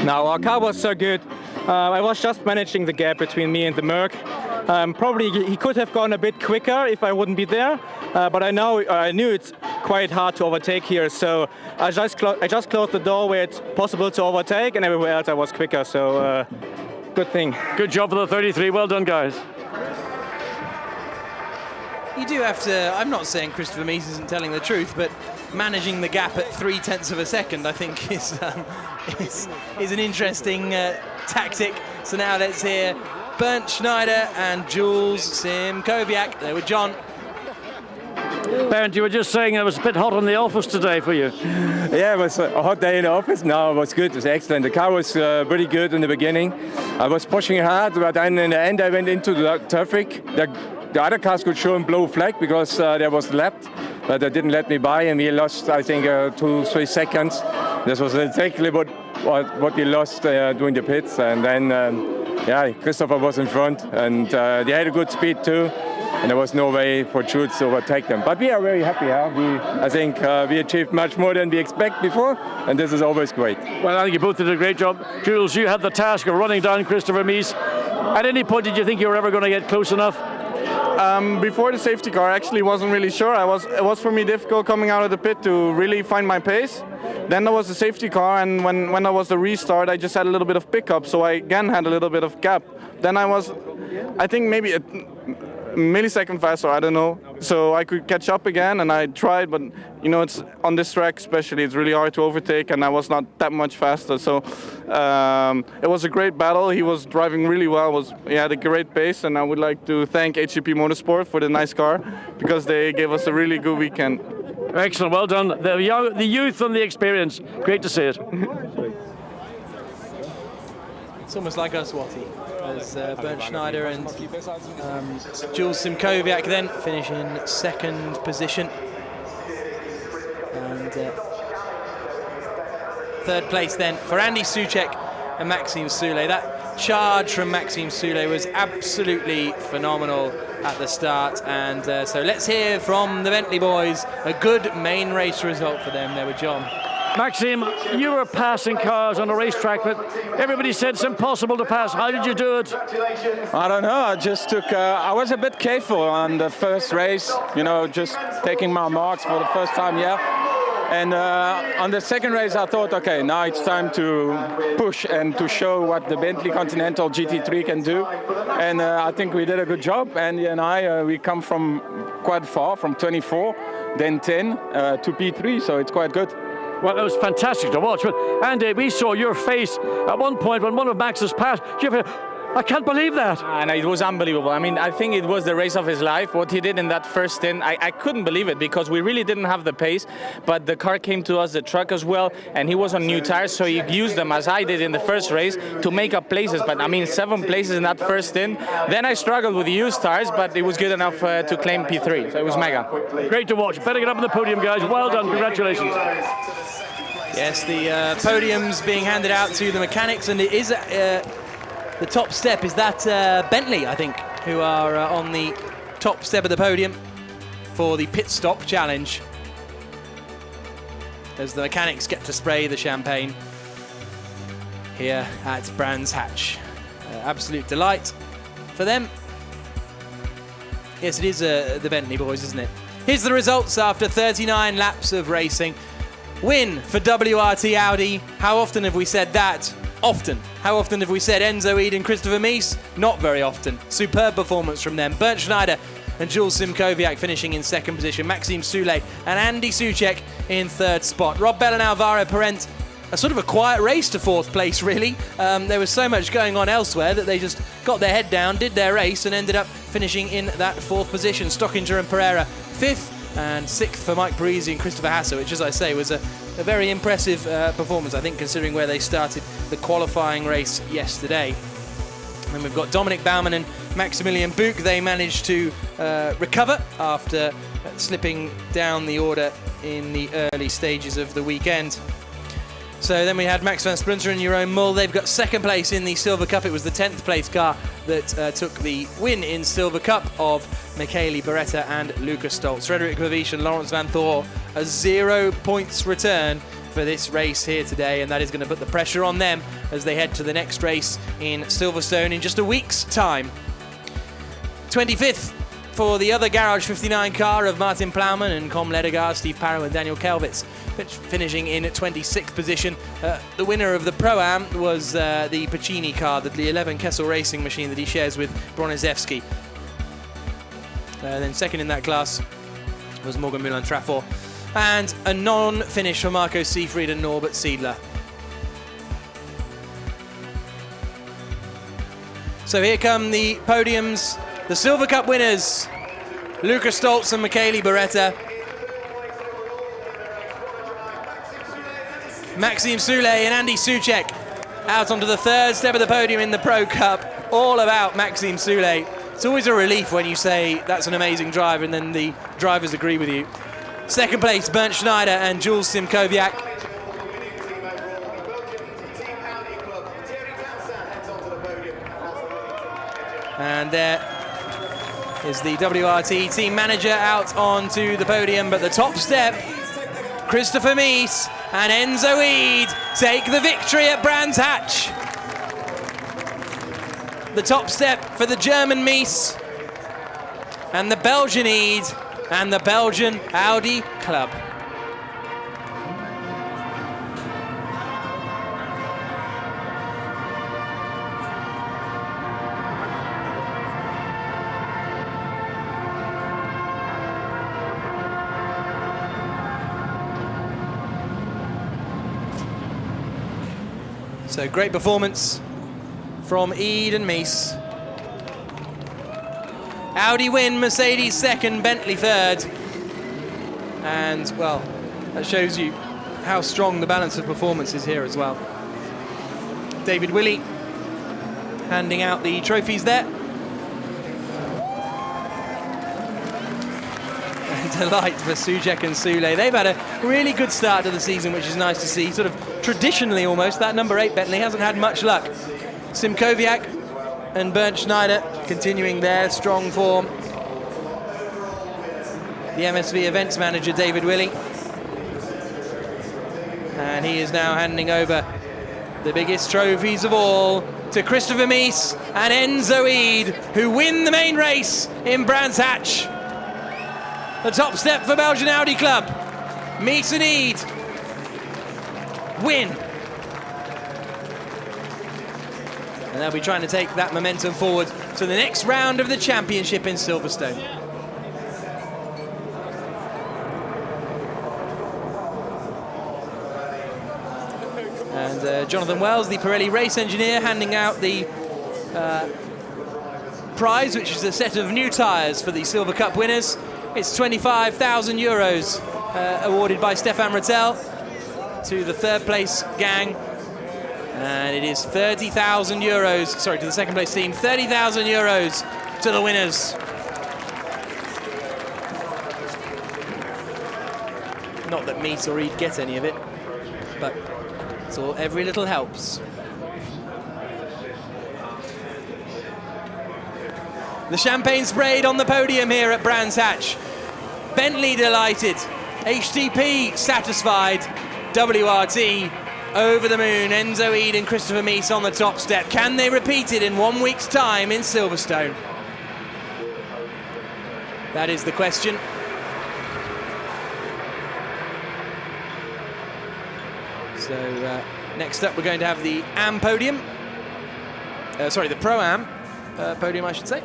No, our car was so good. I was just managing the gap between me and the Merc. Probably he could have gone a bit quicker if I wouldn't be there, but I knew it's quite hard to overtake here, so I just closed the door where it's possible to overtake, and everywhere else I was quicker, so good thing. Good job for the 33, well done guys. You do have to, I'm not saying Christopher Mies isn't telling the truth, but managing the gap at 0.3 of a second, I think, is an interesting tactic. So now let's hear Bernd Schneider and Jules Simkowiak. There with John. Bernd, you were just saying it was a bit hot in the office today for you. Yeah, it was a hot day in the office. No, it was good. It was excellent. The car was pretty good in the beginning. I was pushing hard, but then in the end I went into the traffic. The other cars could show and blow flag because there was left, but they didn't let me by, and we lost, I think, 2-3 seconds. This was exactly what we lost during the pits, and then yeah, Christopher was in front, and they had a good speed too, and there was no way for Jules to overtake them. But we are very happy. I think we achieved much more than we expect before, and this is always great. Well, I think you both did a great job. Jules, you had the task of running down Christopher Mies. At any point, did you think you were ever going to get close enough? Before the safety car, I actually wasn't really sure. It was for me difficult coming out of the pit to really find my pace. Then there was the safety car, and when there was the restart, I just had a little bit of pickup, so I again had a little bit of gap. Then I was, I think, maybe a millisecond faster, I don't know. So I could catch up again, and I tried, but you know, it's on this track especially, it's really hard to overtake, and I was not that much faster. So it was a great battle. He was driving really well. He had a great pace, and I would like to thank HCP Motorsport for the nice car, because they gave us a really good weekend. Excellent, well done. The youth and the experience. Great to see it. It's almost like us, Watty, as Bernd Schneider and Jules Simkowiak then finish in second position. And third place then for Andy Soucek and Maxime Soulé. That charge from Maxime Soulé was absolutely phenomenal at the start, and so let's hear from the Bentley boys. A good main race result for them there with John. Maxime, you were passing cars on a racetrack, but everybody said it's impossible to pass. How did you do it? I don't know. I just took. I was a bit careful on the first race. You know, just taking my marks for the first time. Yeah. And on the second race, I thought, okay, now it's time to push and to show what the Bentley Continental GT3 can do. And I think we did a good job. Andy and I, we come from quite far, from 24, then 10 to P3, so it's quite good. Well, it was fantastic to watch. But Andy, we saw your face at one point when one of Max's passed. I can't believe that. And it was unbelievable. I mean, I think it was the race of his life. What he did in that first stint, I couldn't believe it, because we really didn't have the pace, but the car came to us, the truck as well, and he was on new tires, so he used them, as I did in the first race, to make up places. But I mean, 7 places in that first stint. Then I struggled with the used tires, but it was good enough to claim P3, so it was mega. Great to watch. Better get up on the podium, guys. Well done. Congratulations. Yes, the podium's being handed out to the mechanics, and it is the top step is that Bentley, I think, who are on the top step of the podium for the pit stop challenge, as the mechanics get to spray the champagne here at Brands Hatch. Absolute delight for them. Yes, it is the Bentley boys, isn't it? Here's the results after 39 laps of racing. Win for WRT Audi. How often have we said that? Often. How often have we said Enzo Ede and Christopher Mies? Not very often. Superb performance from them. Bernd Schneider and Jules Simkowiak finishing in second position. Maxime Soulé and Andy Soucek in third spot. Rob Bell and Alvaro Parent, a sort of a quiet race to fourth place, really. There was so much going on elsewhere that they just got their head down, did their race, and ended up finishing in that fourth position. Stockinger and Pereira fifth, and sixth for Mike Parisi and Christopher Hasse, which, as I say, was a very impressive performance, I think, considering where they started the qualifying race yesterday. And we've got Dominic Baumann and Maximilian Buch. They managed to recover after slipping down the order in the early stages of the weekend. So then we had Max van Sprinter and Jeroen Mull. They've got second place in the Silver Cup. It was the 10th place car that took the win in Silver Cup of Michele Beretta and Lucas Stoltz. Frederik Vervies and Laurens van Thor, a 0 points return for this race here today, and that is going to put the pressure on them as they head to the next race in Silverstone in just a week's time. 25th for the other Garage 59 car of Martin Plowman and Com Ledegaard, Steve Parrow and Daniel Kelvitz, finishing in 26th position. The winner of the Pro-Am was the Pacini car, the 11 Kessel Racing machine that he shares with Broniszewski. Then second in that class was Morgan Moulin-Trafort, and a non-finish for Marco Seefried and Norbert Siedler. So here come the podiums, the Silver Cup winners, Luca Stoltz and Michele Beretta. Maxime Soule and Andy Soucek out onto the third step of the podium in the Pro Cup. All about Maxime Soule. It's always a relief when you say that's an amazing driver and then the drivers agree with you. Second place, Bernd Schneider and Jules Simkowiak. And there is the WRT team manager out onto the podium, but the top step, Christopher Mies and Enzo Eid take the victory at Brands Hatch. The top step for the German Mies and the Belgian Eid and the Belgian Audi Club. So great performance from Eid and Mies. Audi win, Mercedes second, Bentley third. And, well, that shows you how strong the balance of performance is here as well. David Willey handing out the trophies there. A delight for Soucek and Soule. They've had a really good start to the season, which is nice to see. Sort of traditionally almost, that number 8 Bentley hasn't had much luck. Simkowiak and Bernd Schneider continuing their strong form. The MSV events manager, David Willey. And he is now handing over the biggest trophies of all to Christopher Mies and Enzo Eid, who win the main race in Brands Hatch. The top step for Belgian Audi Club. Mies and Eid win. And they'll be trying to take that momentum forward to the next round of the championship in Silverstone. And Jonathan Wells, the Pirelli race engineer, handing out the prize, which is a set of new tyres for the Silver Cup winners. It's 25,000 euros awarded by Stefan Rattel to the third place gang. And it is 30,000 euros, sorry, to the second place team, 30,000 euros to the winners. Not that Mies or Eid get any of it, but it's all, every little helps. The champagne sprayed on the podium here at Brands Hatch. Bentley delighted, HTP satisfied, WRT over the moon. Enzo Eid and Christopher Mies on the top step. Can they repeat it in 1 week's time in Silverstone? That is the question. So next up we're going to have the AM podium. Sorry, the Pro-Am podium, I should say.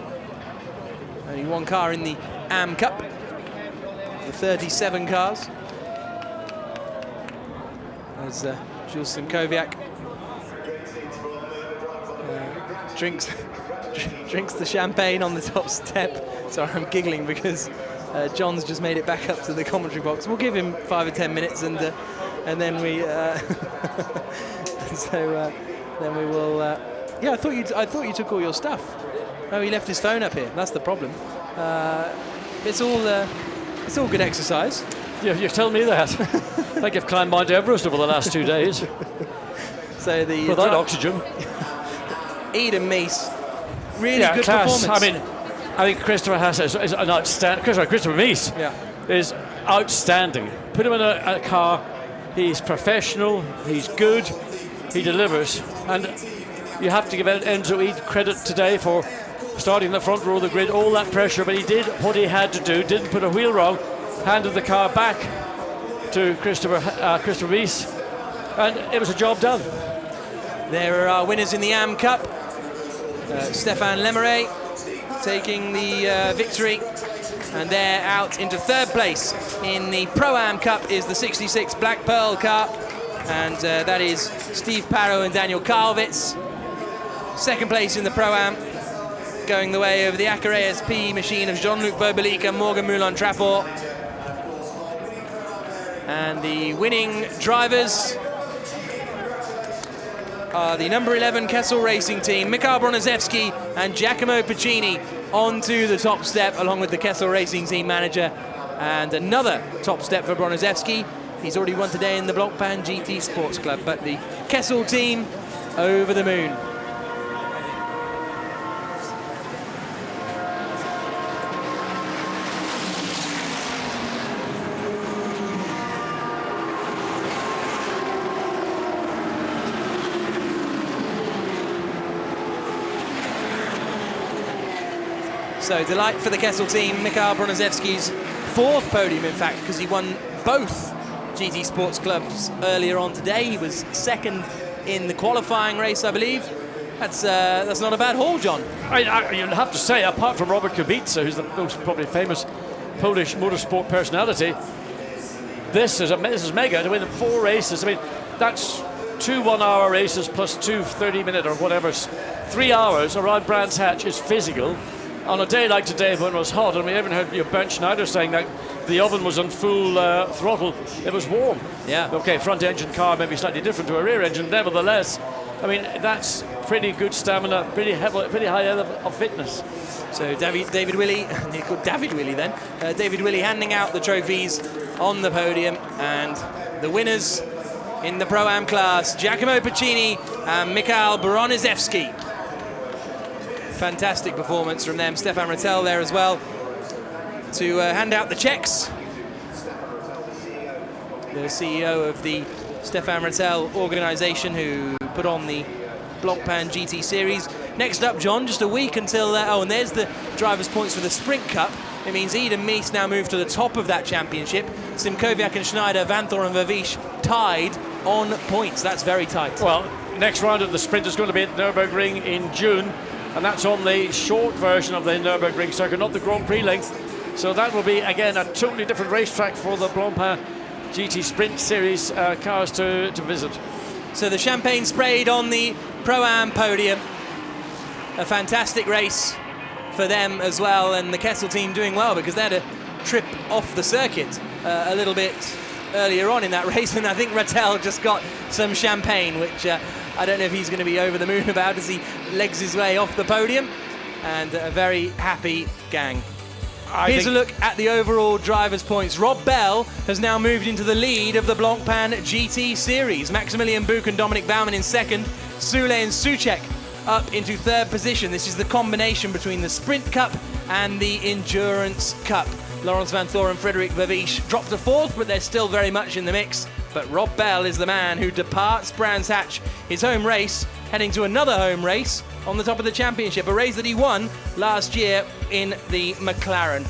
Only one car in the AM Cup. The 37 cars. As Jules Simkowiak drinks the champagne on the top step. Sorry, I'm giggling because John's just made it back up to the commentary box. We'll give him 5 or 10 minutes, and then we then we will. Yeah, I thought you took all your stuff. Oh, he left his phone up here. That's the problem. It's all good exercise. You tell me that. Like you've climbed Mount Everest over the last 2 days. So the without oxygen. Eid and Mies, really good class. performance. I mean, I think Christopher Haas is an outstanding. Christopher Mies is outstanding. Put him in a car. He's professional. He's good. He delivers. And you have to give Enzo Eid credit today for starting in the front row of the grid, all that pressure, but he did what he had to do, didn't put a wheel wrong, handed the car back to Christopher Wiese, and it was a job done. There are winners in the AM Cup. Stéphane Lemeray taking the victory, and they're out into third place. In the Pro-Am Cup is the 66 Black Pearl car, and that is Steve Parrow and Daniel Karlwitz. Second place in the Pro-Am, going the way of the Acura ASP machine of Jean-Luc Bobelic and Morgan Moulin-Trafort. And the winning drivers are the number 11 Kessel Racing team, Mikhail Broniszewski and Giacomo Piccini onto the top step, along with the Kessel Racing team manager. And another top step for Broniszewski. He's already won today in the Blancpain GT Sports Club, but the Kessel team over the moon. So delight for the Kessel team. Mikhail Broniszewski's fourth podium, in fact, because he won both GT Sports Clubs earlier on today. He was second in the qualifying race, I believe. That's not a bad haul, John. You'll have to say, apart from Robert Kubica, who's the most probably famous Polish motorsport personality, this is mega to win 4 races. I mean, that's 2 1-hour races plus 2 30-minute or whatever. 3 hours around Brands Hatch is physical. On a day like today when it was hot, and we even heard Bernd Schneider saying that the oven was on full throttle, it was warm. Yeah. Okay, front engine car may be slightly different to a rear engine, nevertheless, I mean, that's pretty good stamina, pretty high level of fitness. So David Willey, called David Willey then, David Willey handing out the trophies on the podium, and the winners in the Pro-Am class, Giacomo Piccini and Mikhail Broniszewski. Fantastic performance from them. Stéphane Rattel there as well to hand out the checks. The CEO of the Stéphane Rattel organisation who put on the Blancpain GT Series. Next up, John, just a week until... and there's the drivers' points for the Sprint Cup. It means Eid and Mies now move to the top of that championship. Simkowiak and Schneider, Vanthor and Vervish tied on points. That's very tight. Well, next round of the Sprint is going to be at Nürburgring in June. And that's on the short version of the Nürburgring circuit, not the Grand Prix length. So that will be, again, a totally different racetrack for the Blancpain GT Sprint Series cars to visit. So the champagne sprayed on the Pro-Am podium. A fantastic race for them as well, and the Kessel team doing well because they had a trip off the circuit a little bit earlier on in that race, and I think Rattel just got some champagne, which I don't know if he's going to be over the moon about as he legs his way off the podium, and a very happy gang. Here's a look at the overall drivers' points. Rob Bell has now moved into the lead of the Blancpain GT Series. Maximilian Buch and Dominic Baumann in second. Sule and Soucek up into third position. This is the combination between the Sprint Cup and the Endurance Cup. Laurens Vanthor and Frederik Vervish dropped to fourth, but they're still very much in the mix. But Rob Bell is the man who departs Brands Hatch, his home race, heading to another home race on the top of the championship, a race that he won last year in the McLaren.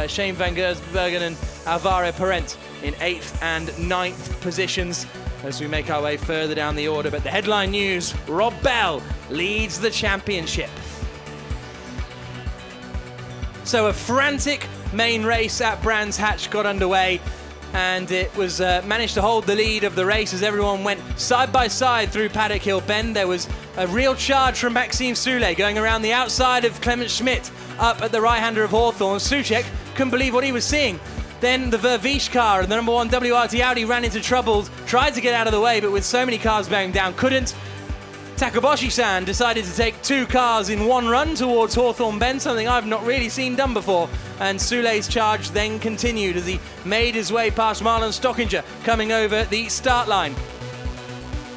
Shane van Gersbergen and Alvaro Parent in 8th and 9th positions as we make our way further down the order. But the headline news, Rob Bell leads the championship. So a frantic main race at Brands Hatch got underway, and it was managed to hold the lead of the race as everyone went side by side through Paddock Hill Bend. There was a real charge from Maxime Sule going around the outside of Clement Schmidt up at the right-hander of Hawthorn. Soucek couldn't believe what he was seeing. Then the Vervish car and the number 1 WRT Audi ran into trouble, tried to get out of the way, but with so many cars bearing down, couldn't. Takebashi-san decided to take 2 cars in one run towards Hawthorn Bend, something I've not really seen done before. And Sule's charge then continued as he made his way past Marlon Stockinger, coming over the start line.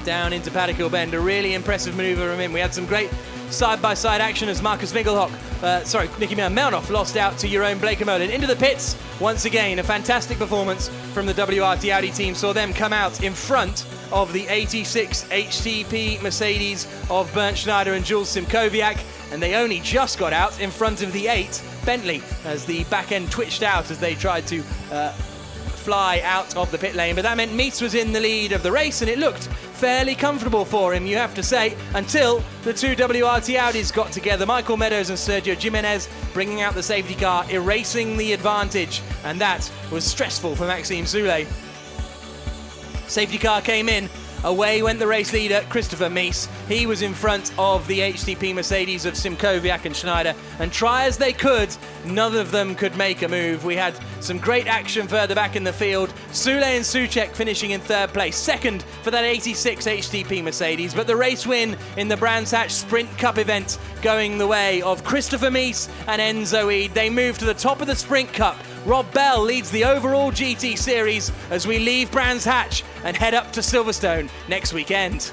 Down into Paddock Hill Bend, a really impressive manoeuvre from him. We had some great side-by-side action as Marcus Winkelhock, Nicky Melnoff lost out to Jeroen Bleekemolen. Into the pits, once again, a fantastic performance from the WRT Audi team. Saw them come out in front of the 86 HTP Mercedes of Bernd Schneider and Jules Simkowiak, and they only just got out in front of the 8 Bentley as the back end twitched out as they tried to fly out of the pit lane. But that meant Mees was in the lead of the race, and it looked fairly comfortable for him, you have to say, until the two WRT Audis got together. Michael Meadows and Sergio Jimenez bringing out the safety car, erasing the advantage, and that was stressful for Maxime Soule. Safety car came in. Away went the race leader, Christopher Mees. He was in front of the HTP Mercedes of Simkowiak and Schneider, and try as they could, none of them could make a move. We had some great action further back in the field. Soule and Soucek finishing in third place, second for that 86 HTP Mercedes, but the race win in the Brands Hatch Sprint Cup event going the way of Christopher Mees and Enzo Ede. They move to the top of the Sprint Cup. Rob Bell leads the overall GT series as we leave Brands Hatch and head up to Silverstone next weekend.